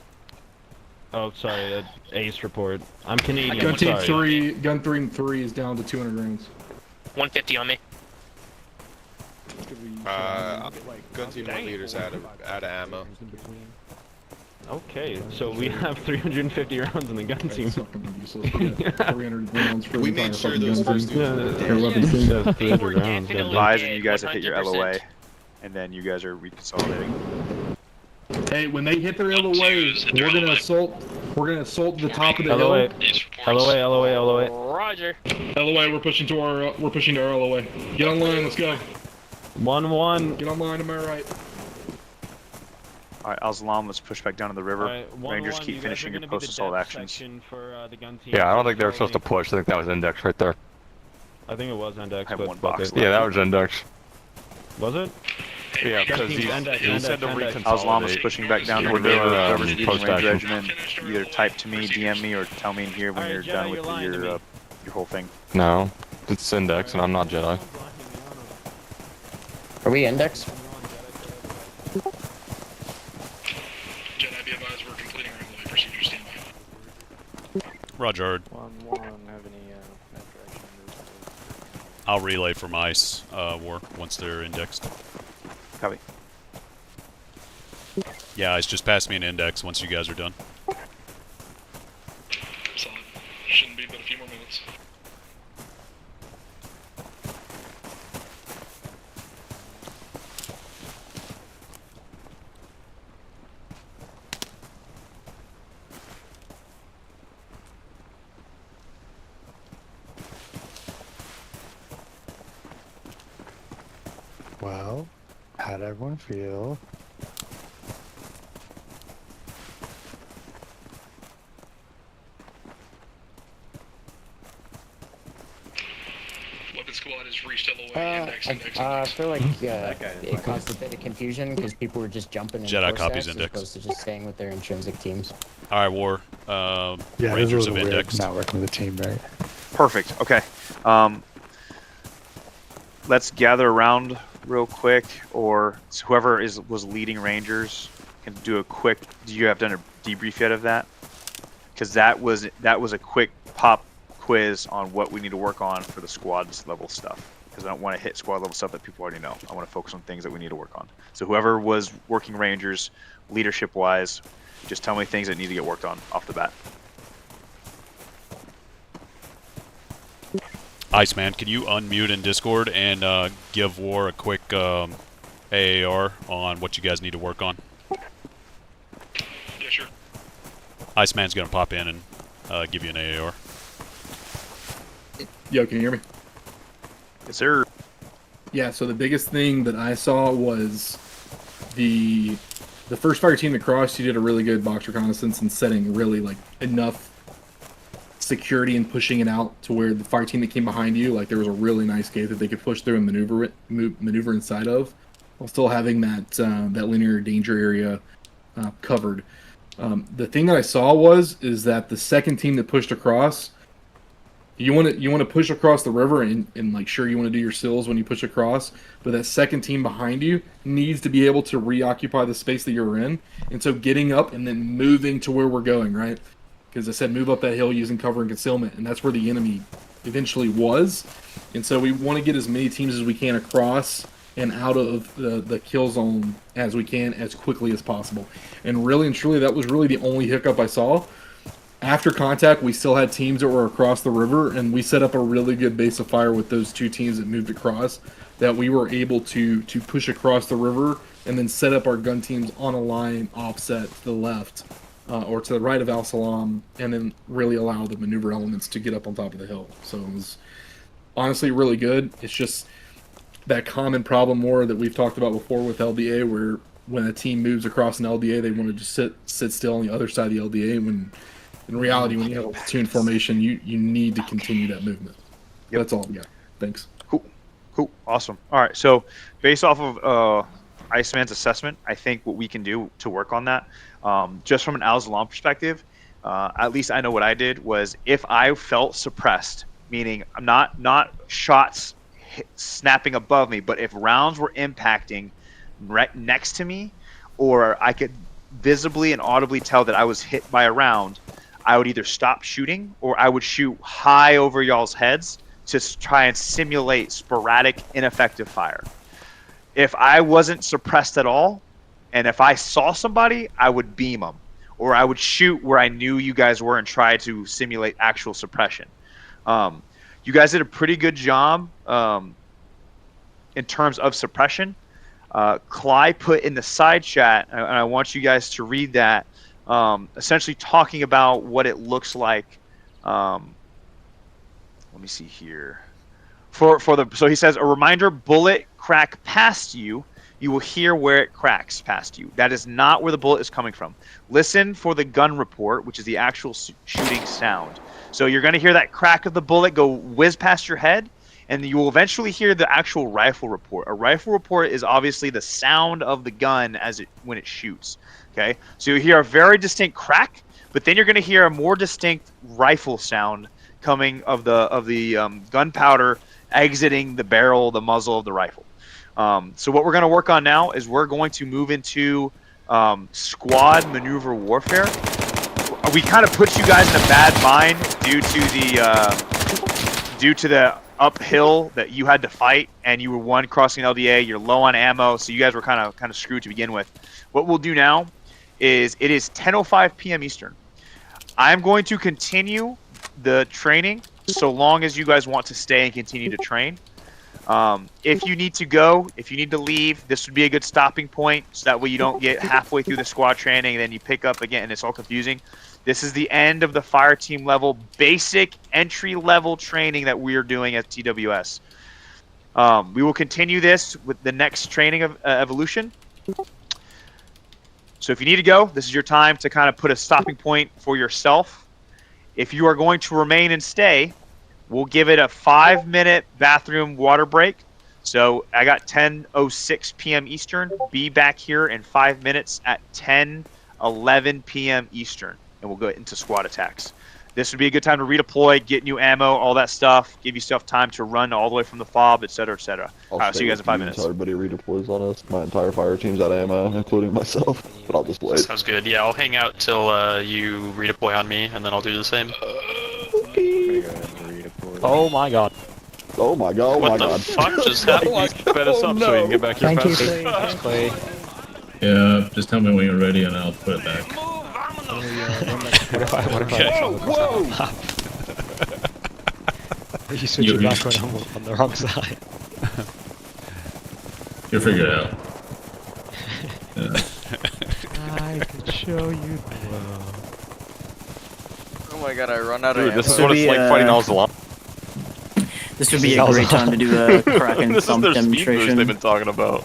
Oh, sorry, ace report. I'm Canadian. Gun team sorry. gun 3 is down to 200 rounds. 150 on me. Gun team leaders out of ammo. Okay, so we have 350 rounds in the gun team. 300 rounds for We the made entire sure fucking those gun first team. dudes Yeah, 300 rounds. Advising you guys to hit your LOA, and then you guys are reconsolidating. Hey, when they hit their LOA, we're gonna assault. We're gonna assault the top of the LOA. hill. LOA. Roger. LOA, we're pushing to our LOA. Get online, let's go. 1-1. Get online to my right. Alright, Al-Zalaam, let's push back down to the river. Right, Rangers, keep finishing your post-assault actions. Yeah, I don't think they were supposed to push. I think that was index right there. I think it was index. I have but one box Yeah, that was index. Was it? Yeah, because he said to Al-Zalaam is pushing back down to the We're doing, river. Whoever's leading post-action. Ranger Regiment, either type to me, DM me, or tell me in here when you're done with your whole thing. No, it's index, and I'm not Jedi. Are we index? Jedi, be advised, we're completing our LOA procedure standby. Roger. 1-1, have any direction? I'll relay from ICE war once they're indexed. Copy. Yeah, ICE just pass me an index once you guys are done. Solid. Shouldn't be but a few more minutes. Well, how'd everyone feel? Weapon squad has reached LOA. Index. I feel like it caused a bit of confusion because people were just jumping in Jedi close copies as index. opposed to just staying with their intrinsic teams. Alright, war. Yeah, Rangers it have was weird indexed. not working with the team, right? Perfect. Okay. Let's gather around real quick, or whoever was leading Rangers can do a quick. Do you have done a debrief yet of that? Because that was a quick pop quiz on what we need to work on for the squads level stuff. Because I don't want to hit squad level stuff that people already know. I want to focus on things that we need to work on. So whoever was working Rangers, leadership wise, just tell me things that need to get worked on off the bat. Iceman, can you unmute in Discord and give War a quick AAR on what you guys need to work on? Yeah, sure. Iceman's gonna pop in and give you an AAR. Yo, can you hear me? Yes, sir. Yeah, so the biggest thing that I saw was the first fire team that crossed. You did a really good box reconnaissance and setting really like enough security and pushing it out to where the fire team that came behind you, like there was a really nice gate that they could push through and maneuver inside of, while still having that linear danger area covered. The thing that I saw is that the second team that pushed across, you want to push across the river and like sure you want to do your sills when you push across, but that second team behind you needs to be able to reoccupy the space that you're in, and so getting up and then moving to where we're going, right? Because I said move up that hill using cover and concealment, and that's where the enemy eventually was. And so we want to get as many teams as we can across and out of the kill zone as we can as quickly as possible. And really and truly, that was really the only hiccup I saw. After contact, we still had teams that were across the river, and we set up a really good base of fire with those two teams that moved across, that we were able to push across the river and then set up our gun teams on a line offset to the left. Or to the right of Al-Zalaam, and then really allow the maneuver elements to get up on top of the hill. So it was honestly really good. It's just that common problem more that we've talked about before with LDA, where when a team moves across an LDA, they want to just sit still on the other side of the LDA, when in reality, when you have a platoon formation, you need to continue that movement. Yep. That's all I've got. Thanks. Cool. Awesome. All right. So based off of Iceman's assessment, I think what we can do to work on that, just from an Al-Zalaam perspective, at least I know what I did, was if I felt suppressed, meaning I'm not shots snapping above me, but if rounds were impacting right next to me, or I could visibly and audibly tell that I was hit by a round, I would either stop shooting or I would shoot high over y'all's heads to try and simulate sporadic, ineffective fire. If I wasn't suppressed at all, and if I saw somebody, I would beam them, or I would shoot where I knew you guys were and try to simulate actual suppression. You guys did a pretty good job in terms of suppression. Cly put in the side chat, and I want you guys to read that, essentially talking about what it looks like. Let me see here. So he says, a reminder, bullet crack past you. You will hear where it cracks past you. That is not where the bullet is coming from. Listen for the gun report, which is the actual shooting sound. So you're going to hear that crack of the bullet go whiz past your head, and you will eventually hear the actual rifle report. A rifle report is obviously the sound of the gun when it shoots. Okay, so you hear a very distinct crack, but then you're going to hear a more distinct rifle sound coming of the gunpowder exiting the barrel, the muzzle of the rifle. So what we're going to work on now is we're going to move into squad maneuver warfare. We kind of put you guys in a bad mind due to the uphill that you had to fight, and you were one crossing LDA. You're low on ammo, so you guys were kind of screwed to begin with. What we'll do now is it is 10:05 p.m. Eastern. I'm going to continue the training so long as you guys want to stay and continue to train. If you need to go, if you need to leave, this would be a good stopping point, so that way you don't get halfway through the squad training and then you pick up again and it's all confusing. This is the end of the fire team level, basic entry level training that we are doing at TWS. We will continue this with the next training of evolution. So if you need to go, this is your time to kind of put a stopping point for yourself. If you are going to remain and stay, we'll give it a 5-minute bathroom water break. So I got 10:06 p.m. Eastern. Be back here in 5 minutes at 10:11 p.m. Eastern, and we'll go into squad attacks. This would be a good time to redeploy, get new ammo, all that stuff, give yourself time to run all the way from the fob, etc., etc. I'll see you guys in 5 minutes. Everybody redeploys on us. My entire fire team's out of ammo, including myself. But I'll just wait. Sounds good. Yeah, I'll hang out till you redeploy on me, and then I'll do the same. Oh my god. Oh my god, oh my god. What the fuck just happened? You sped us up so we can get back here faster. Thanks, Clay. Yeah, just tell me when you're ready and I'll put it back. What if I you switch it back when I'm on the wrong side. You'll figure it out. I can show you the love. Oh my god, I run out of ammo. This is what it's like fighting Al-Zalaam. This would be a great time to do a crack and thump demonstration. They've been talking about.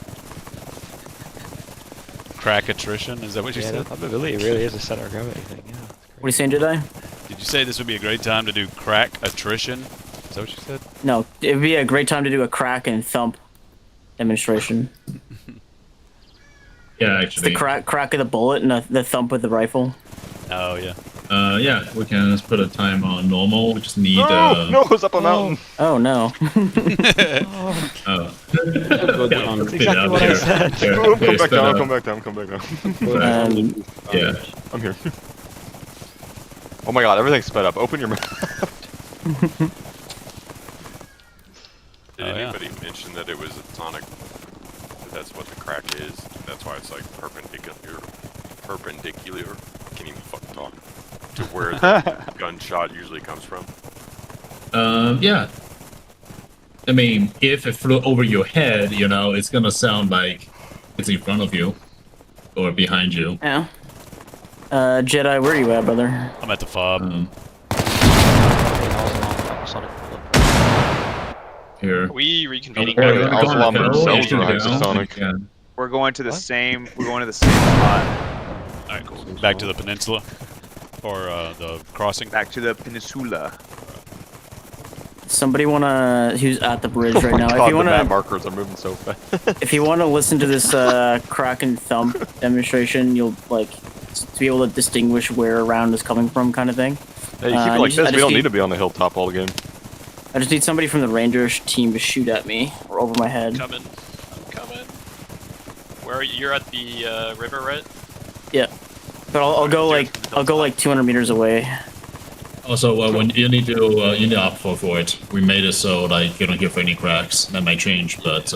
Crack attrition? Is that what you said? It really is a center of gravity thing. Yeah. What are you saying, Jedi? Did you say this would be a great time to do crack attrition? Is that what you said? No, it would be a great time to do a crack and thump demonstration. Yeah, It's actually. the crack of the bullet and the thump with the rifle. Oh, yeah. Yeah, we can just put a time on normal. We just need. No, it's up a mountain. Oh no. Oh. That's exactly what I said. Come back down, come back down, come back down. Yeah. I'm here. Oh my god, everything's sped up. Open your mouth. Did anybody mention that it was a tonic? That's what the crack is. That's why it's like perpendicular. I can't even fucking talk. To where the gunshot usually comes from. Yeah. I mean, if it flew over your head, you know, it's gonna sound like it's in front of you or behind you. Yeah. Jedi, where are you at, brother? I'm at the fob. Here. Are we reconvening? Al-Zalaam themselves are isotonic. We're going to the same. We're going to the same spot. All right, cool. Back to the peninsula, or the crossing. Back to the peninsula. Somebody wanna who's at the bridge right now? God, If you wanna, the map markers are moving so fast. if you wanna listen to this crack and thump demonstration, you'll like to be able to distinguish where a round is coming from, kind of thing. Hey, you keep it like this. We don't need to be on the hilltop all game. I just need somebody from the Ranger team to shoot at me or over my head. I'm coming. Where are you? You're at the river, right? Yeah, but I'll go like 200 meters away. Also, when you need to opt for it. We made it so like you don't hear for any cracks. That might change, but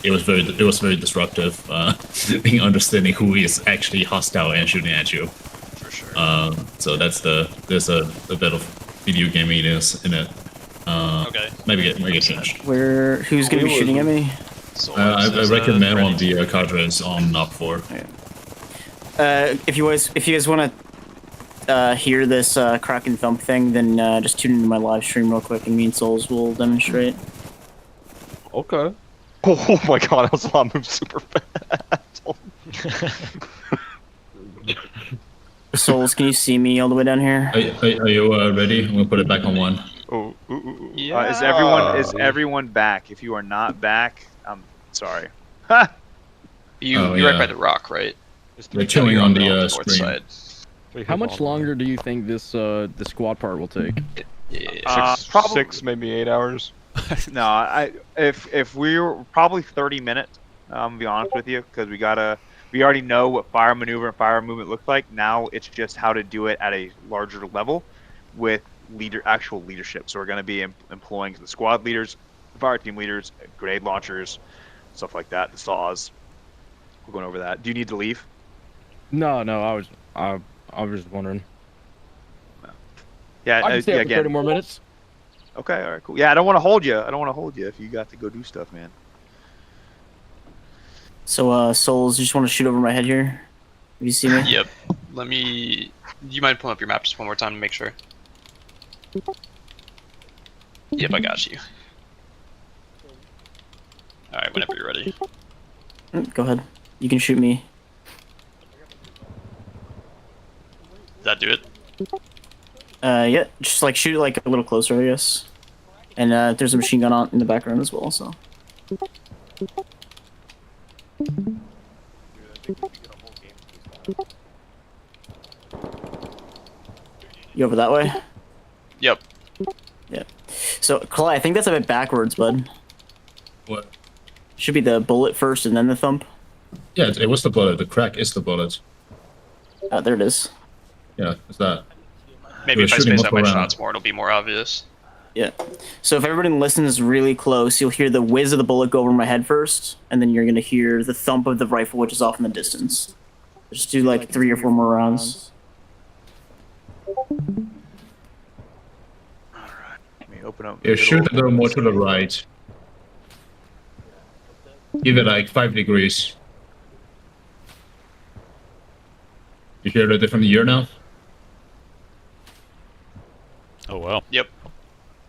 it was very disruptive. Being understanding who is actually hostile and shooting at you. For sure. So there's a bit of video game meetings in it. Okay. Maybe get changed. Who's gonna be shooting at me? I recommend on the cadres on op 4. If you guys want to hear this crack and thump thing, then just tune into my live stream real quick, and me and Souls will demonstrate. Okay. Oh my god, Al-Zalaam moves super fast. Souls, can you see me all the way down here? Are you ready? I'm gonna put it back on 1. Oh, yeah. Is everyone back? If you are not back, I'm sorry. You're right by the rock, right? They're chilling on the north screen. side. How much longer do you think this the squad part will take? Probably 6, maybe 8 hours. No, if we were probably 30 minutes. To be honest with you, because we already know what fire maneuver and fire movement looks like. Now it's just how to do it at a larger level with actual leadership. So we're going to be employing the squad leaders, the fire team leaders, grenade launchers, stuff like that. The saws. We're going over that. Do you need to leave? No, I was just wondering. Yeah, I can stay up for 30 more minutes. Okay, all right, cool. Yeah, I don't want to hold you. If you got to go do stuff, man. So, Souls, you just want to shoot over my head here? Have you seen me? Yep. Do you mind pulling up your map just one more time to make sure? Yep, I got you. Alright, whenever you're ready. Go ahead. You can shoot me. Does that do it? Yeah, just like shoot it like a little closer, I guess. And there's a machine gun on in the background as well, so. You over that way? Yep. Yeah. So, Clay, I think that's a bit backwards, bud. What? Should be the bullet first and then the thump. Yeah, it was the bullet. The crack is the bullet. Oh, there it is. Yeah, it's that. Maybe if I space out my shots more, it'll be more obvious. Yeah. So if everybody listens really close, you'll hear the whiz of the bullet go over my head first, and then you're going to hear the thump of the rifle, which is off in the distance. Just do like 3 or 4 more rounds. Alright. Let me open up. Yeah, shoot a little more to the right. Give it like 5 degrees. You hear the different year now? Oh wow. Yep.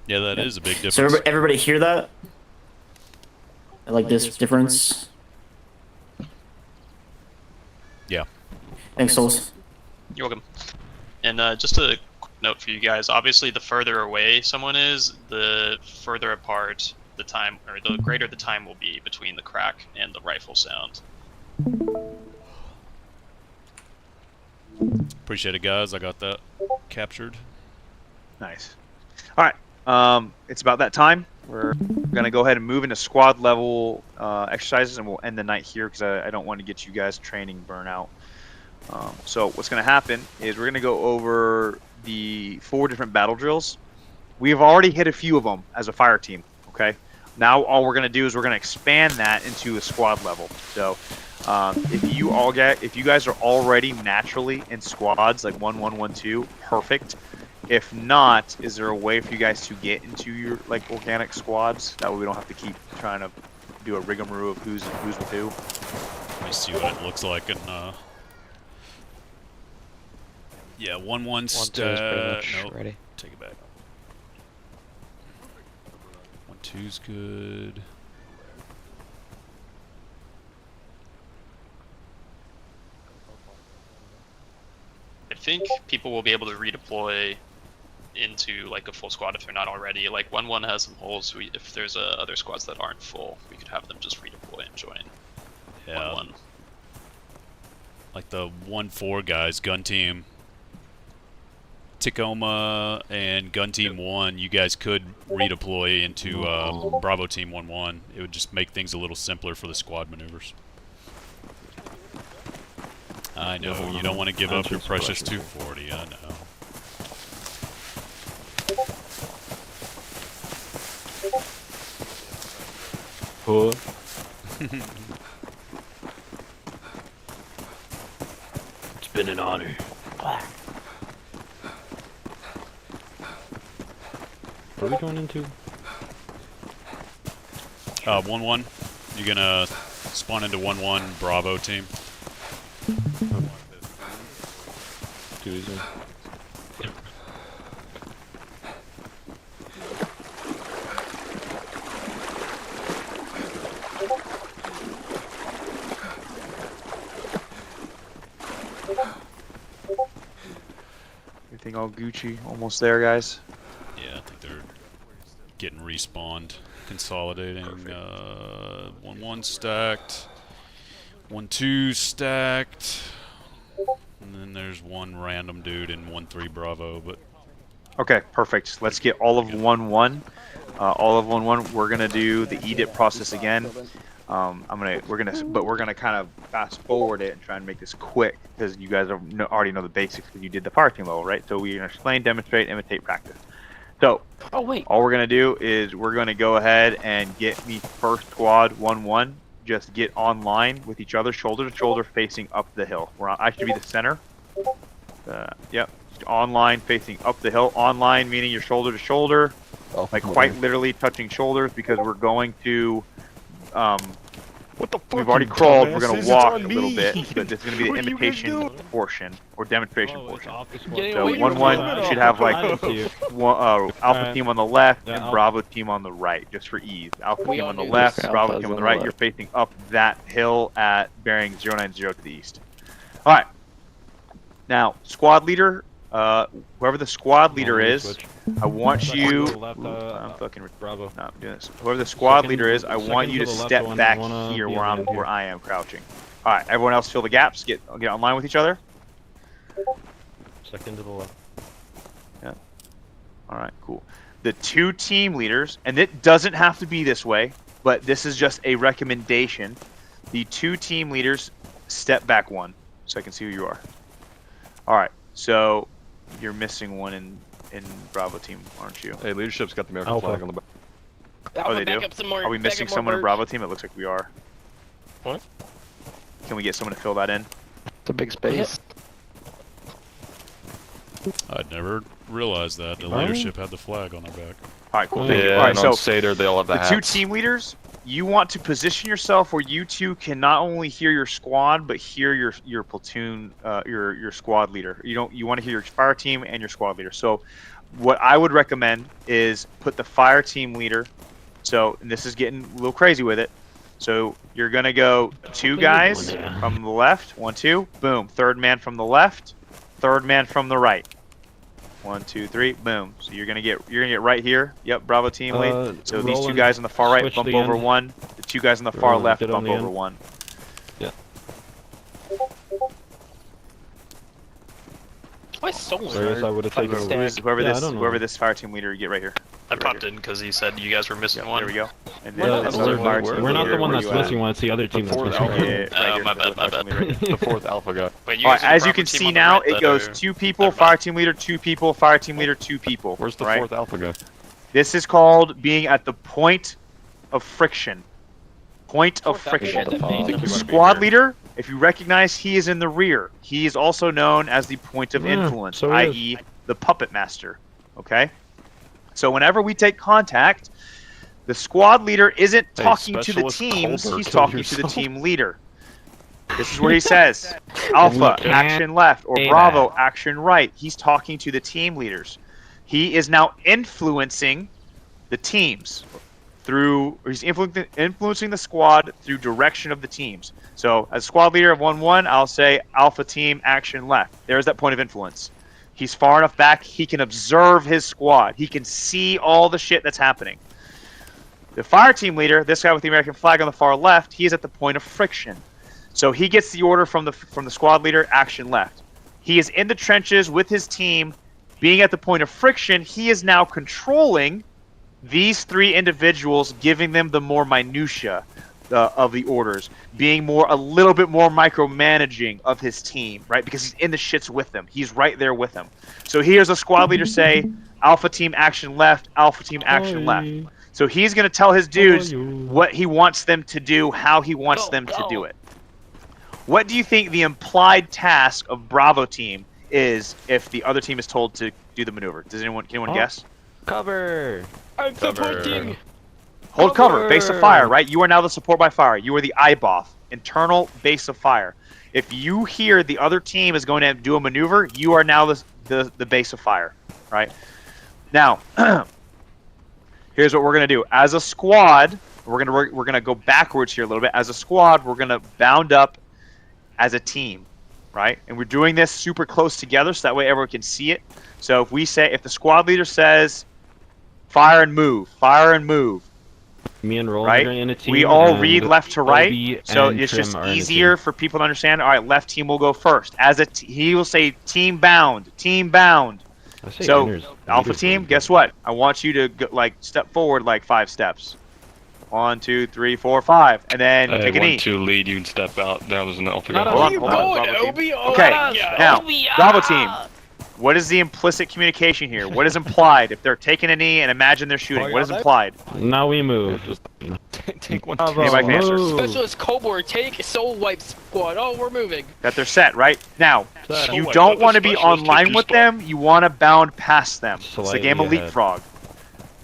Yeah, that is a big difference. So everybody hear that? I like this difference. Yeah. Thanks, Souls. You're welcome. And just a quick note for you guys, obviously the further away someone is, the further apart the time, or the greater the time will be between the crack and the rifle sound. Appreciate it, guys. I got that captured. Nice. All right. It's about that time. We're going to go ahead and move into squad level exercises, and we'll end the night here because I don't want to get you guys training burnout. So what's going to happen is we're going to go over the 4 different battle drills. We've already hit a few of them as a fire team. Okay. Now all we're going to do is we're going to expand that into a squad level. So if you guys are already naturally in squads like 1, 1, 1, 2, perfect. If not, is there a way for you guys to get into your like organic squads? That way we don't have to keep trying to do a rigmarole of who's with who. Let me see what it looks like in yeah, 1, 1 stat. Nope. Ready. Take it back. 1, 2's good. I think people will be able to redeploy into like a full squad if they're not already. Like 1, 1 has some holes. If there's other squads that aren't full, we could have them just redeploy and join. Yeah. 1, 1. like the 1-4 guys, gun team Tacoma and gun team 1, you guys could redeploy into Bravo team 1-1. It would just make things a little simpler for the squad maneuvers. I know, you don't want to give up your precious 240, I know. It's been an honor. What are we going into? 1-1. You're gonna spawn into 1-1 Bravo team. Too easy. Everything all Gucci, almost there, guys. Yeah, I think they're getting respawned, consolidating. 1-1 stacked, 1-2 stacked, and then there's one random dude in 1-3 Bravo. But okay, perfect. Let's get all of 1-1. All of 1-1. We're gonna do the edit process again. We're gonna kind of fast forward it and try and make this quick because you guys already know the basics because you did the fireteam level, right? So we're gonna explain, demonstrate, imitate, practice. So, all we're gonna do is we're gonna go ahead and get me first squad 1-1. Just get online with each other, shoulder to shoulder, facing up the hill. I should be the center. Yep. Online, facing up the hill. Online meaning you're shoulder to shoulder, like quite literally touching shoulders because we're going to. What the fuck? We've already crawled. We're gonna walk a little bit, but this is gonna be the imitation portion or demonstration portion. So 1-1 should have like Alpha team on the left and Bravo team on the right, just for ease. Alpha team on the left, Bravo team on the right. You're facing up that hill at bearing 090 to the east. All right. Now, squad leader. Whoever the squad leader is, I want you. I'm fucking Bravo. No, I'm doing this. Whoever the squad leader is, I want you to step back here where I am crouching. All right, everyone else fill the gaps. Get online with each other. Second to the left. Yeah. All right, cool. The 2 team leaders, and it doesn't have to be this way, but this is just a recommendation. The 2 team leaders step back 1, so I can see who you are. All right, so. You're missing one in Bravo team, aren't you? Hey, leadership's got the American flag on the back. Oh, they do? Are we missing someone in Bravo team? It looks like we are. What? Can we get someone to fill that in? It's a big space. I'd never realized that the leadership had the flag on their back. All right, cool. Thank you. All right, so Satyr, they all have the hats. 2 team leaders, you want to position yourself where you 2 can not only hear your squad but hear your platoon, your squad leader. You want to hear your fire team and your squad leader. So, what I would recommend is put the fire team leader. So, and this is getting a little crazy with it. So you're gonna go 2 guys from the left, 1, 2, boom. 3rd man from the left, 3rd man from the right. 1, 2, 3, boom. So you're gonna get right here. Yep, Bravo team lead. So these 2 guys on the far right bump over 1. The 2 guys on the far left bump over 1. Yeah. Why so Whereas I would have taken whoever this fire team leader, get right here. I popped in because he said you guys were missing one. There we go. And we're not the one that's missing one. It's the other team that's missing one. My bad. The 4th alpha guy. Wait, all right, as you can see now, it goes 2 people, fire team leader, 2 people, fire team leader, 2 people. Where's the 4th alpha guy? This is called being at the point of friction. Point of friction. Squad leader, if you recognize, he is in the rear. He is also known as the point of influence, i.e. the puppet master. Okay? So whenever we take contact, the squad leader isn't talking to the teams, he's talking to the team leader. This is where he says, Alpha, action left, or Bravo, action right. He's talking to the team leaders. He is now influencing the teams he's influencing the squad through direction of the teams. So as squad leader of 1-1, I'll say Alpha team, action left. There's that point of influence. He's far enough back, he can observe his squad. He can see all the shit that's happening. The fire team leader, this guy with the American flag on the far left, he is at the point of friction. So he gets the order from the squad leader, action left. He is in the trenches with his team, being at the point of friction. He is now controlling these 3 individuals, giving them the more minutia of the orders, being a little bit more micromanaging of his team, right? Because he's in the shits with them. He's right there with them. So here's a squad leader say, Alpha team action left, Alpha team action left. So he's going to tell his dudes what he wants them to do, how he wants them to do it. What do you think the implied task of Bravo team is if the other team is told to do the maneuver? Can anyone guess? Cover. I'm supporting. Hold cover. Base of fire, right? You are now the support by fire. You are the IBOF, internal base of fire. If you hear the other team is going to do a maneuver, you are now the base of fire, right? Now, here's what we're gonna do. As a squad, we're gonna go backwards here a little bit. As a squad, we're gonna bound up as a team, right? And we're doing this super close together, so that way everyone can see it. So if the squad leader says, fire and move, me and Roland right? are in a team. We all read left to right, Obi so and it's Trim just are in a easier for people to understand. All right, left team will go first. He will say team bound, team bound. So Alpha team, guess what? I want you to go, step forward 5 steps. 1, 2, 3, 4, 5, and then take a knee. 1, 2, lead. You can step out. That was an Alpha. Hold on, Obi? Okay, now Bravo team. What is the implicit communication here? What is implied? If they're taking a knee and imagine they're shooting, what is implied? Now we move. Take one. Anybody can answer. Specialist Cobor, take soul wipe squad. Oh, we're moving. That they're set, right? Now, you don't want to be online with them. You want to bound past them. It's the game of leapfrog.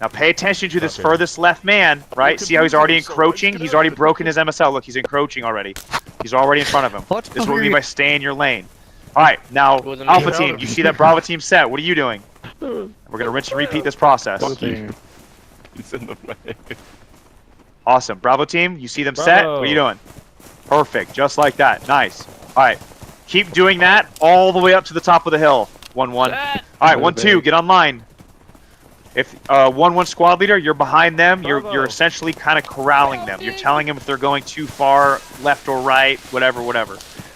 Now pay attention to this furthest left man, right? See how he's already encroaching? He's already broken his MSL. Look, he's encroaching already. He's already in front of him. This is what we mean by stay in your lane. All right, now Alpha team, you see that Bravo team set. What are you doing? We're gonna rinse and repeat this process. He's in the way. Awesome, Bravo team, you see them set. What are you doing? Perfect, just like that. Nice. All right, keep doing that all the way up to the top of the hill. 1-1. All right, 1-2, get online. If 1-1 squad leader, you're behind them. You're essentially kind of corralling them. You're telling them if they're going too far left or right, whatever.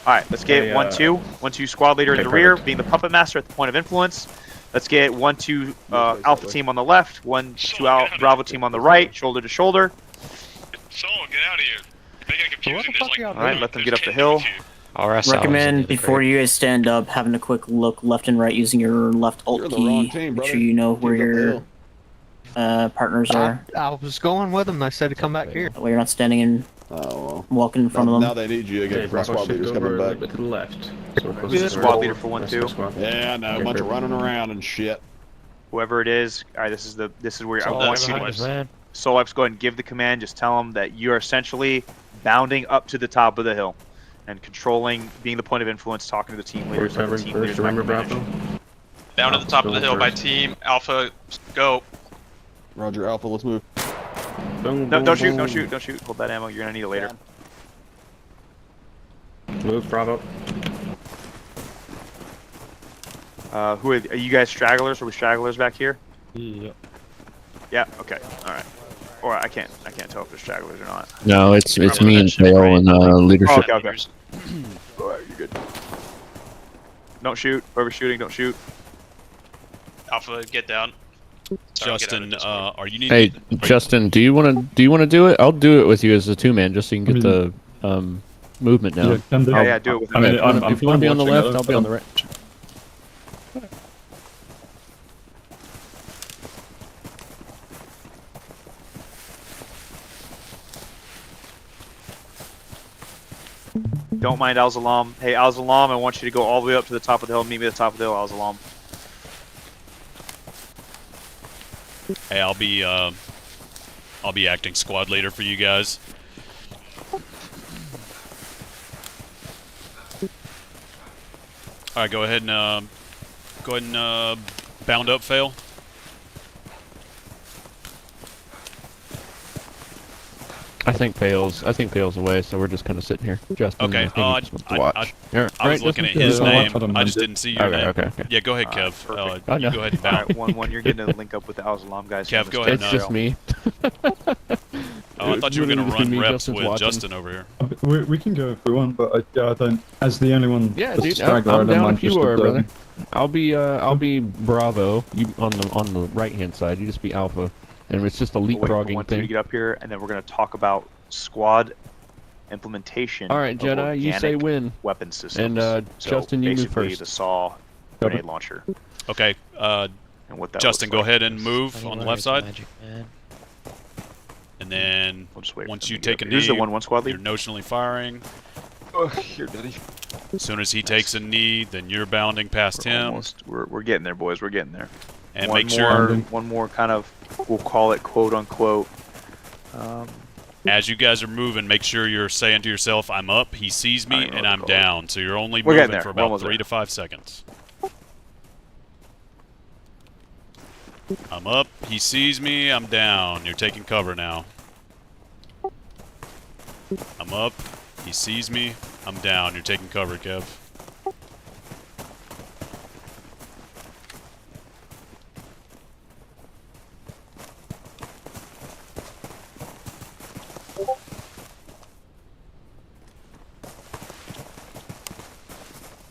All right, let's get 1-2. 1-2 squad leader in the rear, being the puppet master at the point of influence. Let's get 1-2 Alpha team on the left, 1-2 Bravo team on the right, shoulder to shoulder. Soul, get out of here. Make it confusing. All right, let them get up the hill. Recommend before you guys stand up, having a quick look left and right using your left alt key. Make sure you know where your partners are. I was going with them. I said to come back here. That way you're not standing and walking in front of them. Now they need you again. Okay, squad leader's coming back. To the left. Squad leader for 1-2. Yeah, no, a bunch of running around and shit. Whoever it is, all right. This is where I want you to. Solipes, go ahead and give the command. Just tell them that you're essentially bounding up to the top of the hill and controlling, being the point of influence, talking to the team leaders. Remember Bravo? Down to the top of the hill by team. Alpha, go. Roger, Alpha, let's move. No, don't shoot. Hold that ammo. You're gonna need it later. Move, Bravo. Who are you guys? Stragglers? Are we stragglers back here? Yep. Yeah. Okay. All right. Or I can't tell if they're stragglers or not. No, it's me and Dale and leadership. Oh, okay. Alright, you're good. Don't shoot. Whoever's shooting, don't shoot. Alpha, get down. Justin, are you needing? Hey, Justin, do you want to do it? I'll do it with you as a 2-man, just so you can get the movement down. Yeah, do it with me. If you want to be on the left, I'll be on the right. Don't mind Al-Zalaam. Hey, Al-Zalaam, I want you to go all the way up to the top of the hill. Meet me at the top of the hill, Al-Zalaam. Hey, I'll be acting squad leader for you guys. All right, go ahead and bound up, fail. I think Fail's away, so we're just kind of sitting here. Justin, okay. I was looking at his name. I just didn't see your name. Okay. Yeah, go ahead, Kev. You go ahead and bound. Alright, 1-1. You're getting to link up with the Al-Zalaam guys. Kev, go ahead. It's just me. Oh, I thought you were going to Literally run me, reps Justin's with watching. Justin over here. We can go if we want, but I don't. As the only one. Yeah, that's a dude, straggler, I'm I don't down mind if you just are, brother. observing. I'll be Bravo. You on the right hand side. You just be Alpha, and it's just a We'll wait for leapfrogging one two to thing. get up here, and then we're going to talk about squad implementation. All right, of Jedi, you say organic when. Weapon systems. And So Justin, you move basically first. the saw grenade launcher. Okay, And what that Justin, looks go like. ahead and move on the left side. Man. And then We'll just wait for once them you to get take a up knee, here. Who's the 1-1 squad you're leader? notionally firing. Here, Daddy. As soon as he takes a knee, then you're bounding past him. We're getting there, boys. We're getting there. And one make more, sure, one more kind of, we'll call it quote unquote. as you guys are moving, make sure you're saying to yourself, I'm up, he sees me, and I'm down. So you're only We're getting moving there. for We're about almost 3 there. to 5 seconds. I'm up, he sees me, I'm down. You're taking cover now. I'm up, he sees me, I'm down. You're taking cover, Kev.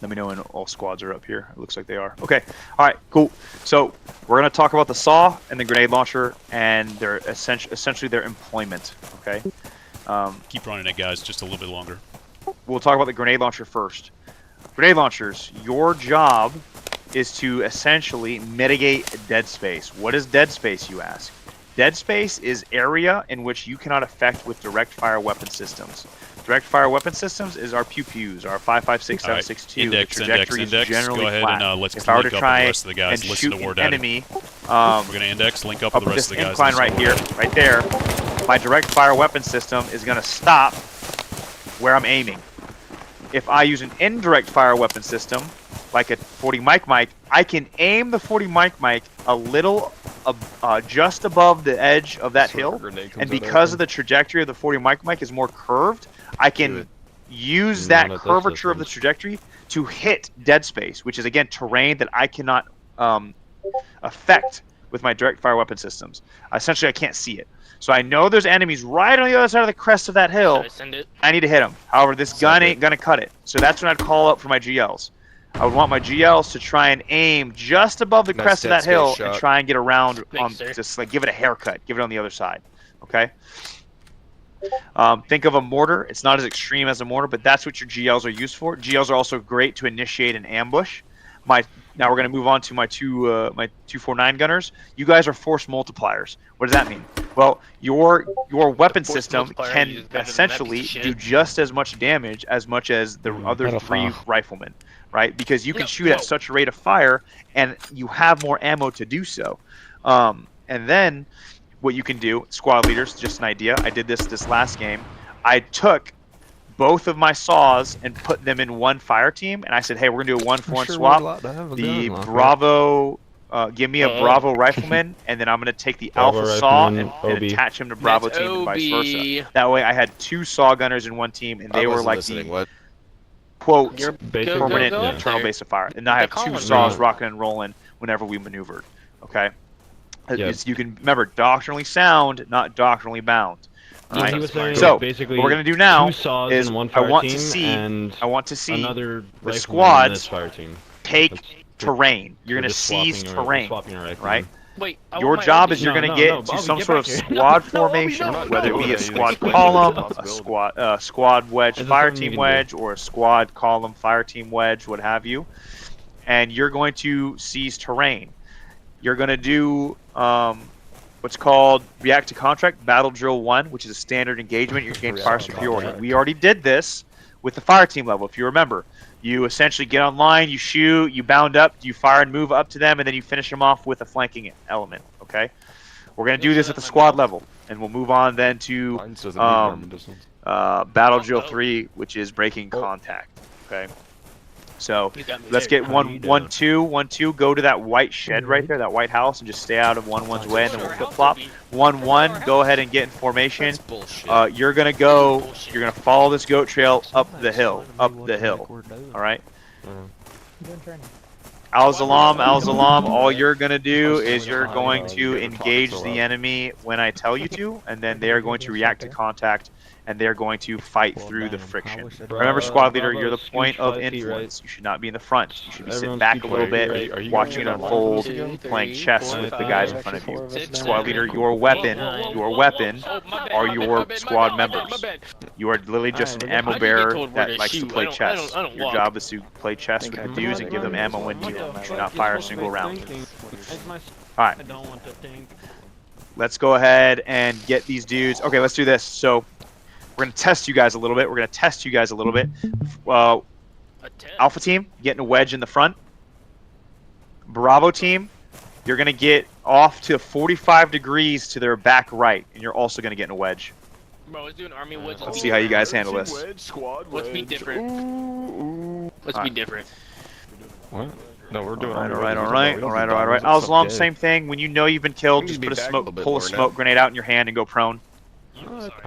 Let me know when all squads are up here. It looks like they are. Okay. All right. Cool. So we're going to talk about the saw and the grenade launcher and their essentially their employment. Okay. Keep running it, guys, just a little bit longer. We'll talk about the grenade launcher first. Grenade launchers. Your job is to essentially mitigate dead space. What is dead space, you ask? Dead space is area in which you cannot affect with direct fire weapon systems. Direct fire weapon systems is our pew-pews, our 5.56, 7.62. Index, the trajectory index. is generally Go ahead flat. and let's if I were link to up try with the rest of the guys. and Listen shoot to War an Daddy. enemy, We're going to index, link up with the rest of the guys. incline right here, right there, my direct fire weapon system is going to stop where I'm aiming. If I use an indirect fire weapon system, like a 40 mic, I can aim the 40 mic a little just above the edge of that hill, and because of the trajectory of the 40 mic is more curved, I can use that curvature of the trajectory to hit dead space, which is again terrain that I cannot affect with my direct fire weapon systems. Essentially, I can't see it. So I know there's enemies right on the other side of the crest of that hill. I need to hit them. However, this gun ain't gonna cut it. So that's when I'd call up for my GLs. I would want my GLs to try and aim just above the crest of that hill and try and get around, just like give it a haircut, give it on the other side. Okay. Think of a mortar. It's not as extreme as a mortar, but that's what your GLs are used for. GLs are also great to initiate an ambush. Now we're going to move on to my 249 gunners. You guys are force multipliers. What does that mean? Well, your weapon system can essentially do just as much damage as the other 3 riflemen, right? Because you can shoot at such a rate of fire, and you have more ammo to do so. And then what you can do, squad leaders, just an idea. I did this last game. I took both of my saws and put them in one fire team, and I said, hey, we're gonna do a 1-for-1 swap. The Bravo, give me a Bravo rifleman, and then I'm gonna take the Bravo Alpha saw rifleman, and attach him to Bravo team and vice versa. That way I had 2 saw gunners in one team, and they were like the quote permanent internal base of fire. And I have 2 saws rocking and rolling whenever we maneuvered. Okay. You can remember, doctrinally sound, not doctrinally bound. All right. So basically what we're gonna do now is I want to see another the squads fire team take terrain. You're gonna seize terrain, right? Wait, your job is you're gonna get to some sort of squad formation, whether it be a squad column, a squad wedge, fire team wedge, or a squad column, fire team wedge, what have you. And you're going to seize terrain. You're gonna do what's called React to Contract Battle Drill 1, which is a standard engagement. You're getting fire superiority. We already did this with the fire team level, if you remember. You essentially get online, you shoot, you bound up, you fire and move up to them, and then you finish them off with a flanking element, okay? We're going to do this at the squad level, and we'll move on then to Battle Drill 3, which is breaking contact, okay? So let's get 1-1-2. Go to that white shed right there, that white house, and just stay out of 1-1's way, and then we'll flip flop. 1-1. Go ahead and get in formation. You're gonna follow this goat trail up the hill. All right. Al-Zalaam, all you're going to do is you're going to engage the enemy when I tell you to, and then they are going to react to contact, and they're going to fight through the friction. Remember, squad leader, you're the point of influence. You should not be in the front. You should be sitting back a little bit, watching it unfold, playing chess with the guys in front of you. Squad leader, your weapon are your squad members. You are literally just an ammo bearer that likes to play chess. Your job is to play chess with the dudes and give them ammo when needed. You should not fire a single round. Alright. Let's go ahead and get these dudes. Okay, let's do this. So, we're going to test you guys a little bit. Alpha team, getting a wedge in the front. Bravo team, you're going to get off to 45 degrees to their back right, and you're also going to get in a wedge. Bro, let's do an army wedge. Let's see how you guys handle this. Let's be different. Let's be different. What? No, we're doing all right. Al-Zalaam, same thing. When you know you've been killed, just pull a smoke grenade out in your hand and go prone.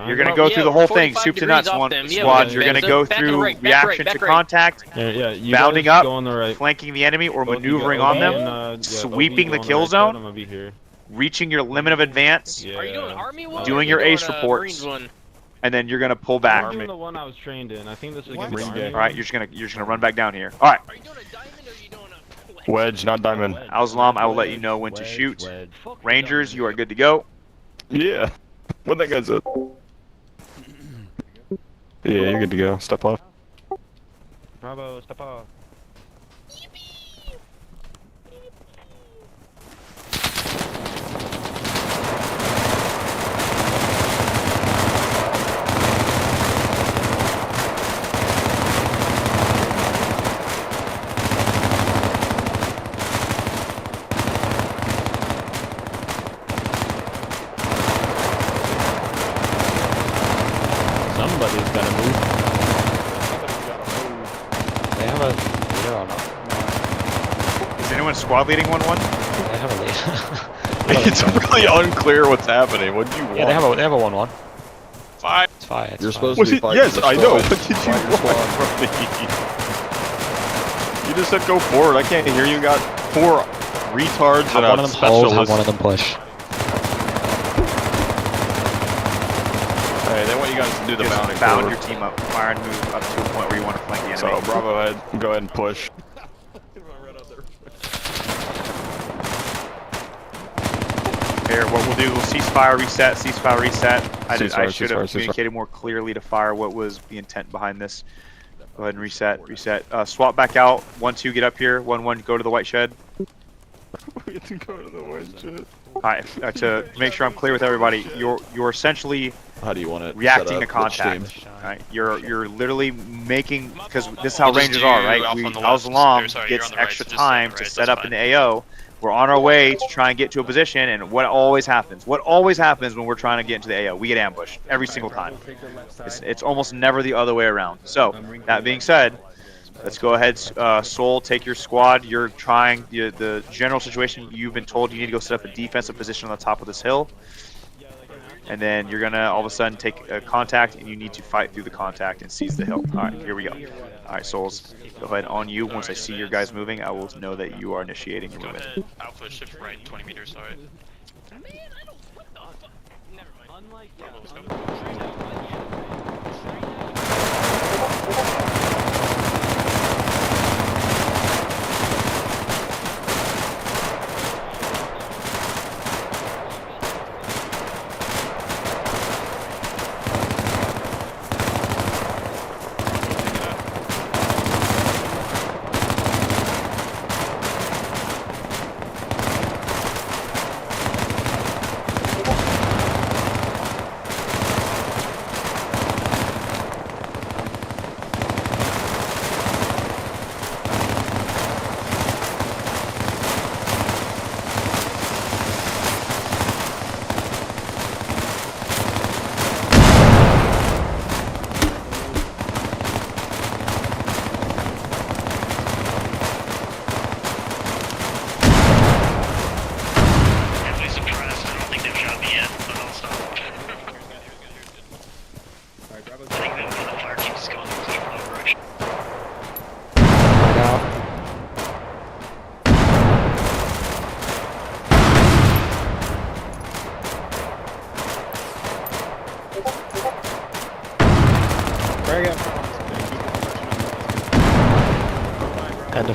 You're going to go through the whole thing, soup to nuts, one squad. You're going to go through reaction to contact, bounding up, flanking the enemy, or maneuvering on them, sweeping the kill zone, reaching your limit of advance, doing your ace reports, and then you're going to pull back. I'm the one I was trained in. I think this is going to be All right, you're just gonna run back down here. All right. Wedge, not diamond. Al-Zalaam, I will let you know when to shoot. Rangers, you are good to go. Yeah. What that guy said. Yeah, you're good to go. Step off. Bravo, step off. Somebody's gotta move. They have a leader on. Is anyone squad leading 1-1? They have a leader. It's really unclear what's happening. What do you want? Yeah, they have a 1-1. Five. It's fine. You're supposed to be fighting. Yes, I know. What did you want from me? You just said go forward. I can't hear you. You got 4 retards and One a of them hold, have specialist. one of them push. Hey, they want you guys to do the bounding. Bound your team up, fire and move up to a point where you want to flank the enemy. So Bravo ahead. Go ahead and push. Here, what we'll do, we'll ceasefire, reset. I should have communicated more clearly to fire what was the intent behind this. Go ahead and reset. Swap back out. 1-2, get up here. 1-1, go to the white shed. We have to go to the white shed. Alright, to make sure I'm clear with everybody, you're essentially how do you want it reacting to contact. Right? You're literally making, because this is how Rangers are, right? Al-Zalaam gets extra time to set up an AO. We're on our way to try and get to a position, and what always happens when we're trying to get into the AO? We get ambushed every single time. It's almost never the other way around. So, that being said, let's go ahead, Soul, take your squad. You're trying, the general situation, you've been told you need to go set up a defensive position on the top of this hill. And then you're going to all of a sudden take a contact, and you need to fight through the contact and seize the hill. Alright, here we go. Alright, Souls, go ahead on you. Once I see your guys moving, I will know that you are initiating your movement. Alpha, shift right 20 meters, alright. Man, I don't. What the fuck? Never mind. Unlike.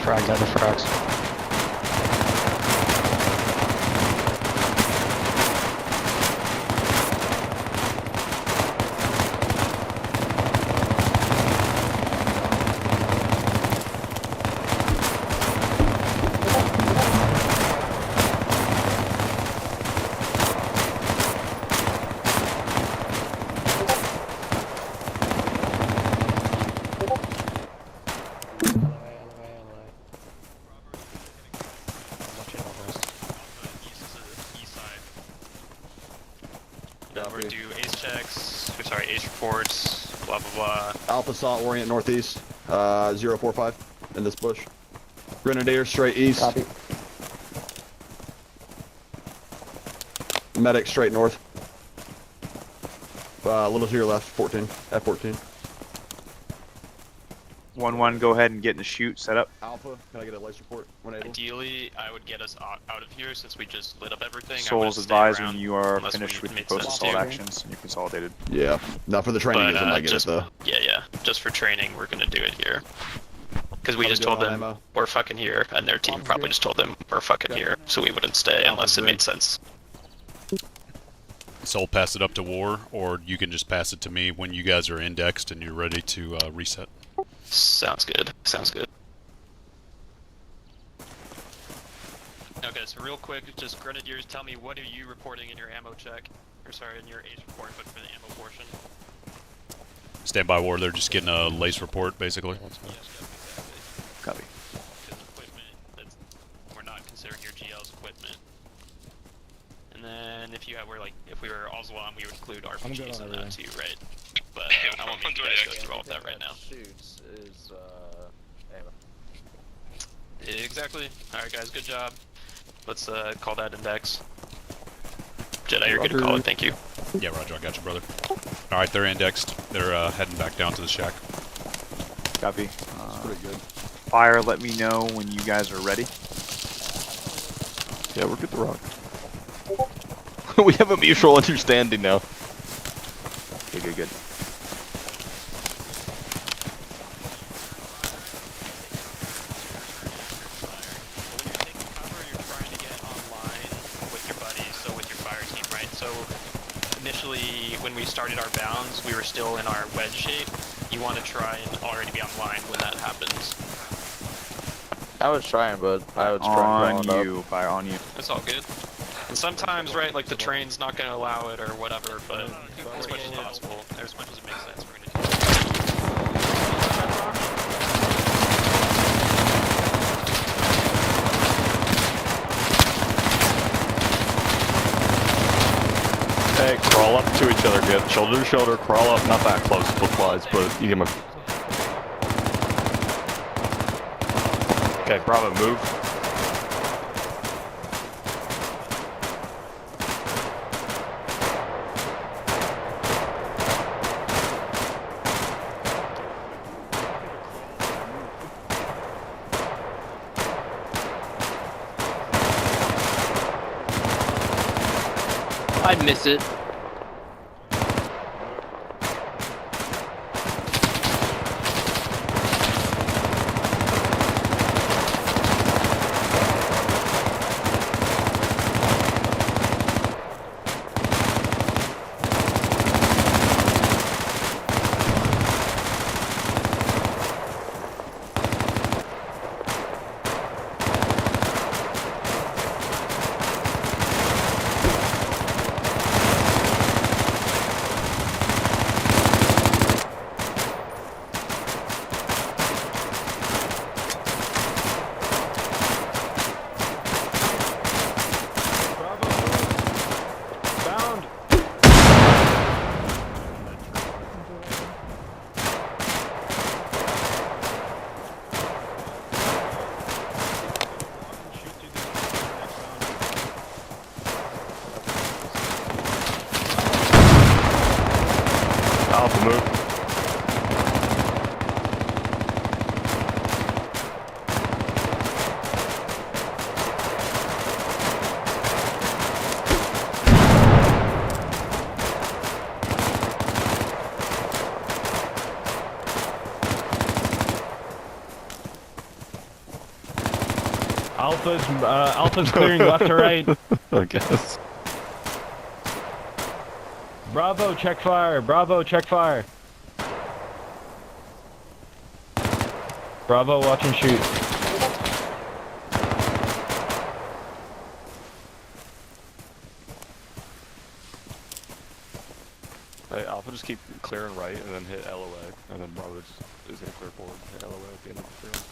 frags out of frags. Alpha saw orient northeast, 045 in this bush. Grenadier straight east. Copy. Medic straight north. A little to your left, 14, F14. 1-1, go ahead and get in the chute, set up. Alpha, can I get a lace report when able? Ideally, I would get us out of here since we just lit up everything. Souls advise when you are finished with your post-assault actions and you're consolidated. Yeah, not for the training, isn't I get just, it though. Yeah, just for training, we're gonna do it here. Because we just told them we're fucking here, and their team probably just told them we're fucking here, so we wouldn't stay unless it made sense. Soul pass it up to War, or you can just pass it to me when you guys are indexed and you're ready to reset. Sounds good. Sounds good. Okay, so real quick, just Grenadiers, tell me what are you reporting in your ammo check? Or sorry, in your age report, but for the ammo portion. Stand by, War, they're just getting a lace report, basically. Copy. Because equipment, we're not considering your GL's equipment. And then if you were if we were Al-Zalaam, we would include RPGs in that too, right? But I won't make you guys go through all of that right now. Shoots is ammo. Exactly. Alright guys, good job. Let's call that index. Jedi, you're good to call it, thank you. Yeah, Roger, I got you, brother. Alright, they're indexed. They're heading back down to the shack. Copy. That's pretty good. Fire, let me know when you guys are ready. Yeah, we're good to rock. We have a mutual understanding now. Good. When we started our bounds, we were still in our wedge shape. You want to try and already be online when that happens. I was trying, but I was trying to fire on you. It's all good. And sometimes, right, like the train's not going to allow it or whatever, but as much as possible, as much as it makes sense, we're going to do it. Hey, crawl up to each other, get shoulder to shoulder, crawl up, not that close with flies, but you give them Okay, Bravo, move. I'd miss it. Alpha's clearing left to right. I guess. Bravo, check fire. Bravo, check fire. Bravo, watch and shoot. Hey, Alpha just keep clearing right and then hit LOA, and then Bravo is gonna clear forward. Hit LOA at the end of the field.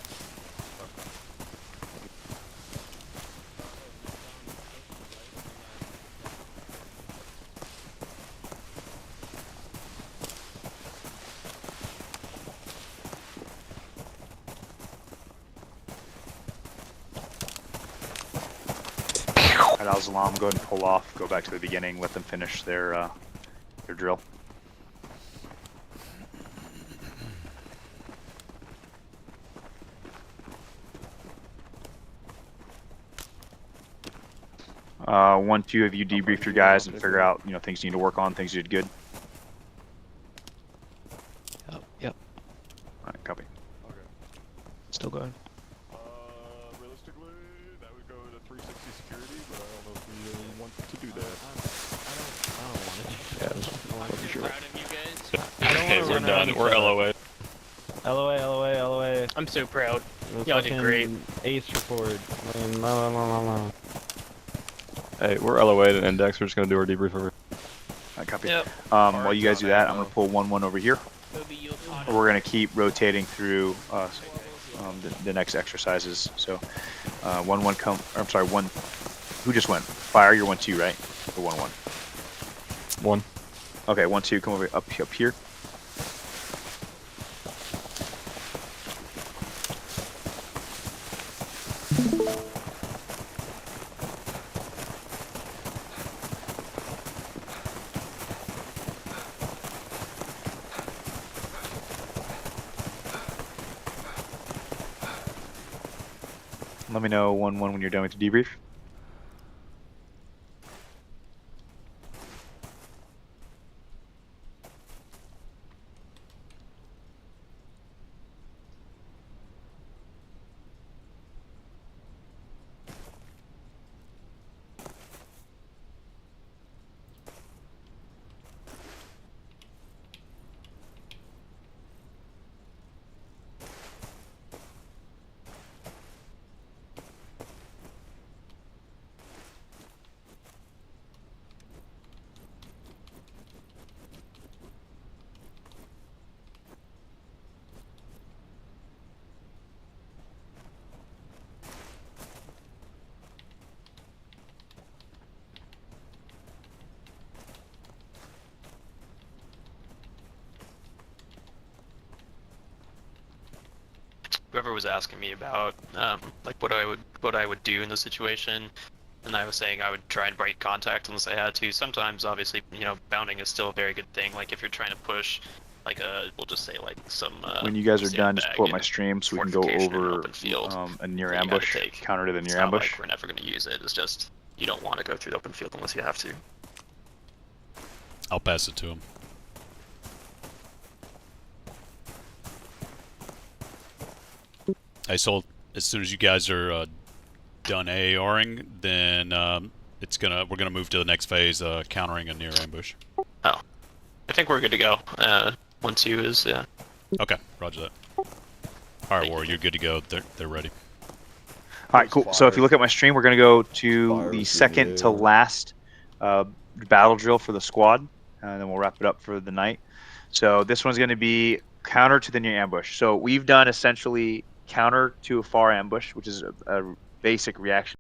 At Al-Zalaam, go ahead and pull off. Go back to the beginning. Let them finish their drill. One, two, have you debriefed your guys and figure out things you need to work on, things you did good? Yep. All right, copy. Okay. Still going. Realistically, that would go to 360 security, but I don't know if we really want to do that. I don't want to. Yeah, I'm pretty sure. Proud of you guys. Okay, we're done. We're LOA. LOA. I'm so proud. Y'all did great. Ace report. Hey, we're LOA at index. We're just gonna do our debrief over. I copy. Yep. While you guys do that, I'm gonna pull 1-1 over here. We're gonna keep rotating through the next exercises. So 1-1 come. Or, I'm sorry, one. Who just went? Fire. You're 1-2, right? Or 1-1. 1. Okay, 1-2. Come over up here. Let me know 1-1 when you're done with the debrief. Whoever was asking me about like what I would do in the situation, and I was saying I would try and break contact unless I had to. Sometimes, obviously, bounding is still a very good thing. Like if you're trying to push, like we'll just say like some. When you guys are done, just pull up my stream so we can go over a near ambush, counter to the near ambush. Like we're never going to use it. It's just you don't want to go through the open field unless you have to. I'll pass it to him. Hey, so as soon as you guys are done AARing, then we're gonna move to the next phase, countering a near ambush. Oh, I think we're good to go. 1-2 is yeah. Okay, roger that. All right, War, you're good to go. They're ready. All right, cool. So if you look at my stream, we're gonna go to the second to last battle drill for the squad, and then we'll wrap it up for the night. So this one's gonna be counter to the near ambush. So we've done essentially counter to a far ambush, which is a basic reaction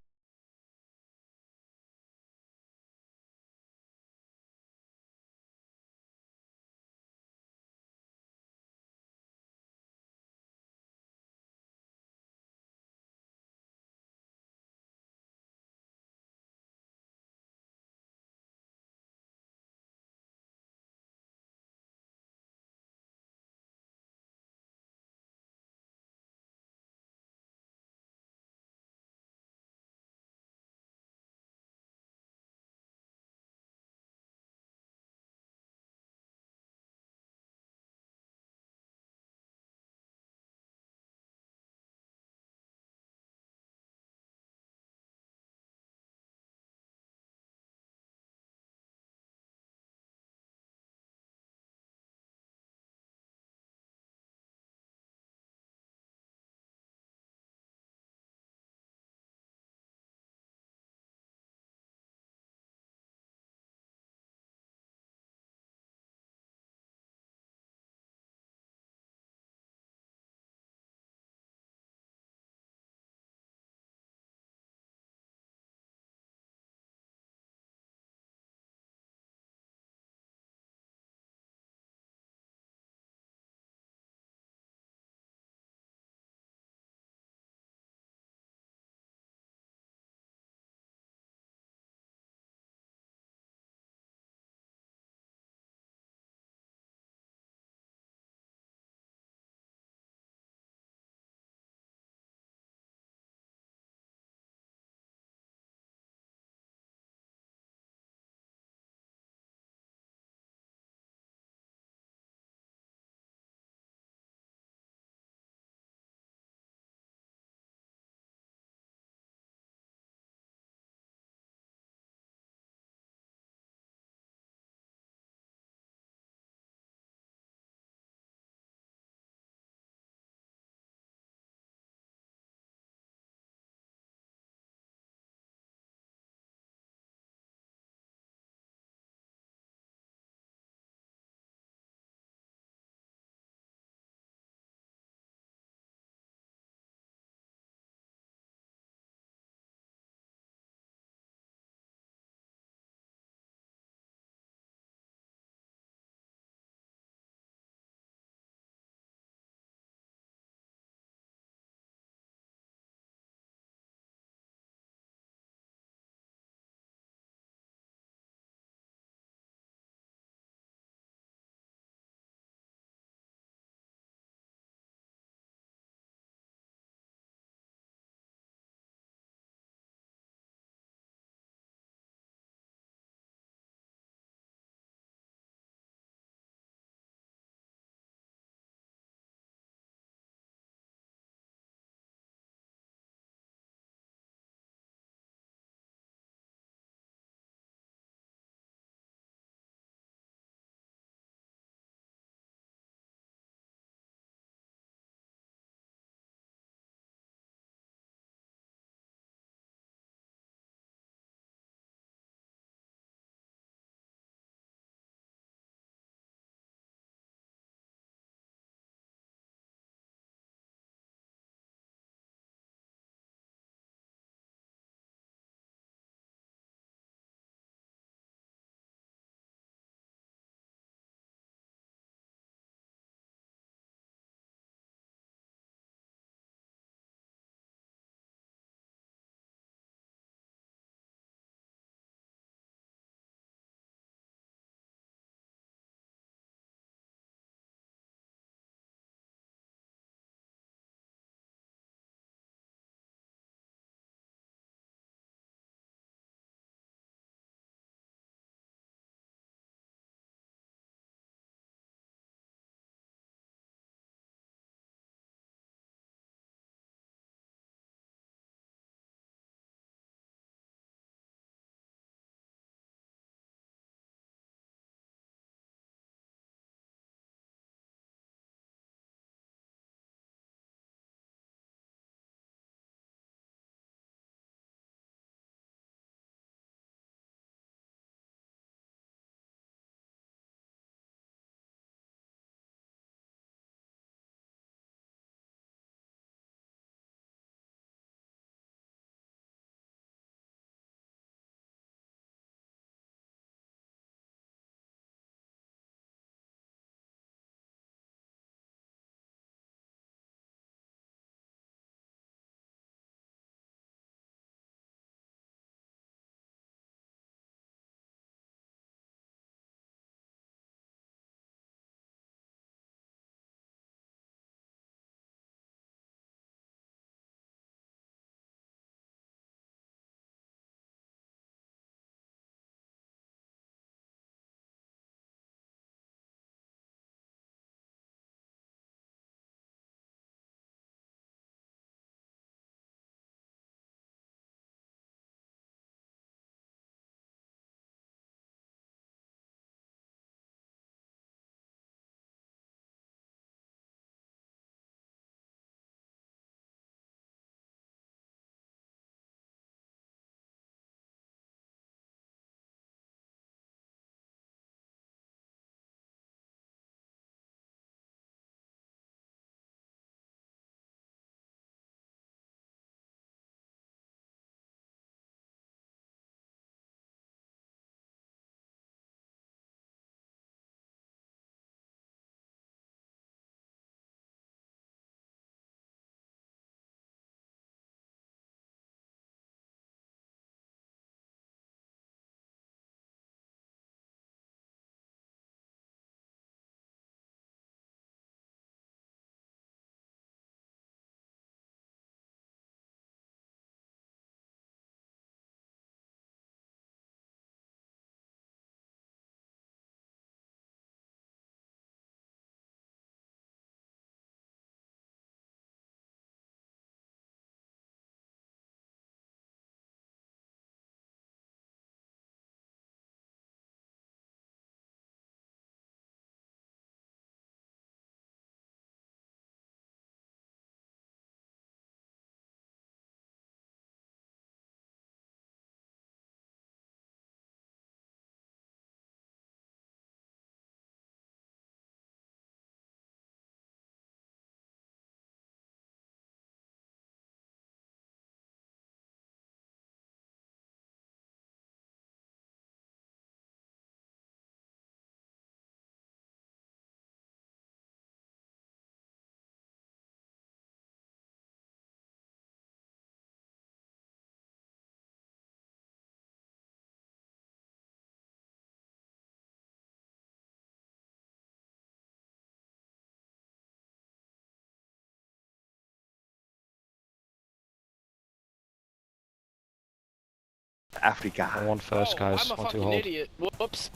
Africa. One fast, guys. I'm a One, two, fucking hold. idiot. Whoops.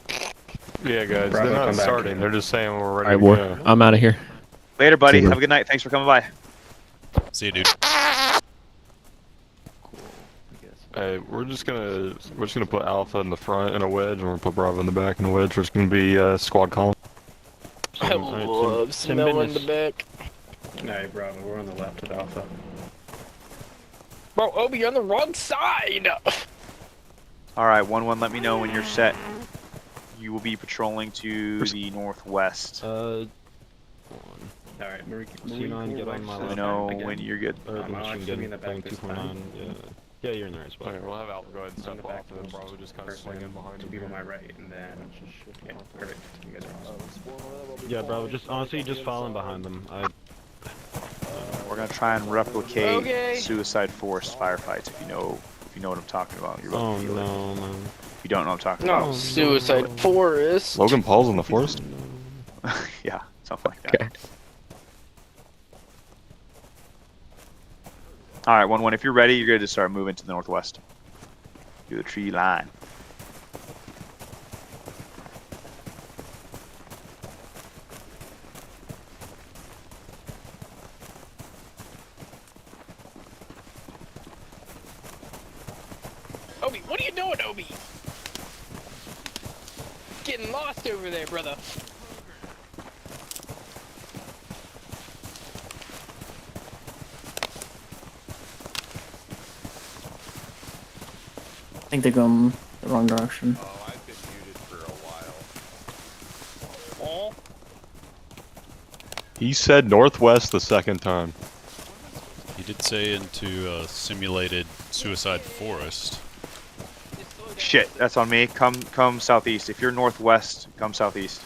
Yeah, guys, Bravo, they're not come back. starting. They're just saying we're ready Alright, to War. go. I'm out of here. Later, buddy. See you, Have a good night. Thanks for coming by. See you, dude. Hey, we're just gonna put Alpha in the front in a wedge, and we're gonna put Bravo in the back in a wedge. There's gonna be squad column. I love smelling the back. No, Bravo, we're on the left of Alpha. Bro, Obi, you're on the wrong side! All right, 1-1. Let me know when you're set. You will be patrolling to the northwest. Alright, C9, get on my Let me left. know when you're good. I'm actually in the back this time. Yeah, you're in the right spot. Okay, we'll have Alpha go ahead and step off, and then Bravo just kind of swing in behind Two him. people on my right, and then yeah, perfect. You guys are awesome. Yeah, Bravo, just honestly, just following behind them. We're gonna try and replicate Okay. suicide force firefights. If you know what I'm talking about. You're about to feel it. No, man. If you don't know what I'm talking No, about. Suicide Forest. Logan Paul's in the forest. Yeah, something like that. Okay. All right, 1-1. If you're ready, you're good to start moving to the northwest. Do the tree line. Obi, what are you doing, Obi? Getting lost over there, brother. I think they're going the wrong direction. Oh, I've been muted for a while. Oh. He said northwest the second time. He did say into a simulated suicide forest. Shit, that's on me. Come southeast. If you're northwest, come southeast.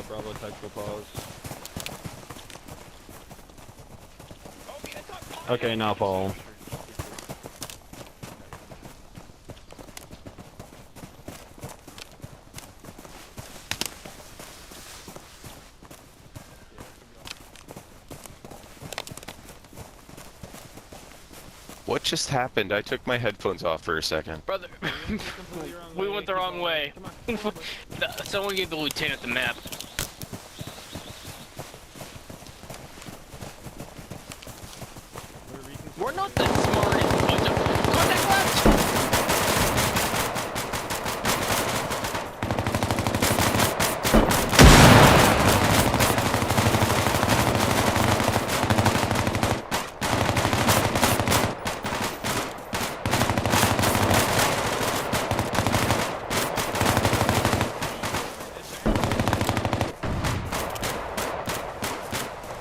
Bravo, tactical pause. Okay, now follow. What just happened? I took my headphones off for a second. Brother, we went the wrong way. Someone gave the lieutenant the map. We're not the smartest bunch of... Contact left!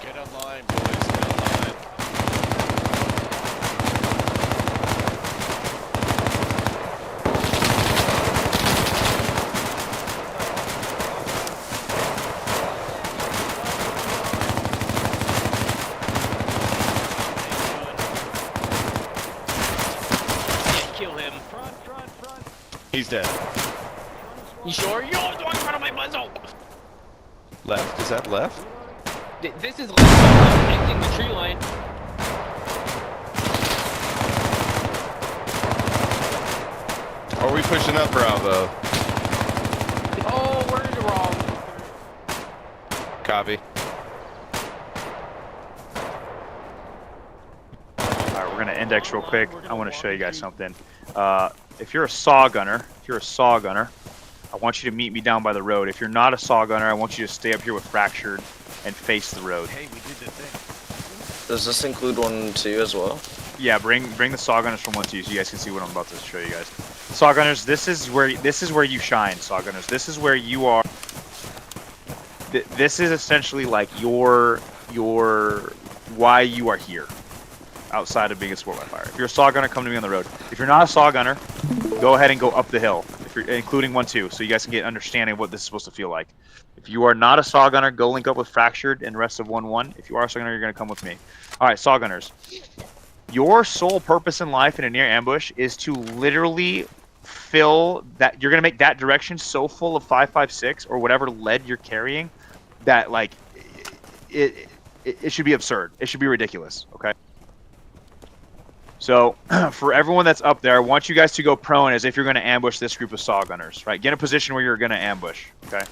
Get online, boys. Get online. Yeah, kill him. He's dead. You sure? You're always walking in front of my muzzle! Left. Is that left? This is exiting the tree line. Are we pushing up, Bravo? Oh, we're wrong. Copy. Alright, we're gonna index real quick. I want to show you guys something. If you're a saw gunner, I want you to meet me down by the road. If you're not a saw gunner, I want you to stay up here with fractured and face the road. Hey, we did the thing. Does this include 1-2 as well? Yeah, bring the saw gunners from 1-2 so you guys can see what I'm about to show you guys. Saw gunners, this is where you shine, saw gunners. This is where you are. This is essentially like your why you are here, outside of being a sport by fire. If you're a saw gunner, come to me on the road. If you're not a saw gunner, go ahead and go up the hill, including 1-2, so you guys can get an understanding of what this is supposed to feel like. If you are not a saw gunner, go link up with Fractured and the rest of 1-1. If you are a saw gunner, you're going to come with me. All right, saw gunners. Your sole purpose in life in a near ambush is to literally fill that. You're going to make that direction so full of 5.56 or whatever lead you're carrying that, like, it should be absurd. It should be ridiculous. Okay. So for everyone that's up there, I want you guys to go prone as if you're going to ambush this group of saw gunners. Right. Get in a position where you're going to ambush. Okay.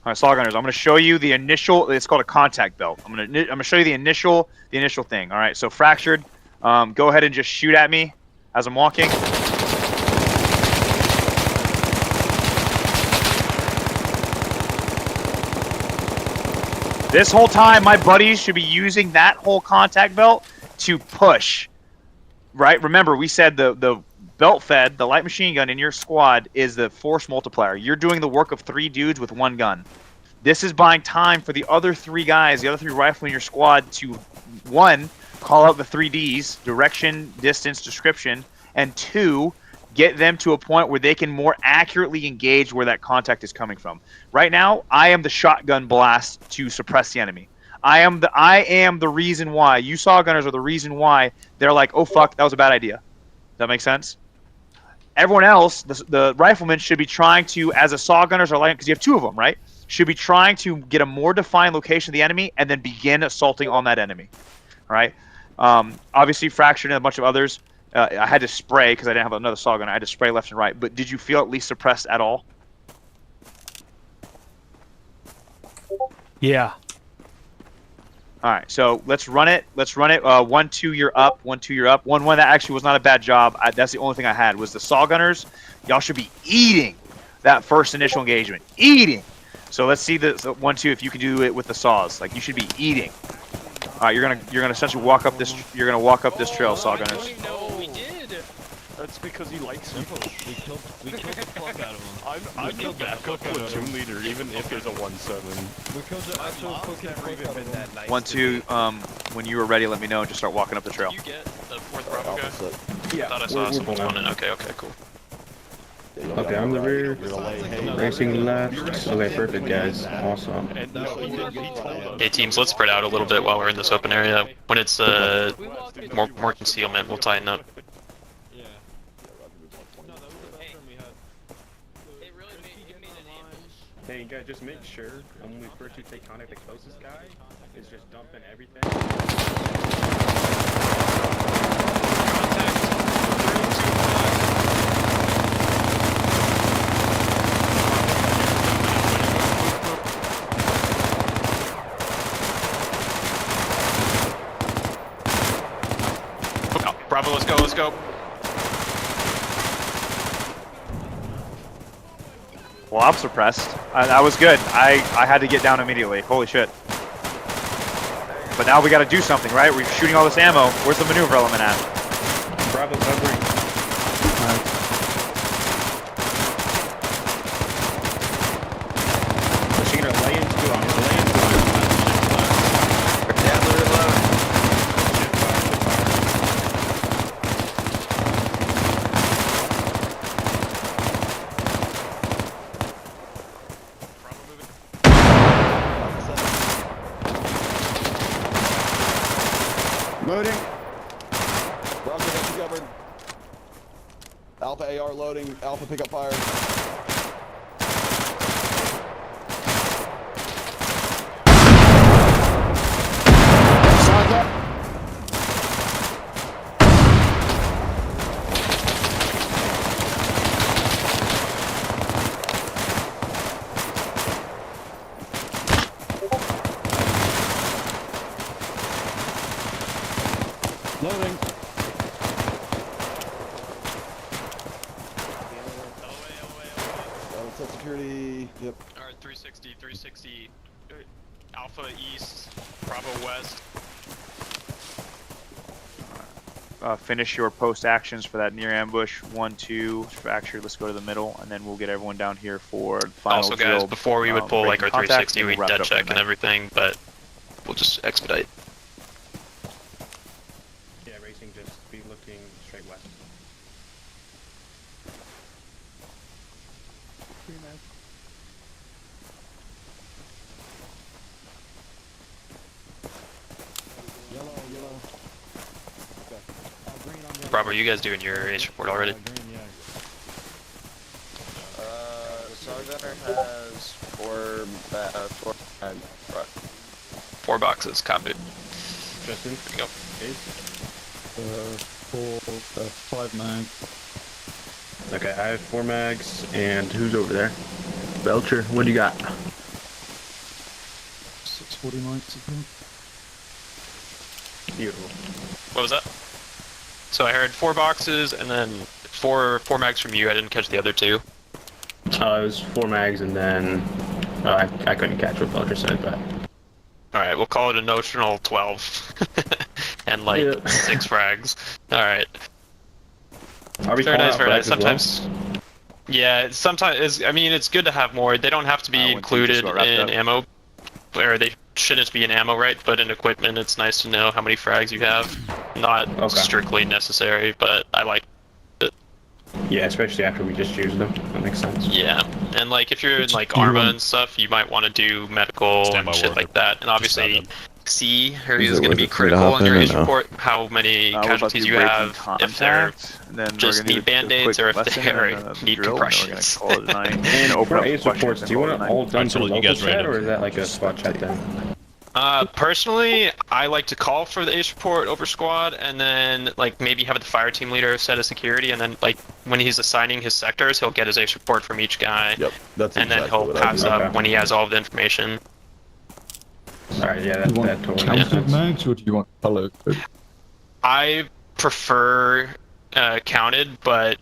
All right, saw gunners. I'm going to show you the initial. It's called a contact belt. I'm going to show you the initial thing. All right. So fractured. Go ahead and just shoot at me as I'm walking. This whole time, my buddies should be using that whole contact belt to push. Right? Remember, we said the belt fed, the light machine gun in your squad is the force multiplier. You're doing the work of 3 dudes with 1 gun. This is buying time for the other 3 guys, the other 3 riflemen in your squad to, 1, call out the 3 Ds, direction, distance, description, and 2, get them to a point where they can more accurately engage where that contact is coming from. Right now, I am the shotgun blast to suppress the enemy. I am the reason why. You saw gunners are the reason why they're like, oh fuck, that was a bad idea. Does that make sense? Everyone else, the riflemen should be trying to, as a saw gunners are like, because you have 2 of them, right? Should be trying to get a more defined location of the enemy and then begin assaulting on that enemy. All right? Obviously, fractured and a bunch of others. I had to spray because I didn't have another saw gun. I had to spray left and right. But did you feel at least suppressed at all? Yeah. All right, so let's run it. 1-2, you're up. 1-2, you're up. 1-1, that actually was not a bad job. That's the only thing I had was the saw gunners. Y'all should be eating that first initial engagement. Eating. So let's see the 1-2 if you can do it with the saws. Like you should be eating. All right, you're gonna essentially walk up this. You're gonna walk up this trail, saw gunners. That's because he likes you. We killed the fuck out of him. I'm the backup platoon leader, even if there's a 1-7. We killed the actual fucking fuck out of him. 1-2, when you were ready, let me know and just start walking up the trail. Did you get the 4th Bravo guy? Yeah. I thought I saw some component. Okay, cool. Okay, I'm the rear. Racing left. Okay, perfect, guys. Awesome. Hey teams, let's spread out a little bit while we're in this open area. When it's more concealment, we'll tighten up. Hey, you guys, just make sure when we first take contact, the closest guy is just dumping everything. Bravo, let's go. Well, I'm suppressed. That was good. I had to get down immediately. Holy shit. But now we got to do something, right? We're shooting all this ammo. Where's the maneuver element at? Bravo, covering. Machine gun lay into him. Lay into him. Down, reload. Loading. Bravo, got you covered. Alpha AR loading. Alpha pick up fire. Loading. Set security. Yep. Alright, 360. Alpha east, Bravo west. Finish your post actions for that near ambush. 1-2, fracture. Let's go to the middle, and then we'll get everyone down here for the final. Also, guys, drill, before we would pull like our contact, 360, we'd dead check and everything, but we'll just expedite. Yeah, racing, just be looking straight west. Bravo, are you guys doing your ace report already? Saga, center has four bags. 4 boxes, copy. Justin? There you go. Five mags. Okay, I have 4 mags, and who's over there? Belcher, what do you got? 640 mics again. Beautiful. What was that? So I heard 4 boxes and then four mags from you. I didn't catch the other 2. It was 4 mags, and then I couldn't catch what Belcher said, but. Alright, we'll call it a notional 12. And like 6 frags. Alright. Are we very nice, very nice. as well? Sometimes. Yeah, sometimes. I mean, it's good to have more. They don't have to be included in ammo. Or they shouldn't be in ammo, right? But in equipment, it's nice to know how many frags you have. Not strictly necessary, but I like it. Yeah, especially after we just used them. That makes sense. Yeah, and like if you're in like Arma and stuff, you might want to do medical and shit like that. And obviously, C is going to be critical in your age report. How many casualties you have, if they're just need band-aids or if they need compressions. For age reports, do you want it all done through local chat, or is that like a squad chat thing? Personally, I like to call for the ace report over squad, and then like maybe have the fire team leader set a security, and then like when he's assigning his sectors, he'll get his ace report from each guy. Yep, that's and then he'll pass up when he has all of the information. Alright, yeah, that totally makes sense. Mags, or do you want color? I prefer counted, but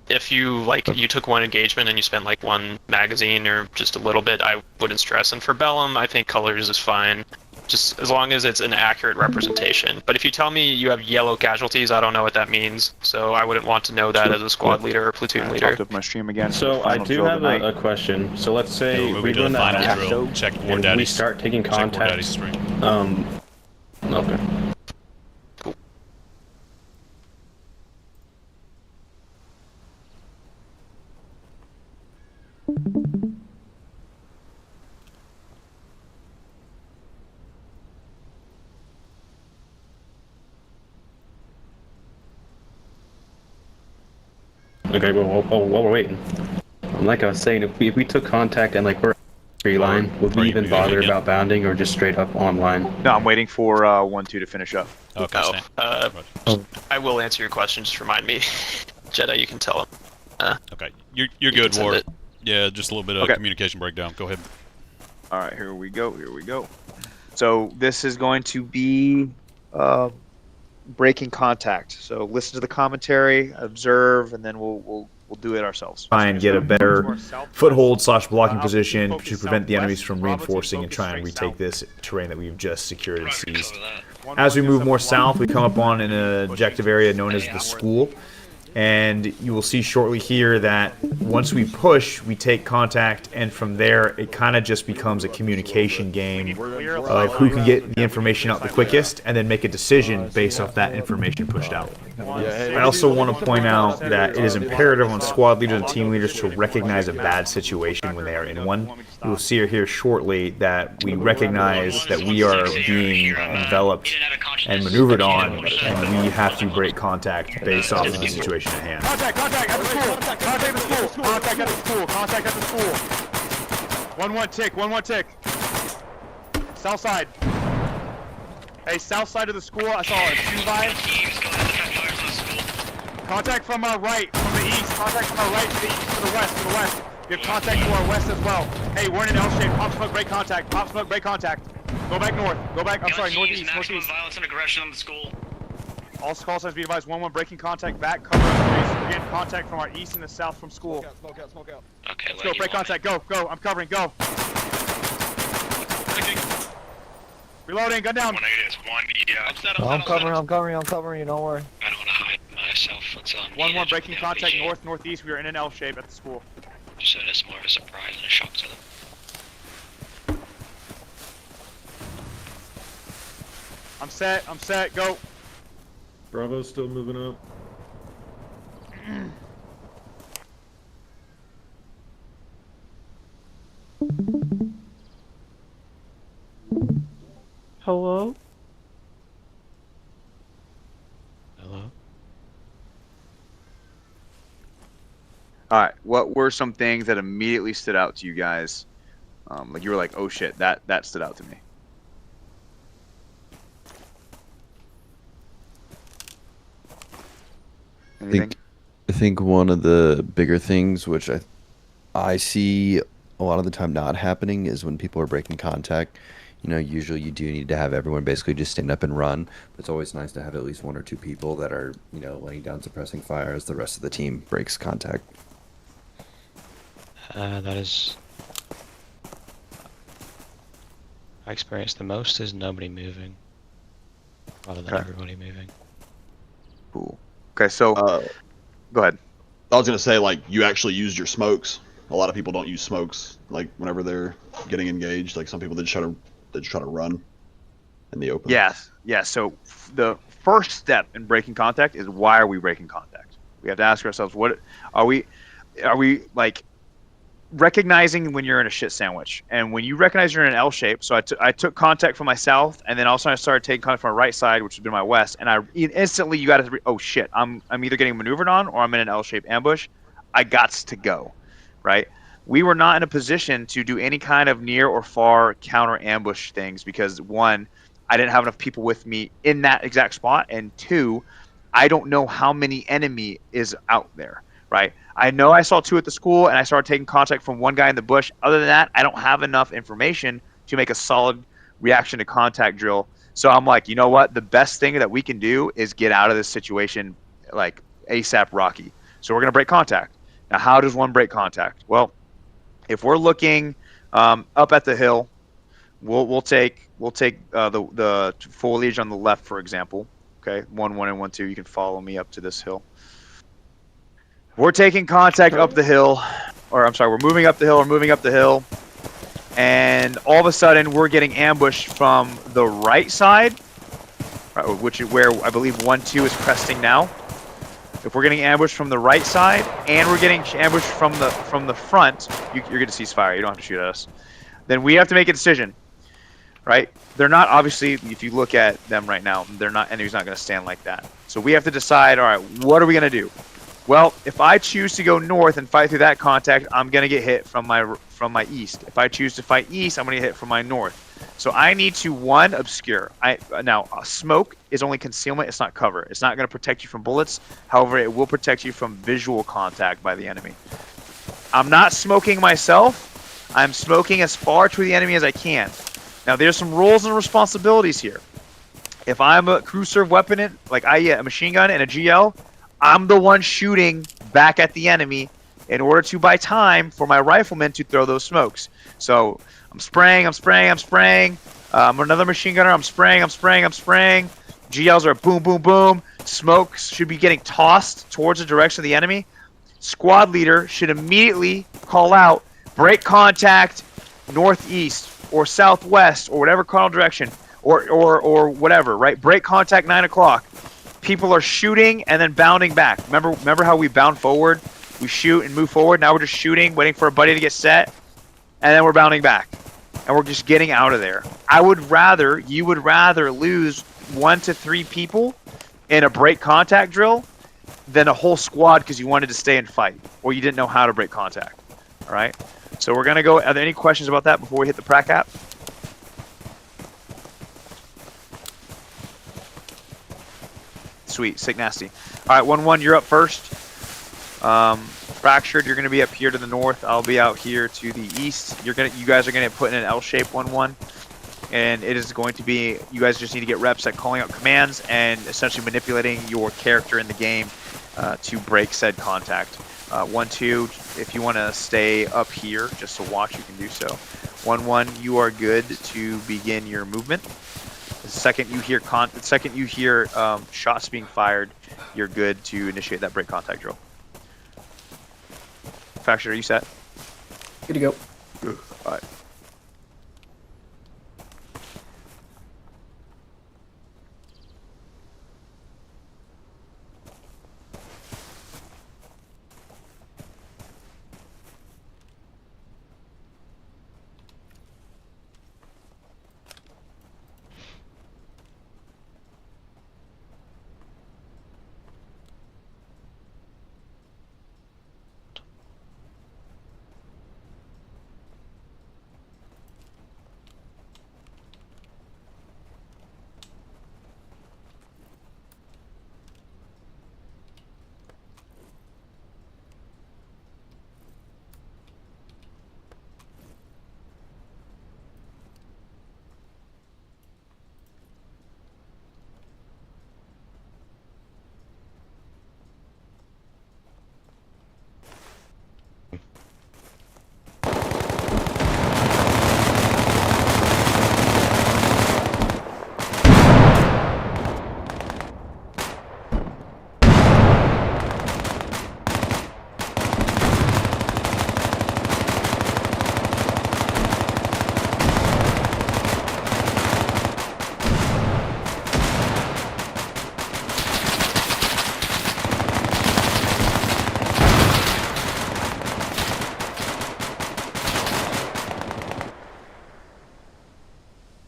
if you you took one engagement and you spent like 1 magazine or just a little bit, I wouldn't stress. And for Bellum, I think colors is fine, just as long as it's an accurate representation. But if you tell me you have yellow casualties, I don't know what that means, so I wouldn't want to know that as a squad leader or platoon leader. Up my stream again. So I do have a question. So let's say we run that drill, and we start taking contact. Okay. Okay, well, while we're waiting, like I was saying, if we took contact and like we're tree line, would we even bother about bounding or just straight up online? No, I'm waiting for 1-2 to finish up. Okay. I will answer your question. Just remind me, Jedi. You can tell him. Okay, you're good, War. Yeah, just a little bit of communication breakdown. Go ahead. All right, here we go. Here we go. So this is going to be breaking contact. So listen to the commentary, observe, and then we'll do it ourselves. Try and get a better foothold / blocking position to prevent the enemies from reinforcing and try and retake this terrain that we've just secured and seized. As we move more south, we come up on an objective area known as the school. And you will see shortly here that once we push, we take contact, and from there it kind of just becomes a communication game of who can get the information out the quickest and then make a decision based off that information pushed out. I also want to point out that it is imperative on squad leaders and team leaders to recognize a bad situation when they are in one. You will see here shortly that we recognize that we are being enveloped and maneuvered on, and we have to break contact based off of the situation at hand. Contact at the school! Contact at the school! Contact at the school! Contact at the school! 1-1 tick, 1-1 tick. South side. Hey, south side of the school, I saw a 2-5. Contact from our right, from the east. Contact from our right to the east, to the west, to the west. We have contact to our west as well. Hey, we're in an L shape. Pop smoke, break contact. Pop smoke, break contact. Go back north. Go back, I'm sorry, northeast, northeast. Violence and aggression on the school. All call signs be advised. 1-1 breaking contact back. Cover us, please. We're getting contact from our east and the south from school. Smoke out, smoke out. Okay, let's go. Break contact. Go, go. I'm covering. Go. Reloading. Gun down. I'm covering. You don't worry. I don't want to hide myself. 1-1 breaking contact north, northeast. We are in an L shape at the school. Just so it's more of a surprise and a shock to them. I'm set. I'm set. Go. Bravo's still moving up. Hello? Hello? All right. What were some things that immediately stood out to you guys? Like you were like, oh shit, that stood out to me. Anything? I think one of the bigger things, which I see a lot of the time not happening, is when people are breaking contact. You know, usually you do need to have everyone basically just stand up and run. But it's always nice to have at least one or two people that are, you know, laying down suppressing fire as the rest of the team breaks contact. That is... I experienced the most is nobody moving, rather than everybody moving. Cool. Okay, so go ahead. I was gonna say, like, you actually used your smokes. A lot of people don't use smokes, like whenever they're getting engaged. Like some people they just try to run in the open. Yes. Yeah. So the first step in breaking contact is why are we breaking contact? We have to ask ourselves, what are we like recognizing when you're in a shit sandwich? And when you recognize you're in an L shape, so I took contact from my south, and then also I started taking contact from my right side, which would be my west, and I instantly, you got to, oh shit, I'm either getting maneuvered on or I'm in an L shaped ambush. I gots to go, right? We were not in a position to do any kind of near or far counter ambush things because one, I didn't have enough people with me in that exact spot, and two, I don't know how many enemy is out there, right? I know I saw two at the school, and I started taking contact from one guy in the bush. Other than that, I don't have enough information to make a solid reaction to contact drill. So I'm like, you know what? The best thing that we can do is get out of this situation like ASAP Rocky. So we're going to break contact. Now, how does one break contact? Well, if we're looking up at the hill, we'll take the foliage on the left, for example. Okay, 1-1 and 1-2. You can follow me up to this hill. We're taking contact up the hill, or I'm sorry, we're moving up the hill, and all of a sudden we're getting ambushed from the right side, which is where I believe 1-2 is cresting now. If we're getting ambushed from the right side and we're getting ambushed from the front, you're going to cease fire. You don't have to shoot at us. Then we have to make a decision, right? They're not, obviously, if you look at them right now, enemy's not going to stand like that. So we have to decide, all right, what are we going to do? Well, if I choose to go north and fight through that contact, I'm going to get hit from my east. If I choose to fight east, I'm going to get hit from my north. So I need to, one, obscure. Now, smoke is only concealment. It's not cover. It's not going to protect you from bullets. However, it will protect you from visual contact by the enemy. I'm not smoking myself. I'm smoking as far to the enemy as I can. Now, there's some roles and responsibilities here. If I'm a crew serve weapon, like a machine gun and a GL, I'm the one shooting back at the enemy in order to buy time for my riflemen to throw those smokes. So I'm spraying. I'm another machine gunner. I'm spraying. GLs are boom, boom, boom. Smokes should be getting tossed towards the direction of the enemy. Squad leader should immediately call out, break contact northeast or southwest or whatever cardinal direction or whatever, right? Break contact 9 o'clock. People are shooting and then bounding back. Remember how we bound forward? We shoot and move forward. Now we're just shooting, waiting for a buddy to get set, and then we're bounding back. And we're just getting out of there. You would rather lose 1 to 3 people in a break contact drill than a whole squad because you wanted to stay and fight, or you didn't know how to break contact. All right? So we're going to go. Are there any questions about that before we hit the prac app? Sweet, sick nasty. All right, 1-1, you're up first. Fractured, you're going to be up here to the north. I'll be out here to the east. You guys are going to put in an L shape 1-1, and it is going to be. You guys just need to get reps at calling out commands and essentially manipulating your character in the game to break said contact. 1-2, if you want to stay up here just to watch, you can do so. 1-1, you are good to begin your movement. The second you hear shots being fired, you're good to initiate that break contact drill. Fracture, are you set? Good to go. Good. All right.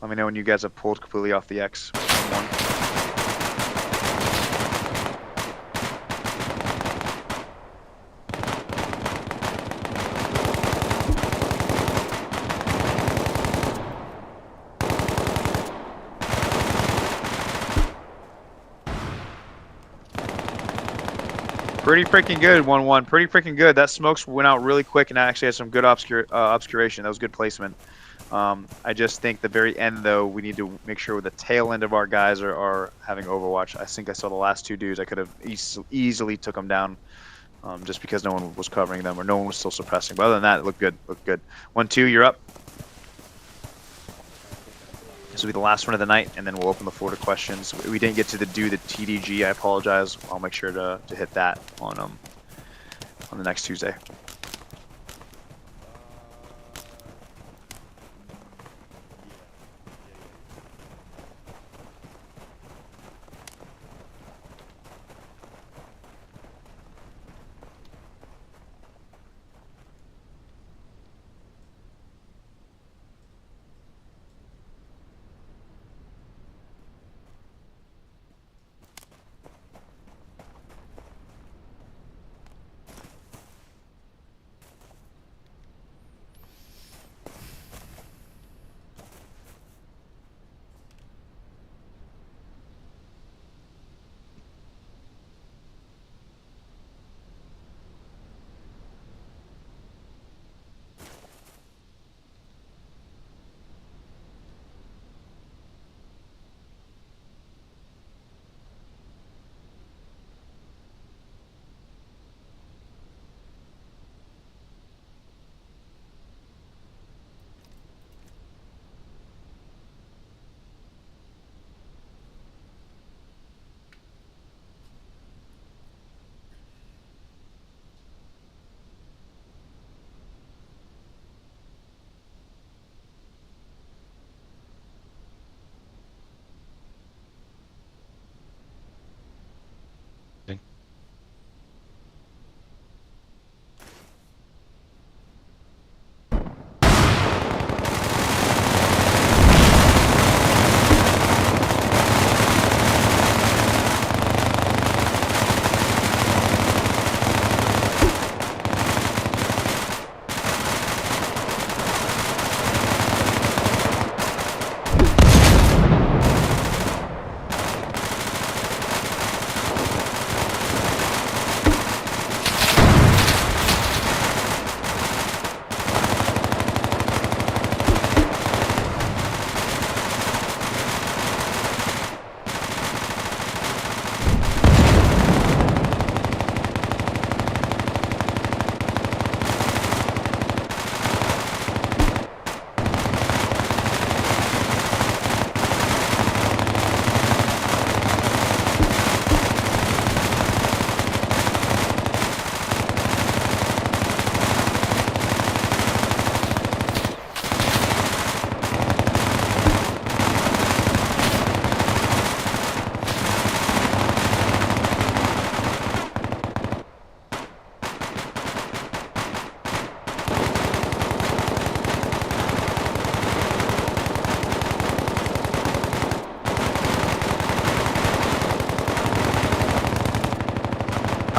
Let me know when you guys have pulled completely off the X. One. Pretty freaking good, 1-1. Pretty freaking good. That smokes went out really quick and actually had some good obscuration. That was good placement. I just think the very end, though, we need to make sure the tail end of our guys are having Overwatch. I think I saw the last two dudes. I could have easily took them down just because no one was covering them or no one was still suppressing. But other than that, it looked good. Looked good. 1-2, you're up. This will be the last one of the night, and then we'll open the floor to questions. We didn't get to do the TDG. I apologize. I'll make sure to hit that on the next Tuesday.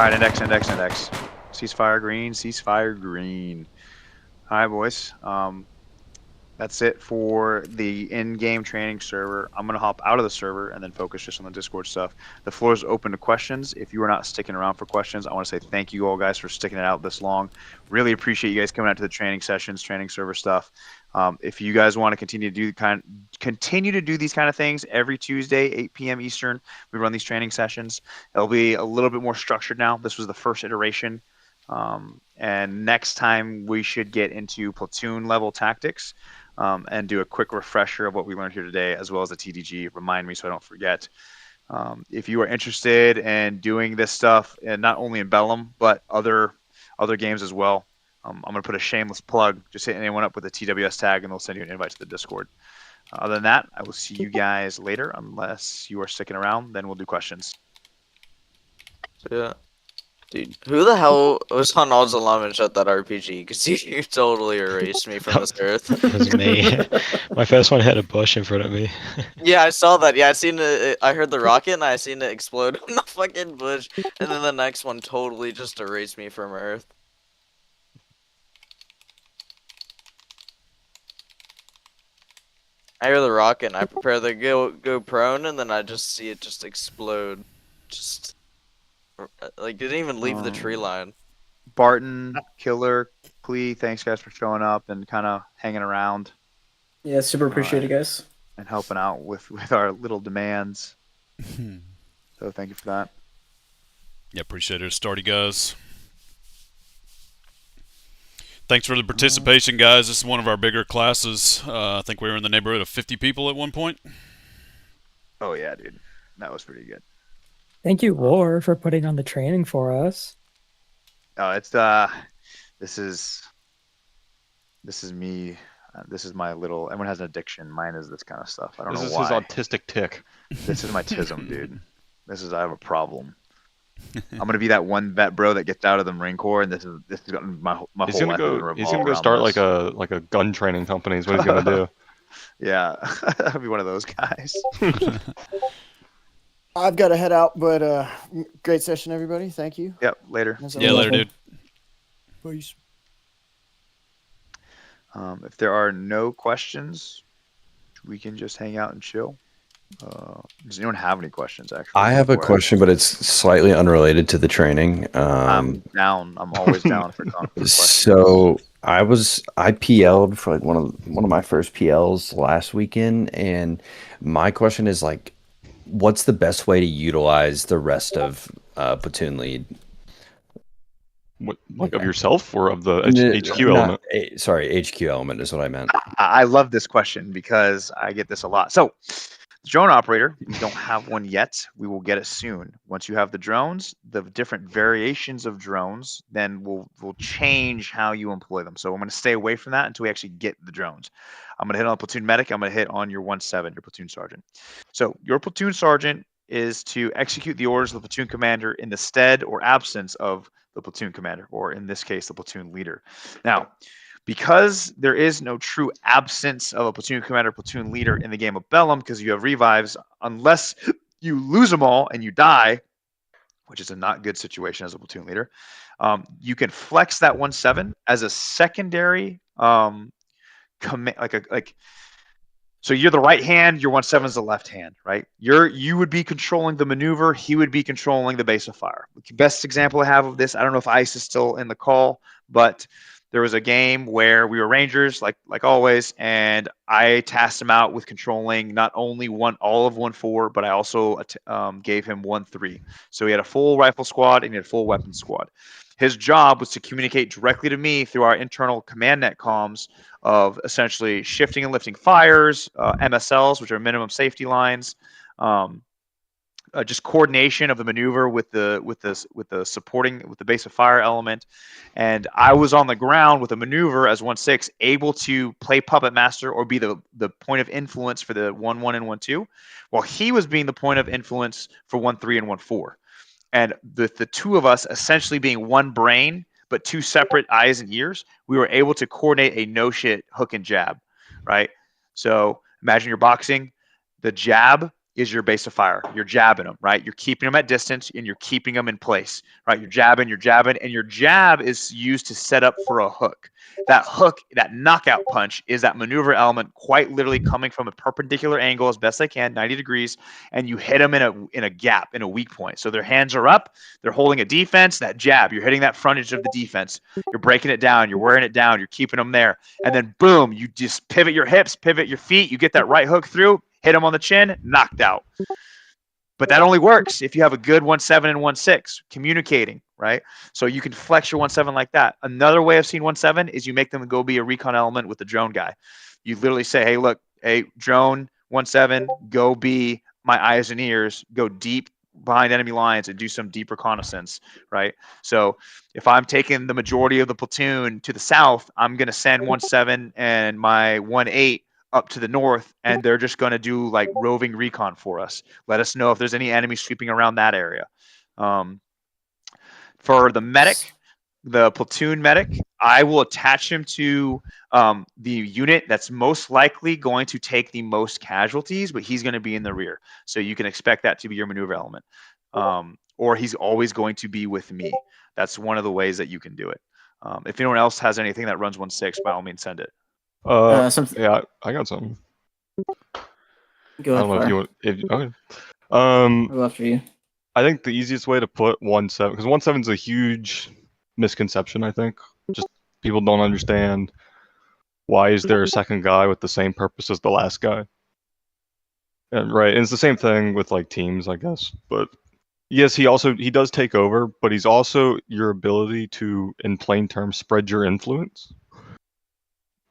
Alright, index. Ceasefire green. Alright, boys. That's it for the in-game training server. I'm going to hop out of the server and then focus just on the Discord stuff. The floor is open to questions. If you are not sticking around for questions, I want to say thank you all guys for sticking it out this long. Really appreciate you guys coming out to the training sessions, training server stuff. If you guys want to continue to do these kind of things every Tuesday, 8 p.m. Eastern, we run these training sessions. It'll be a little bit more structured now. This was the first iteration. And next time we should get into platoon level tactics. And do a quick refresher of what we learned here today, as well as the TDG. Remind me so I don't forget. If you are interested in doing this stuff, and not only in Bellum, but other games as well, I'm going to put a shameless plug. Just hit anyone up with a TWS tag, and they'll send you an invite to the Discord. Other than that, I will see you guys later, unless you are sticking around. Then we'll do questions. Yeah. Dude, who the hell was on Al-Zalaam and shot that RPG? Because you totally erased me from this earth. That was me. My first one hit a bush in front of me. Yeah, I saw that. Yeah, I seen it. I heard the rocket and I seen it explode on the fucking bush. And then the next one totally just erased me from Earth. I hear the rocket and I prepare to go prone and then I just see it just explode. Just like didn't even leave the tree line. Barton, Killer, Plea, thanks guys for showing up and kind of hanging around. Yeah, super appreciate it, guys. And helping out with our little demands. So thank you for that. Yeah, appreciate it. Starty guys. Thanks for the participation, guys. This is one of our bigger classes. I think we were in the neighborhood of 50 people at one point. Oh yeah, dude, that was pretty good. Thank you, War, for putting on the training for us. Oh, it's this is me. This is my little. Everyone has an addiction. Mine is this kind of stuff. I don't know why. This is his autistic tick. This is my tism, dude. I have a problem. I'm gonna be that bro that gets out of the Marine Corps, and this is my whole life. He's gonna go start like a gun training company. Is what he's gonna do. Yeah, I'll be one of those guys. I've got to head out, but great session, everybody. Thank you. Yep. Later. Yeah, later, dude. Peace. If there are no questions, we can just hang out and chill. Does anyone have any questions, actually? I have a question, but it's slightly unrelated to the training. I'm down. I'm always down for questions. So I PL'd for like one of my first PLs last weekend, and my question is like, what's the best way to utilize the rest of platoon lead? What, like of yourself or of the HQ element? Sorry, HQ element is what I meant. I love this question because I get this a lot. So, drone operator, we don't have one yet. We will get it soon. Once you have the drones, the different variations of drones, then we'll change how you employ them. So I'm going to stay away from that until we actually get the drones. I'm going to hit on platoon medic. I'm going to hit on your 1-7, your platoon sergeant. So your platoon sergeant is to execute the orders of the platoon commander in the stead or absence of the platoon commander, or in this case, the platoon leader. Now, because there is no true absence of a platoon commander, platoon leader in the game of Bellum, because you have revives, unless you lose them all and you die, which is a not good situation as a platoon leader, you can flex that 1-7 as a secondary so you're the right hand, your 1-7 is the left hand, right? You would be controlling the maneuver, he would be controlling the base of fire. The best example I have of this, I don't know if Ice is still in the call, but there was a game where we were Rangers, like always, and I tasked him out with controlling not only all of 1-4, but I also gave him 1-3. So he had a full rifle squad and he had a full weapon squad. His job was to communicate directly to me through our internal command net comms of essentially shifting and lifting fires, MSLs, which are minimum safety lines, just coordination of the maneuver with the base of fire element. And I was on the ground with a maneuver as 1-6, able to play puppet master or be the point of influence for the 1-1 and 1-2, while he was being the point of influence for 1-3 and 1-4. And the two of us essentially being one brain, but two separate eyes and ears, we were able to coordinate a no shit hook and jab, right? So imagine you're boxing, the jab is your base of fire. You're jabbing them, right? You're keeping them at distance and you're keeping them in place, right? You're jabbing, and your jab is used to set up for a hook. That hook, that knockout punch, is that maneuver element quite literally coming from a perpendicular angle as best I can, 90 degrees, and you hit them in a gap, in a weak point. So their hands are up, they're holding a defense, that jab, you're hitting that frontage of the defense. You're breaking it down, you're wearing it down, you're keeping them there. And then boom, you just pivot your hips, pivot your feet, you get that right hook through, hit him on the chin, knocked out. But that only works if you have a good 1-7 and 1-6 communicating, right? So you can flex your 1-7 like that. Another way of seeing 1-7 is you make them go be a recon element with the drone guy. You literally say, hey, look, hey, drone 1-7, go be my eyes and ears, go deep behind enemy lines and do some deep reconnaissance, right? So if I'm taking the majority of the platoon to the south, I'm going to send 1-7 and my 1-8 up to the north, and they're just going to do like roving recon for us. Let us know if there's any enemies sweeping around that area. For the medic, the platoon medic, I will attach him to the unit that's most likely going to take the most casualties, but he's going to be in the rear. So you can expect that to be your maneuver element. Or he's always going to be with me. That's one of the ways that you can do it. If anyone else has anything that runs 1/6, by all means, send it. Yeah, I got something. Go I don't know if ahead, you want. Okay. Go after you. I think the easiest way to put 1/7, because 1/7 is a huge misconception. I think just people don't understand why is there a second guy with the same purpose as the last guy. And right, and it's the same thing with like teams, I guess. But yes, he does take over, but he's also your ability to, in plain terms, spread your influence.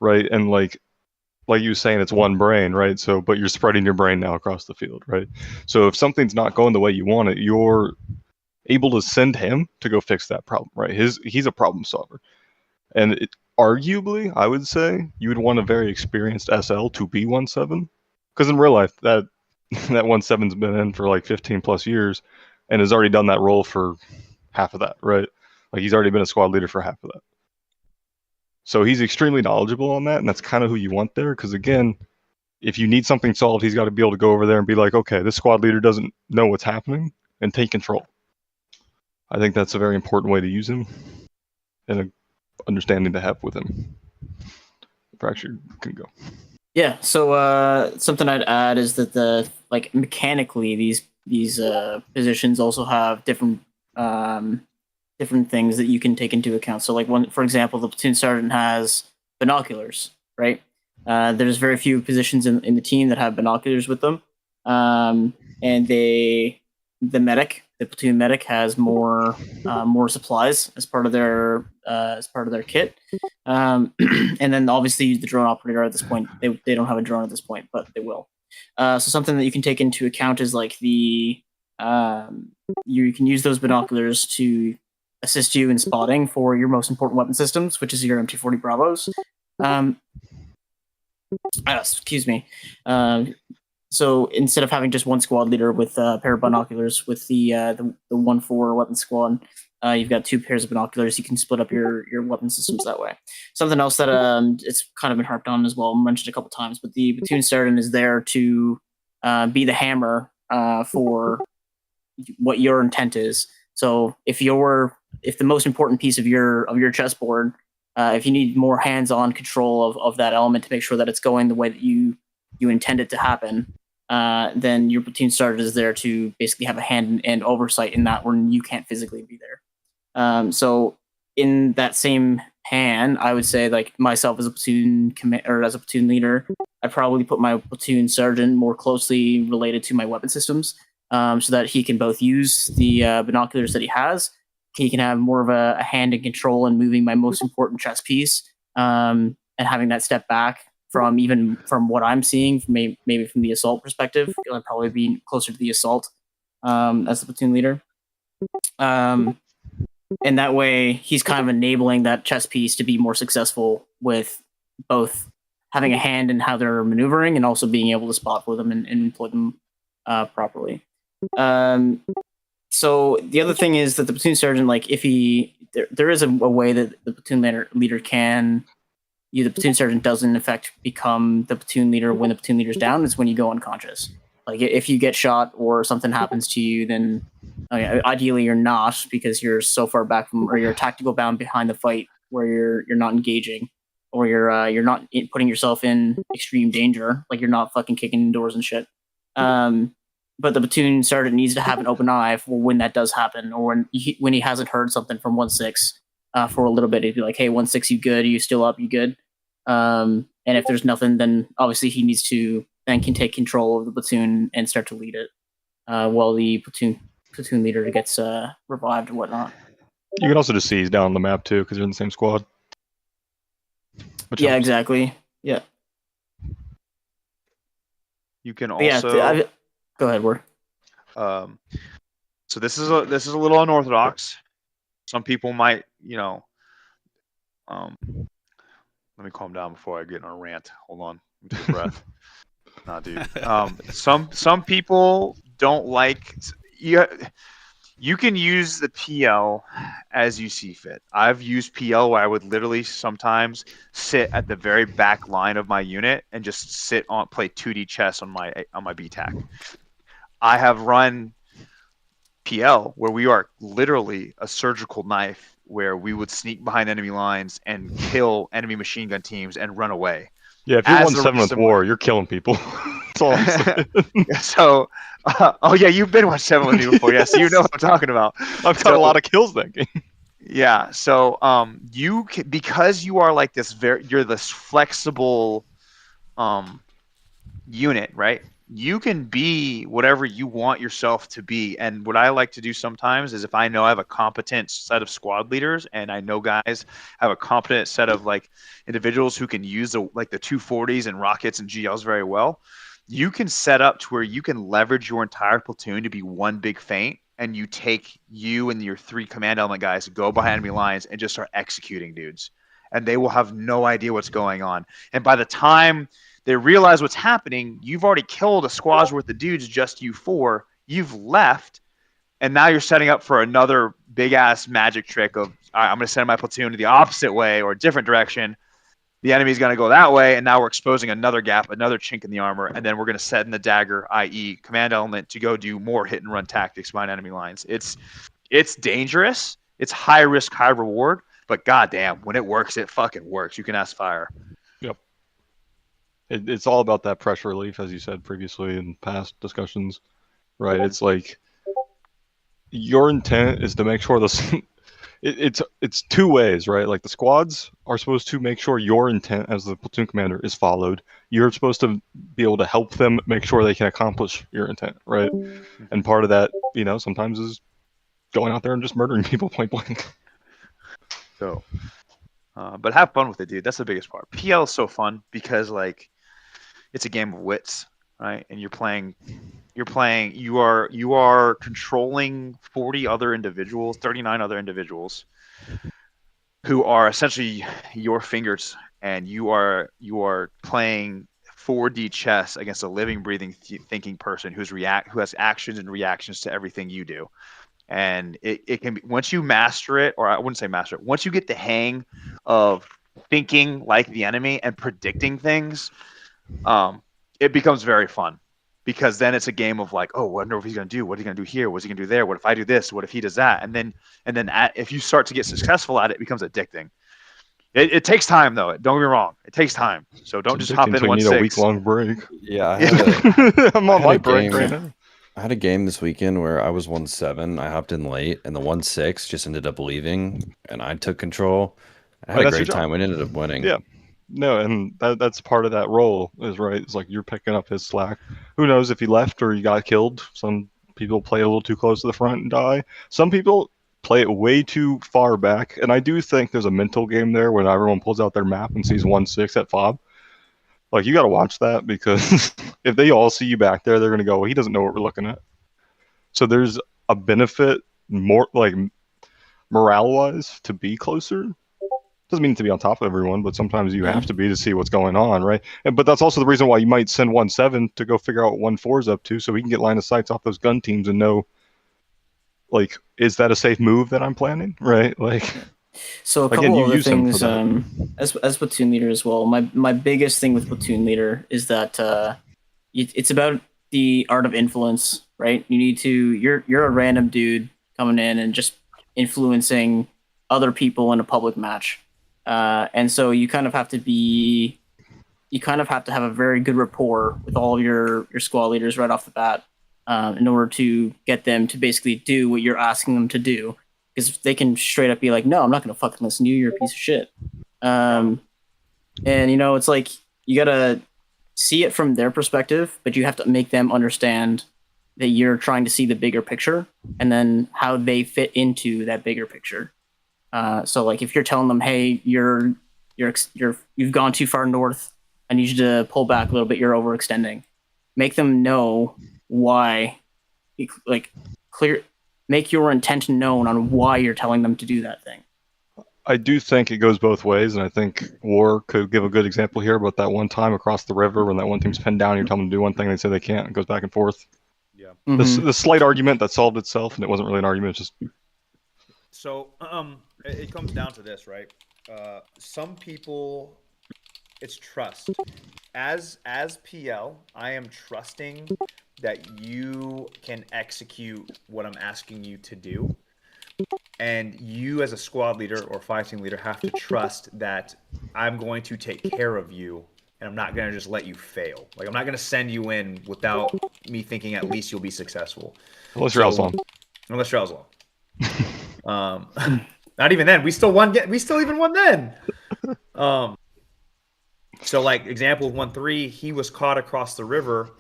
Right, and like you were saying, it's one brain, right? So, but you're spreading your brain now across the field, right? So if something's not going the way you want it, you're able to send him to go fix that problem, right? He's a problem solver, and arguably, I would say you would want a very experienced SL to be 1/7, because in real life, that 1/7's been in for like 15 plus years, and has already done that role for half of that, right? Like he's already been a squad leader for half of that. So he's extremely knowledgeable on that, and that's kind of who you want there, because again, if you need something solved, he's got to be able to go over there and be like, okay, this squad leader doesn't know what's happening, and take control. I think that's a very important way to use him, and an understanding to have with him. Fracture can go. Yeah, so something I'd add is that mechanically these positions also have different things that you can take into account. So for example, the platoon sergeant has binoculars, right? There's very few positions in the team that have binoculars with them. And the platoon medic has more supplies as part of their kit. And then obviously the drone operator at this point, they don't have a drone at this point, but they will. So something that you can take into account is like you can use those binoculars to assist you in spotting for your most important weapon systems, which is your MT-40 Bravos. Excuse me. So instead of having just one squad leader with a pair of binoculars with the 1-4 weapon squad, you've got two pairs of binoculars. You can split up your weapon systems that way. Something else that it's kind of been harped on as well, mentioned a couple times, but the platoon sergeant is there to be the hammer for what your intent is. So if the most important piece of your chessboard, if you need more hands-on control of that element to make sure that it's going the way that you intend it to happen, then your platoon sergeant is there to basically have a hand and oversight in that when you can't physically be there. So in that same hand, I would say like myself as a platoon as a platoon leader, I probably put my platoon sergeant more closely related to my weapon systems, so that he can both use the binoculars that he has. He can have more of a hand in control in moving my most important chess piece, and having that step back from what I'm seeing, maybe from the assault perspective. I'd probably be closer to the assault as the platoon leader. And that way, he's kind of enabling that chess piece to be more successful with both having a hand in how they're maneuvering and also being able to spot for them and employ them properly. So the other thing is that the platoon sergeant, like if there is a way that the platoon leader can, the platoon sergeant doesn't in effect become the platoon leader when the platoon leader's down. It's when you go unconscious. Like if you get shot or something happens to you, then ideally you're not, because you're so far back from, or you're tactical bound behind the fight where you're not engaging, or you're not putting yourself in extreme danger. Like you're not fucking kicking indoors and shit. But the platoon sergeant needs to have an open eye for when that does happen, or when he hasn't heard something from 1-6 for a little bit. He'd be like, "Hey, 1-6, you good? Are you still up? You good?" And if there's nothing, then obviously he needs to then can take control of the platoon and start to lead it, while the platoon leader gets revived and whatnot. You can also just see he's down on the map too, because they're in the same squad. Yeah, exactly. Yeah. You can also. Go ahead, Ward. So this is a little unorthodox. Some people might, let me calm down before I get on a rant. Hold on, take a breath. Nah, dude. Some people don't like you. You can use the PL as you see fit. I've used PL where I would literally sometimes sit at the very back line of my unit and just play 2D chess on my BTAC. I have run PL where we are literally a surgical knife where we would sneak behind enemy lines and kill enemy machine gun teams and run away. Yeah, if you're 1/7th war, you're killing people. That's all I'm saying. So, oh yeah, you've been 1/7 with me before, yeah, so you know what I'm talking about. I've got a lot of kills that game. Yeah, so you can, because you are like this you're this flexible unit, right? You can be whatever you want yourself to be. And what I like to do sometimes is if I know I have a competent set of squad leaders and I know guys have a competent set of like individuals who can use the 240s and rockets and GLs very well, you can set up to where you can leverage your entire platoon to be one big feint, and you take you and your 3 command element guys, go behind enemy lines and just start executing dudes. And they will have no idea what's going on. And by the time they realize what's happening, you've already killed a squad's worth of dudes, just you 4. You've left, and now you're setting up for another big-ass magic trick of, all right, I'm going to send my platoon to the opposite way or a different direction. The enemy's going to go that way, and now we're exposing another gap, another chink in the armor, and then we're going to set in the dagger, i.e. command element, to go do more hit-and-run tactics behind enemy lines. It's dangerous. It's high risk, high reward, but goddamn, when it works, it fucking works. You can ask fire. Yep. It's all about that pressure relief, as you said previously in past discussions, right? It's like your intent is to make sure it's 2 ways, right? Like the squads are supposed to make sure your intent as the platoon commander is followed. You're supposed to be able to help them make sure they can accomplish your intent, right? And part of that, sometimes is going out there and just murdering people point blank. So, but have fun with it, dude. That's the biggest part. PL is so fun because it's a game of wits, right? And you are controlling 40 other individuals, 39 other individuals who are essentially your fingers, and you are playing 4D chess against a living, breathing, thinking person who has actions and reactions to everything you do. And it can be, once you master it, or I wouldn't say master it, once you get the hang of thinking like the enemy and predicting things, it becomes very fun, because then it's a game of like, oh, I wonder what he's going to do. What is he going to do here? What's he going to do there? What if I do this? What if he does that? And then if you start to get successful at it, it becomes addicting. It takes time, though. Don't get me wrong. It takes time. So don't just hop in 1-6. You need a week-long break. Yeah. I'm on my break right now. I had a game this weekend where I was 1-7. I hopped in late, and the 1-6 just ended up leaving, and I took control. I had a great time. We ended up winning. Yeah. No, and that's part of that role, is right. It's like you're picking up his slack. Who knows if he left or he got killed? Some people play a little too close to the front and die. Some people play it way too far back, and I do think there's a mental game there when everyone pulls out their map and sees 1-6 at FOB. Like, you got to watch that, because if they all see you back there, they're going to go, well, he doesn't know what we're looking at. So there's a benefit, more like morale-wise, to be closer. Doesn't mean to be on top of everyone, but sometimes you have to be to see what's going on, right? But that's also the reason why you might send 1-7 to go figure out what 1-4 is up to, so we can get line of sights off those gun teams and know, like, is that a safe move that I'm planning, right? Like, so a couple other things as platoon leader as well. My biggest thing with platoon leader is that it's about the art of influence, right? You need to you're a random dude coming in and just influencing other people in a public match. And so you kind of have to have a very good rapport with all of your squad leaders right off the bat, in order to get them to basically do what you're asking them to do. Because they can straight up be like, no, I'm not going to fucking listen to you. You're a piece of shit. And, it's like, you got to see it from their perspective, but you have to make them understand that you're trying to see the bigger picture and then how they fit into that bigger picture. So like if you're telling them, hey, you've gone too far north, I need you to pull back a little bit, you're overextending. Make them know why, make your intention known on why you're telling them to do that thing. I do think it goes both ways, and I think War could give a good example here about that one time across the river when that one team's pinned down, you're telling them to do one thing, they say they can't, it goes back and forth. Yeah. The slight argument that solved itself, and it wasn't really an argument. It's just So it comes down to this, right? Some people, it's trust. As PL, I am trusting that you can execute what I'm asking you to do. And you as a squad leader or fighting leader have to trust that I'm going to take care of you and I'm not going to just let you fail. Like, I'm not going to send you in without me thinking at least you'll be successul. Unless you're Al-Zalaam. Unless you're Al-Zalaam. Not even then. We still even won then. So, like, example of 1-3, he was caught across the river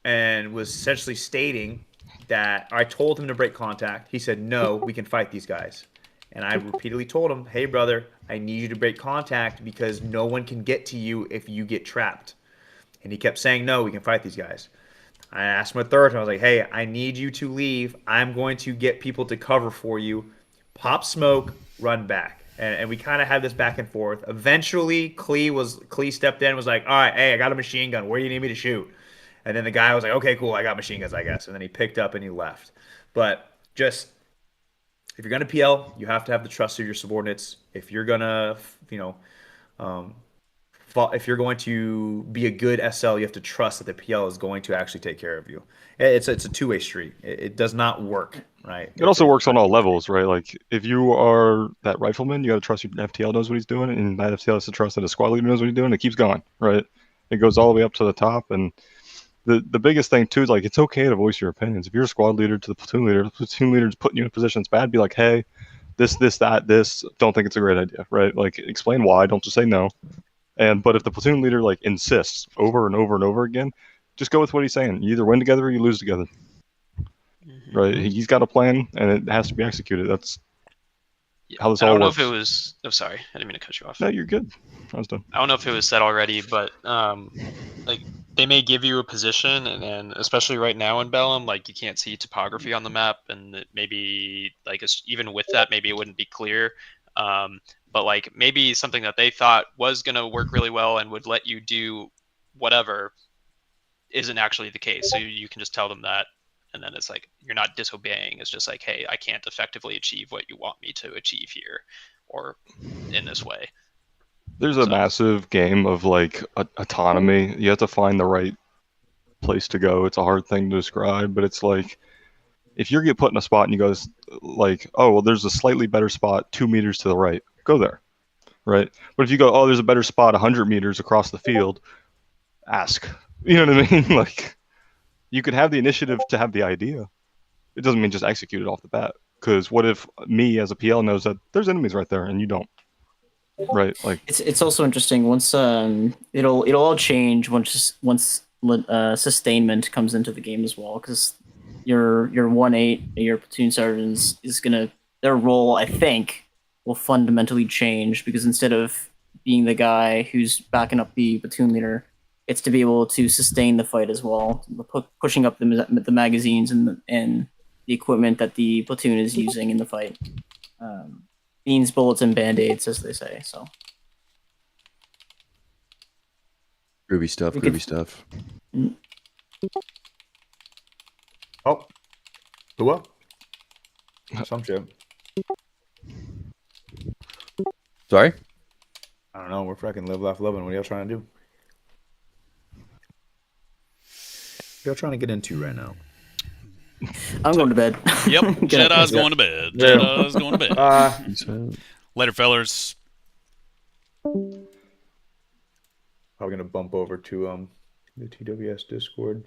and was essentially stating that I told him to break contact. He said, no, we can fight these guys. And I repeatedly told him, hey, brother, I need you to break contact because no one can get to you if you get trapped. And he kept saying, no, we can fight these guys. I asked him a third time. I was like, hey, I need you to leave. I'm going to get people to cover for you. Pop smoke, run back. And we kind of had this back and forth. Eventually, Klee stepped in and was like, all right, hey, I got a machine gun. Where do you need me to shoot? And then the guy was like, okay, cool, I got machine guns, I guess. And then he picked up and he left. But just, if you're going to PL, you have to have the trust of your subordinates. If you're going to, if you're going to be a good SL, you have to trust that the PL is going to actually take care of you. It's a two-way street. It does not work, right? it also works on all levels, right? Like, if you are that rifleman, you got to trust your FTL knows what he's doing, and that FTL has to trust that a squad leader knows what he's doing. It keeps going, right? It goes all the way up to the top, and the biggest thing too is, like, it's okay to voice your opinions. If you're a squad leader to the platoon leader is putting you in a position that's bad, be like, hey, this, that, don't think it's a great idea, right? Like, explain why, don't just say no. But if the platoon leader, like, insists over and over and over again, just go with what he's saying. You either win together or you lose together. Right? He's got a plan and it has to be executed. That's how this all works. I don't know if it was. Oh, sorry, I didn't mean to cut you off. No, you're good. I was done. I don't know if it was said already, but like, they may give you a position, and then especially right now in Bellum, like, you can't see topography on the map, and maybe, like, even with that, maybe it wouldn't be clear. But, like, maybe something that they thought was going to work really well and would let you do whatever isn't actually the case. So you can just tell them that, and then it's like, you're not disobeying. It's just like, hey, I can't effectively achieve what you want me to achieve here or in this way. There's a massive game of, like, autonomy. You have to find the right place to go. It's a hard thing to describe, but it's like, if you get put in a spot and you go, like, oh, well, there's a slightly better spot 2 meters to the right, go there, right? But if you go, oh, there's a better spot 100 meters across the field, ask. You know what I mean? Like, you could have the initiative to have the idea. It doesn't mean just execute it off the bat. Because what if me as a PL knows that there's enemies right there and you don't? Right? Like, it's also interesting once it'll all change once sustainment comes into the game as well, because your 1-8, your platoon sergeants is gonna, their role, I think, will fundamentally change, because instead of being the guy who's backing up the platoon leader, it's to be able to sustain the fight as well, pushing up the magazines and the equipment that the platoon is using in the fight. Beans, bullets, and band-aids, as they say. So groovy stuff. Groovy stuff. Oh, who up? Some shit. Sorry? I don't know. We're fucking live, laugh, loving. What are y'all trying to do? What y'all trying to get into right now? I'm going to bed. Yep, Jedi's going to bed. Jedi's going to bed. Later, fellers. Probably gonna bump over to the TWS Discord.